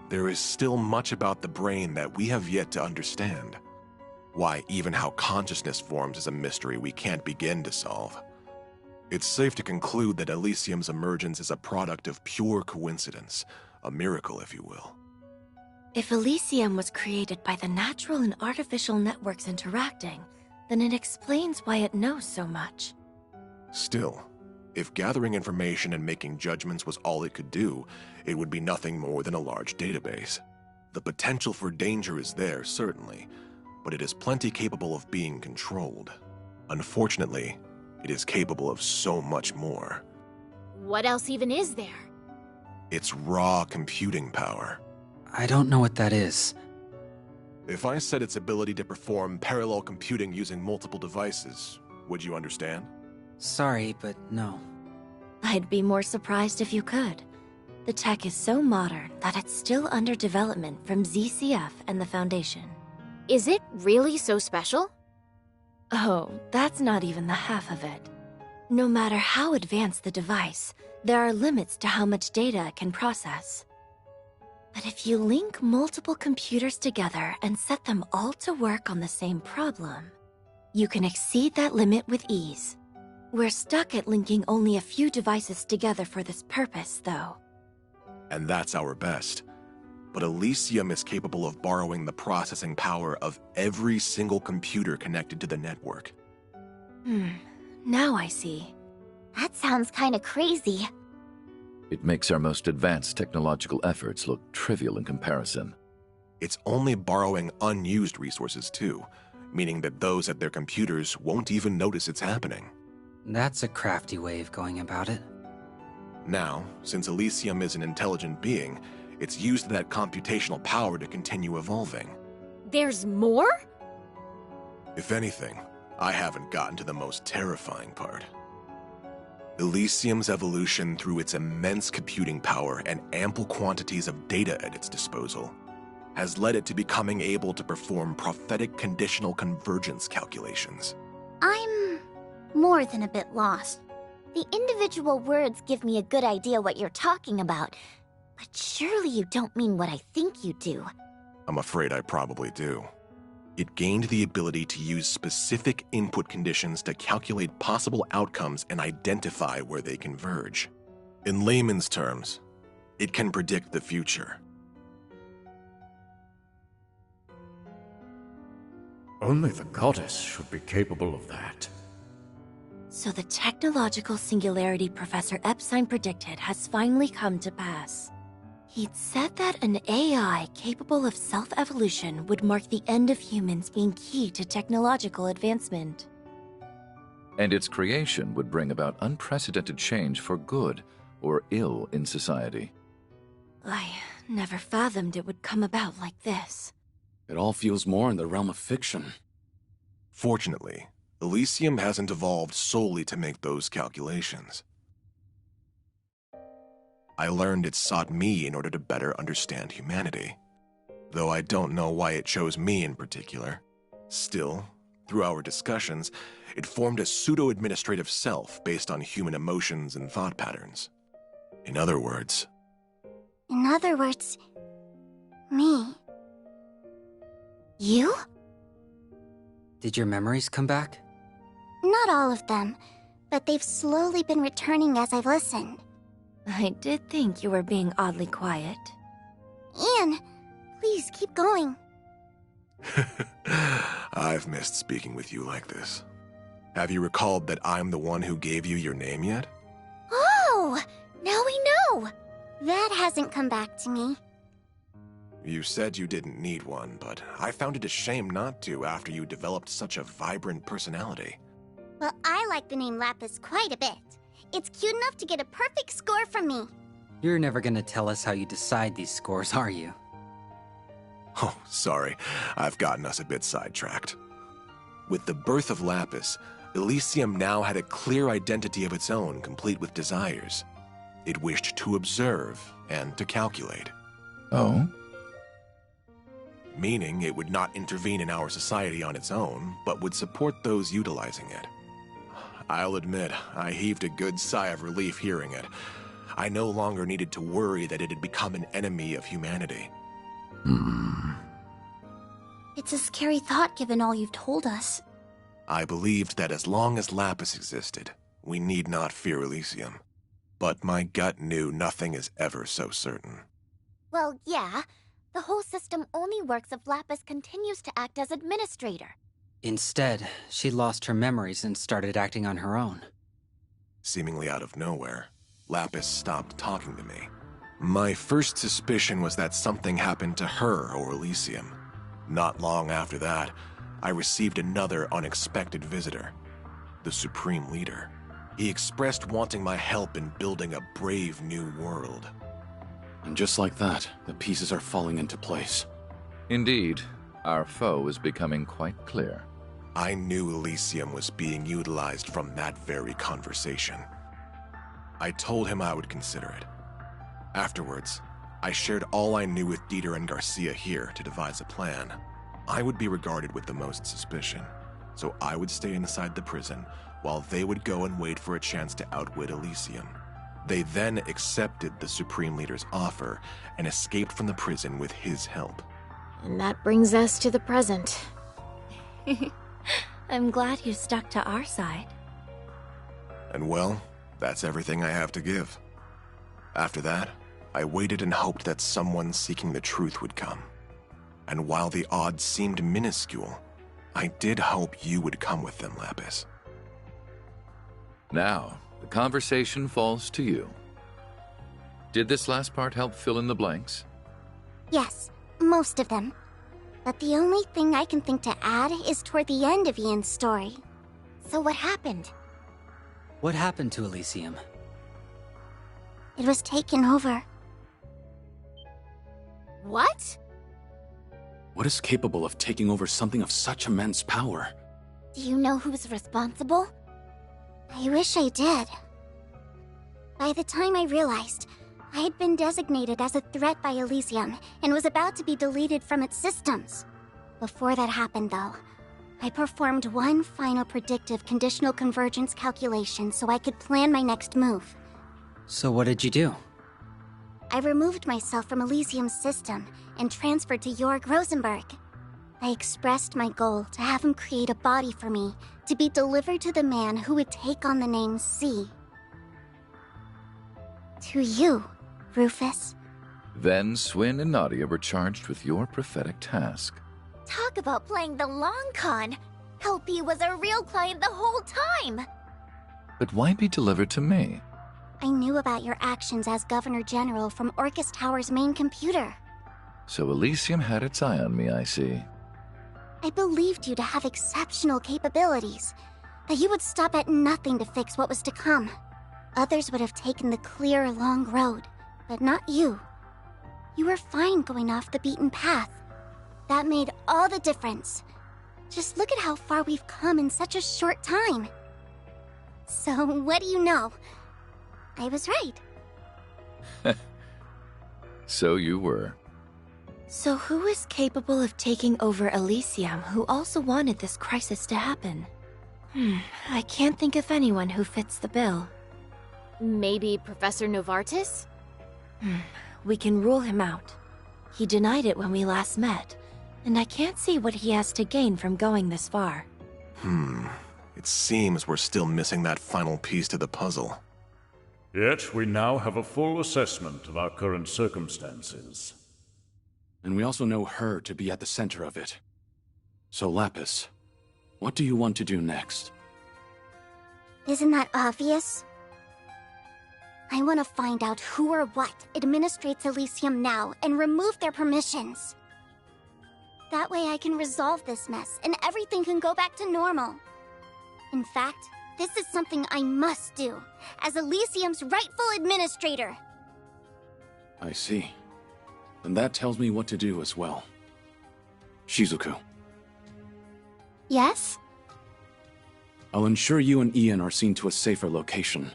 Speaker 17: There is still much about the brain that we have yet to understand. Why, even how consciousness forms is a mystery we can't begin to solve. It's safe to conclude that Elysium's emergence is a product of pure coincidence, a miracle, if you will.
Speaker 2: If Elysium was created by the natural and artificial networks interacting, then it explains why it knows so much.
Speaker 17: Still, if gathering information and making judgments was all it could do, it would be nothing more than a large database. The potential for danger is there, certainly, but it is plenty capable of being controlled. Unfortunately, it is capable of so much more.
Speaker 12: What else even is there?
Speaker 17: It's raw computing power.
Speaker 8: I don't know what that is.
Speaker 17: If I said its ability to perform parallel computing using multiple devices, would you understand?
Speaker 8: Sorry, but no.
Speaker 2: I'd be more surprised if you could. The tech is so modern that it's still under development from ZCF and the Foundation.
Speaker 12: Is it really so special?
Speaker 2: Oh, that's not even the half of it. No matter how advanced the device, there are limits to how much data it can process. But if you link multiple computers together and set them all to work on the same problem, you can exceed that limit with ease. We're stuck at linking only a few devices together for this purpose, though.
Speaker 17: And that's our best. But Elysium is capable of borrowing the processing power of every single computer connected to the network.
Speaker 2: Now I see.
Speaker 11: That sounds kinda crazy.
Speaker 10: It makes our most advanced technological efforts look trivial in comparison.
Speaker 17: It's only borrowing unused resources, too. meaning that those at their computers won't even notice it's happening.
Speaker 8: That's a crafty way of going about it.
Speaker 17: Now, since Elysium is an intelligent being, it's used that computational power to continue evolving.
Speaker 12: There's more?
Speaker 17: If anything, I haven't gotten to the most terrifying part. Elysium's evolution through its immense computing power and ample quantities of data at its disposal has led it to becoming able to perform prophetic conditional convergence calculations.
Speaker 11: I'm more than a bit lost. The individual words give me a good idea what you're talking about, but surely you don't mean what I think you do.
Speaker 17: I'm afraid I probably do. It gained the ability to use specific input conditions to calculate possible outcomes and identify where they converge. In layman's terms, it can predict the future.
Speaker 18: Only the goddess should be capable of that.
Speaker 2: So the technological singularity Professor Epstein predicted has finally come to pass. He'd said that an AI capable of self-evolution would mark the end of humans being key to technological advancement.
Speaker 10: And its creation would bring about unprecedented change for good or ill in society.
Speaker 2: I never fathomed it would come about like this.
Speaker 6: It all feels more in the realm of fiction.
Speaker 17: Fortunately, Elysium hasn't evolved solely to make those calculations. I learned it sought me in order to better understand humanity, though I don't know why it chose me in particular. Still, through our discussions, it formed a pseudo-administrative self based on human emotions and thought patterns. In other words,
Speaker 11: me. You?
Speaker 8: Did your memories come back?
Speaker 11: Not all of them, but they've slowly been returning as I've listened.
Speaker 2: I did think you were being oddly quiet.
Speaker 11: Ian, please keep going.
Speaker 17: I've missed speaking with you like this. Have you recalled that I'm the one who gave you your name yet?
Speaker 11: Oh, now we know. That hasn't come back to me.
Speaker 17: You said you didn't need one, but I found it a shame not to after you developed such a vibrant personality.
Speaker 11: Well, I like the name Lapis quite a bit. It's cute enough to get a perfect score from me.
Speaker 8: You're never gonna tell us how you decide these scores, are you?
Speaker 17: Oh, sorry. I've gotten us a bit sidetracked. With the birth of Lapis, Elysium now had a clear identity of its own, complete with desires. It wished to observe and to calculate.
Speaker 10: Oh?
Speaker 17: Meaning it would not intervene in our society on its own, but would support those utilizing it. I'll admit, I heaved a good sigh of relief hearing it. I no longer needed to worry that it had become an enemy of humanity.
Speaker 11: It's a scary thought given all you've told us.
Speaker 17: I believed that as long as Lapis existed, we need not fear Elysium. But my gut knew nothing is ever so certain.
Speaker 11: Well, yeah. The whole system only works if Lapis continues to act as administrator.
Speaker 8: Instead, she lost her memories and started acting on her own.
Speaker 17: Seemingly out of nowhere, Lapis stopped talking to me. My first suspicion was that something happened to her or Elysium. Not long after that, I received another unexpected visitor, the Supreme Leader. He expressed wanting my help in building a brave new world.
Speaker 6: And just like that, the pieces are falling into place.
Speaker 10: Indeed, our foe is becoming quite clear.
Speaker 17: I knew Elysium was being utilized from that very conversation. I told him I would consider it. Afterwards, I shared all I knew with Dieter and Garcia here to devise a plan. I would be regarded with the most suspicion, so I would stay inside the prison while they would go and wait for a chance to outwit Elysium. They then accepted the Supreme Leader's offer and escaped from the prison with his help.
Speaker 12: And that brings us to the present.
Speaker 2: I'm glad you stuck to our side.
Speaker 17: And well, that's everything I have to give. After that, I waited and hoped that someone seeking the truth would come. And while the odds seemed minuscule, I did hope you would come with them, Lapis.
Speaker 10: Now, the conversation falls to you. Did this last part help fill in the blanks?
Speaker 11: Yes, most of them. But the only thing I can think to add is toward the end of Ian's story. So what happened?
Speaker 8: What happened to Elysium?
Speaker 11: It was taken over.
Speaker 12: What?
Speaker 6: What is capable of taking over something of such immense power?
Speaker 11: Do you know who's responsible? I wish I did. By the time I realized, I had been designated as a threat by Elysium and was about to be deleted from its systems. Before that happened, though, I performed one final predictive conditional convergence calculation so I could plan my next move.
Speaker 8: So what did you do?
Speaker 11: I removed myself from Elysium's system and transferred to Jorg Rosenberg. I expressed my goal to have him create a body for me to be delivered to the man who would take on the name C. To you, Rufus.
Speaker 10: Then Swin and Nadia were charged with your prophetic task.
Speaker 11: Talk about playing the long con. LP was a real client the whole time.
Speaker 10: But why be delivered to me?
Speaker 11: I knew about your actions as Governor General from Orcus Tower's main computer.
Speaker 10: So Elysium had its eye on me, I see.
Speaker 11: I believed you to have exceptional capabilities, that you would stop at nothing to fix what was to come. Others would have taken the clear, long road, but not you. You were fine going off the beaten path. That made all the difference. Just look at how far we've come in such a short time. So, what do you know? I was right.
Speaker 10: So you were.
Speaker 2: So who is capable of taking over Elysium who also wanted this crisis to happen? I can't think of anyone who fits the bill.
Speaker 12: Maybe Professor Novartis?
Speaker 2: We can rule him out. He denied it when we last met, and I can't see what he has to gain from going this far.
Speaker 17: It seems we're still missing that final piece to the puzzle.
Speaker 18: Yet we now have a full assessment of our current circumstances.
Speaker 6: And we also know her to be at the center of it. So Lapis, what do you want to do next?
Speaker 11: Isn't that obvious? I want to find out who or what administrates Elysium now and remove their permissions. That way I can resolve this mess and everything can go back to normal. In fact, this is something I must do, as Elysium's rightful administrator.
Speaker 6: I see. And that tells me what to do as well. Shizuku.
Speaker 11: Yes?
Speaker 6: I'll ensure you and Ian are seen to a safer location.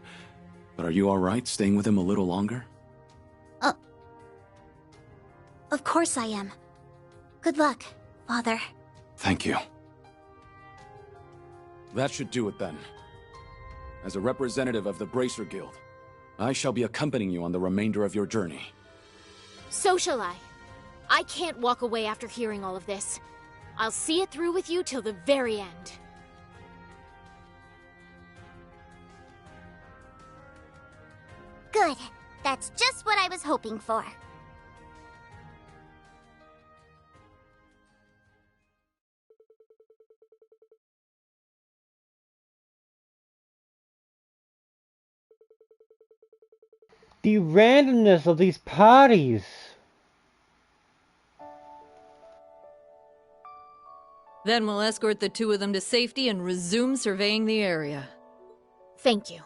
Speaker 6: But are you alright staying with him a little longer?
Speaker 11: Of course I am. Good luck, Father.
Speaker 6: Thank you. That should do it then. As a representative of the Bracer Guild, I shall be accompanying you on the remainder of your journey.
Speaker 12: So shall I. I can't walk away after hearing all of this. I'll see it through with you till the very end.
Speaker 11: Good. That's just what I was hoping for.
Speaker 1: The randomness of these parties.
Speaker 19: Then we'll escort the two of them to safety and resume surveying the area.
Speaker 12: Thank you.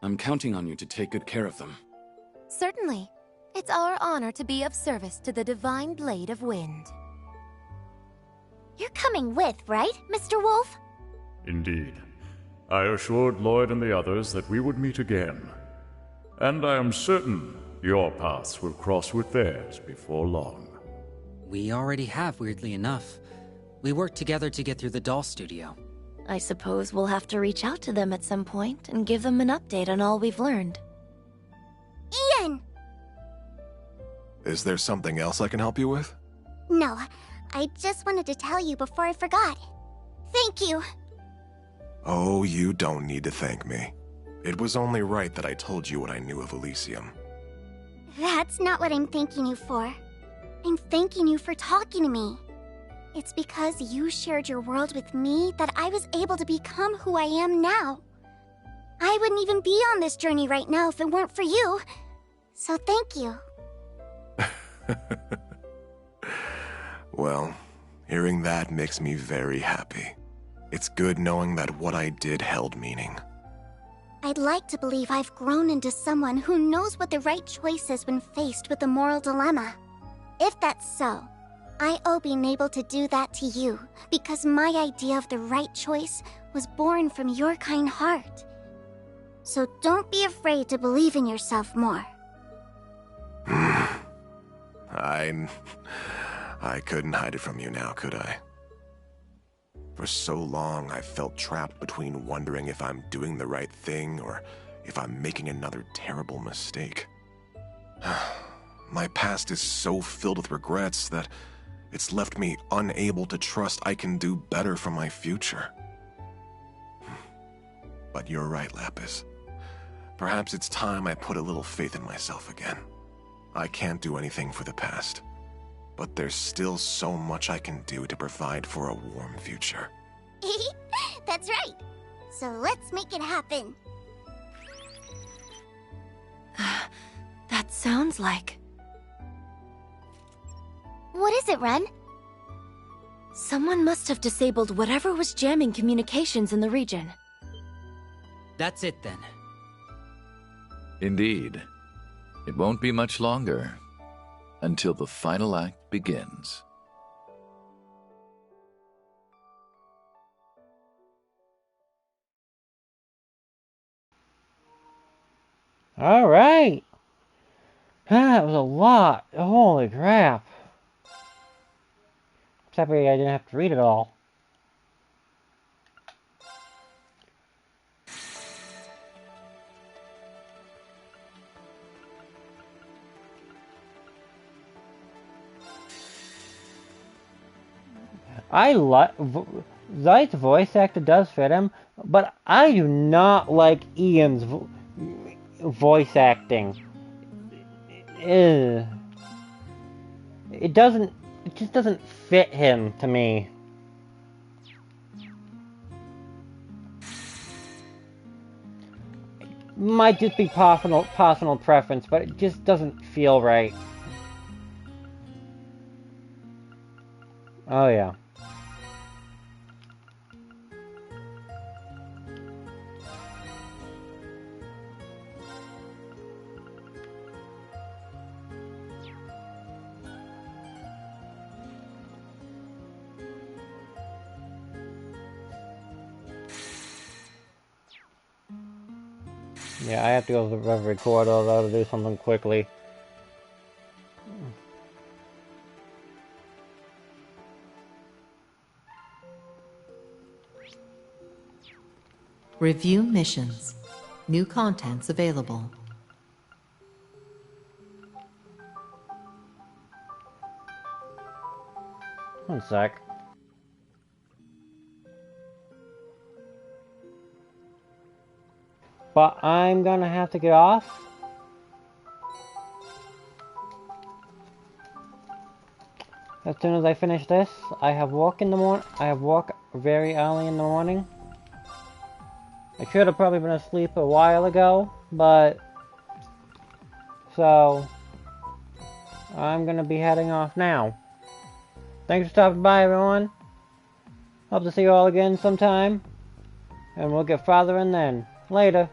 Speaker 6: I'm counting on you to take good care of them.
Speaker 20: Certainly. It's our honor to be of service to the Divine Blade of Wind.
Speaker 11: You're coming with, right, Mr. Wolf?
Speaker 18: Indeed. I assured Lloyd and the others that we would meet again. And I am certain your paths will cross with theirs before long.
Speaker 8: We already have, weirdly enough. We worked together to get through the doll studio.
Speaker 2: I suppose we'll have to reach out to them at some point and give them an update on all we've learned.
Speaker 11: Ian!
Speaker 17: Is there something else I can help you with?
Speaker 11: No, I just wanted to tell you before I forgot. Thank you.
Speaker 17: Oh, you don't need to thank me. It was only right that I told you what I knew of Elysium.
Speaker 11: That's not what I'm thanking you for. I'm thanking you for talking to me. It's because you shared your world with me that I was able to become who I am now. I wouldn't even be on this journey right now if it weren't for you. So thank you.
Speaker 17: Well, Hearing that makes me very happy. It's good knowing that what I did held meaning.
Speaker 11: I'd like to believe I've grown into someone who knows what the right choice is when faced with a moral dilemma. If that's so, I owe being able to do that to you, because my idea of the right choice was born from your kind heart. So don't be afraid to believe in yourself more.
Speaker 17: I couldn't hide it from you now, could I? For so long, I felt trapped between wondering if I'm doing the right thing or if I'm making another terrible mistake. My past is so filled with regrets that it's left me unable to trust I can do better for my future. But you're right, Lapis. Perhaps it's time I put a little faith in myself again. I can't do anything for the past, but there's still so much I can do to provide for a warm future.
Speaker 11: That's right. So let's make it happen.
Speaker 2: That sounds like...
Speaker 11: What is it, Ren?
Speaker 2: Someone must have disabled whatever was jamming communications in the region.
Speaker 8: That's it then.
Speaker 10: Indeed. It won't be much longer until the final act begins.
Speaker 1: Alright! That was a lot. Holy crap. Except I didn't have to read it all. Zite's voice actor does fit him, but I do not like Ian's voice acting. It just doesn't fit him to me. Might just be personal preference, but it just doesn't feel right. Oh yeah. Yeah, I have to go to the reverie corridor though to do something quickly.
Speaker 7: Review missions. New contents available.
Speaker 1: One sec. But I'm gonna have to get off. As soon as I finish this, I have walk in the morning. I have walk very early in the morning. I should have probably been asleep a while ago, but so I'm gonna be heading off now. Thanks for stopping by, everyone. Hope to see you all again sometime, and we'll get farther in then. Later.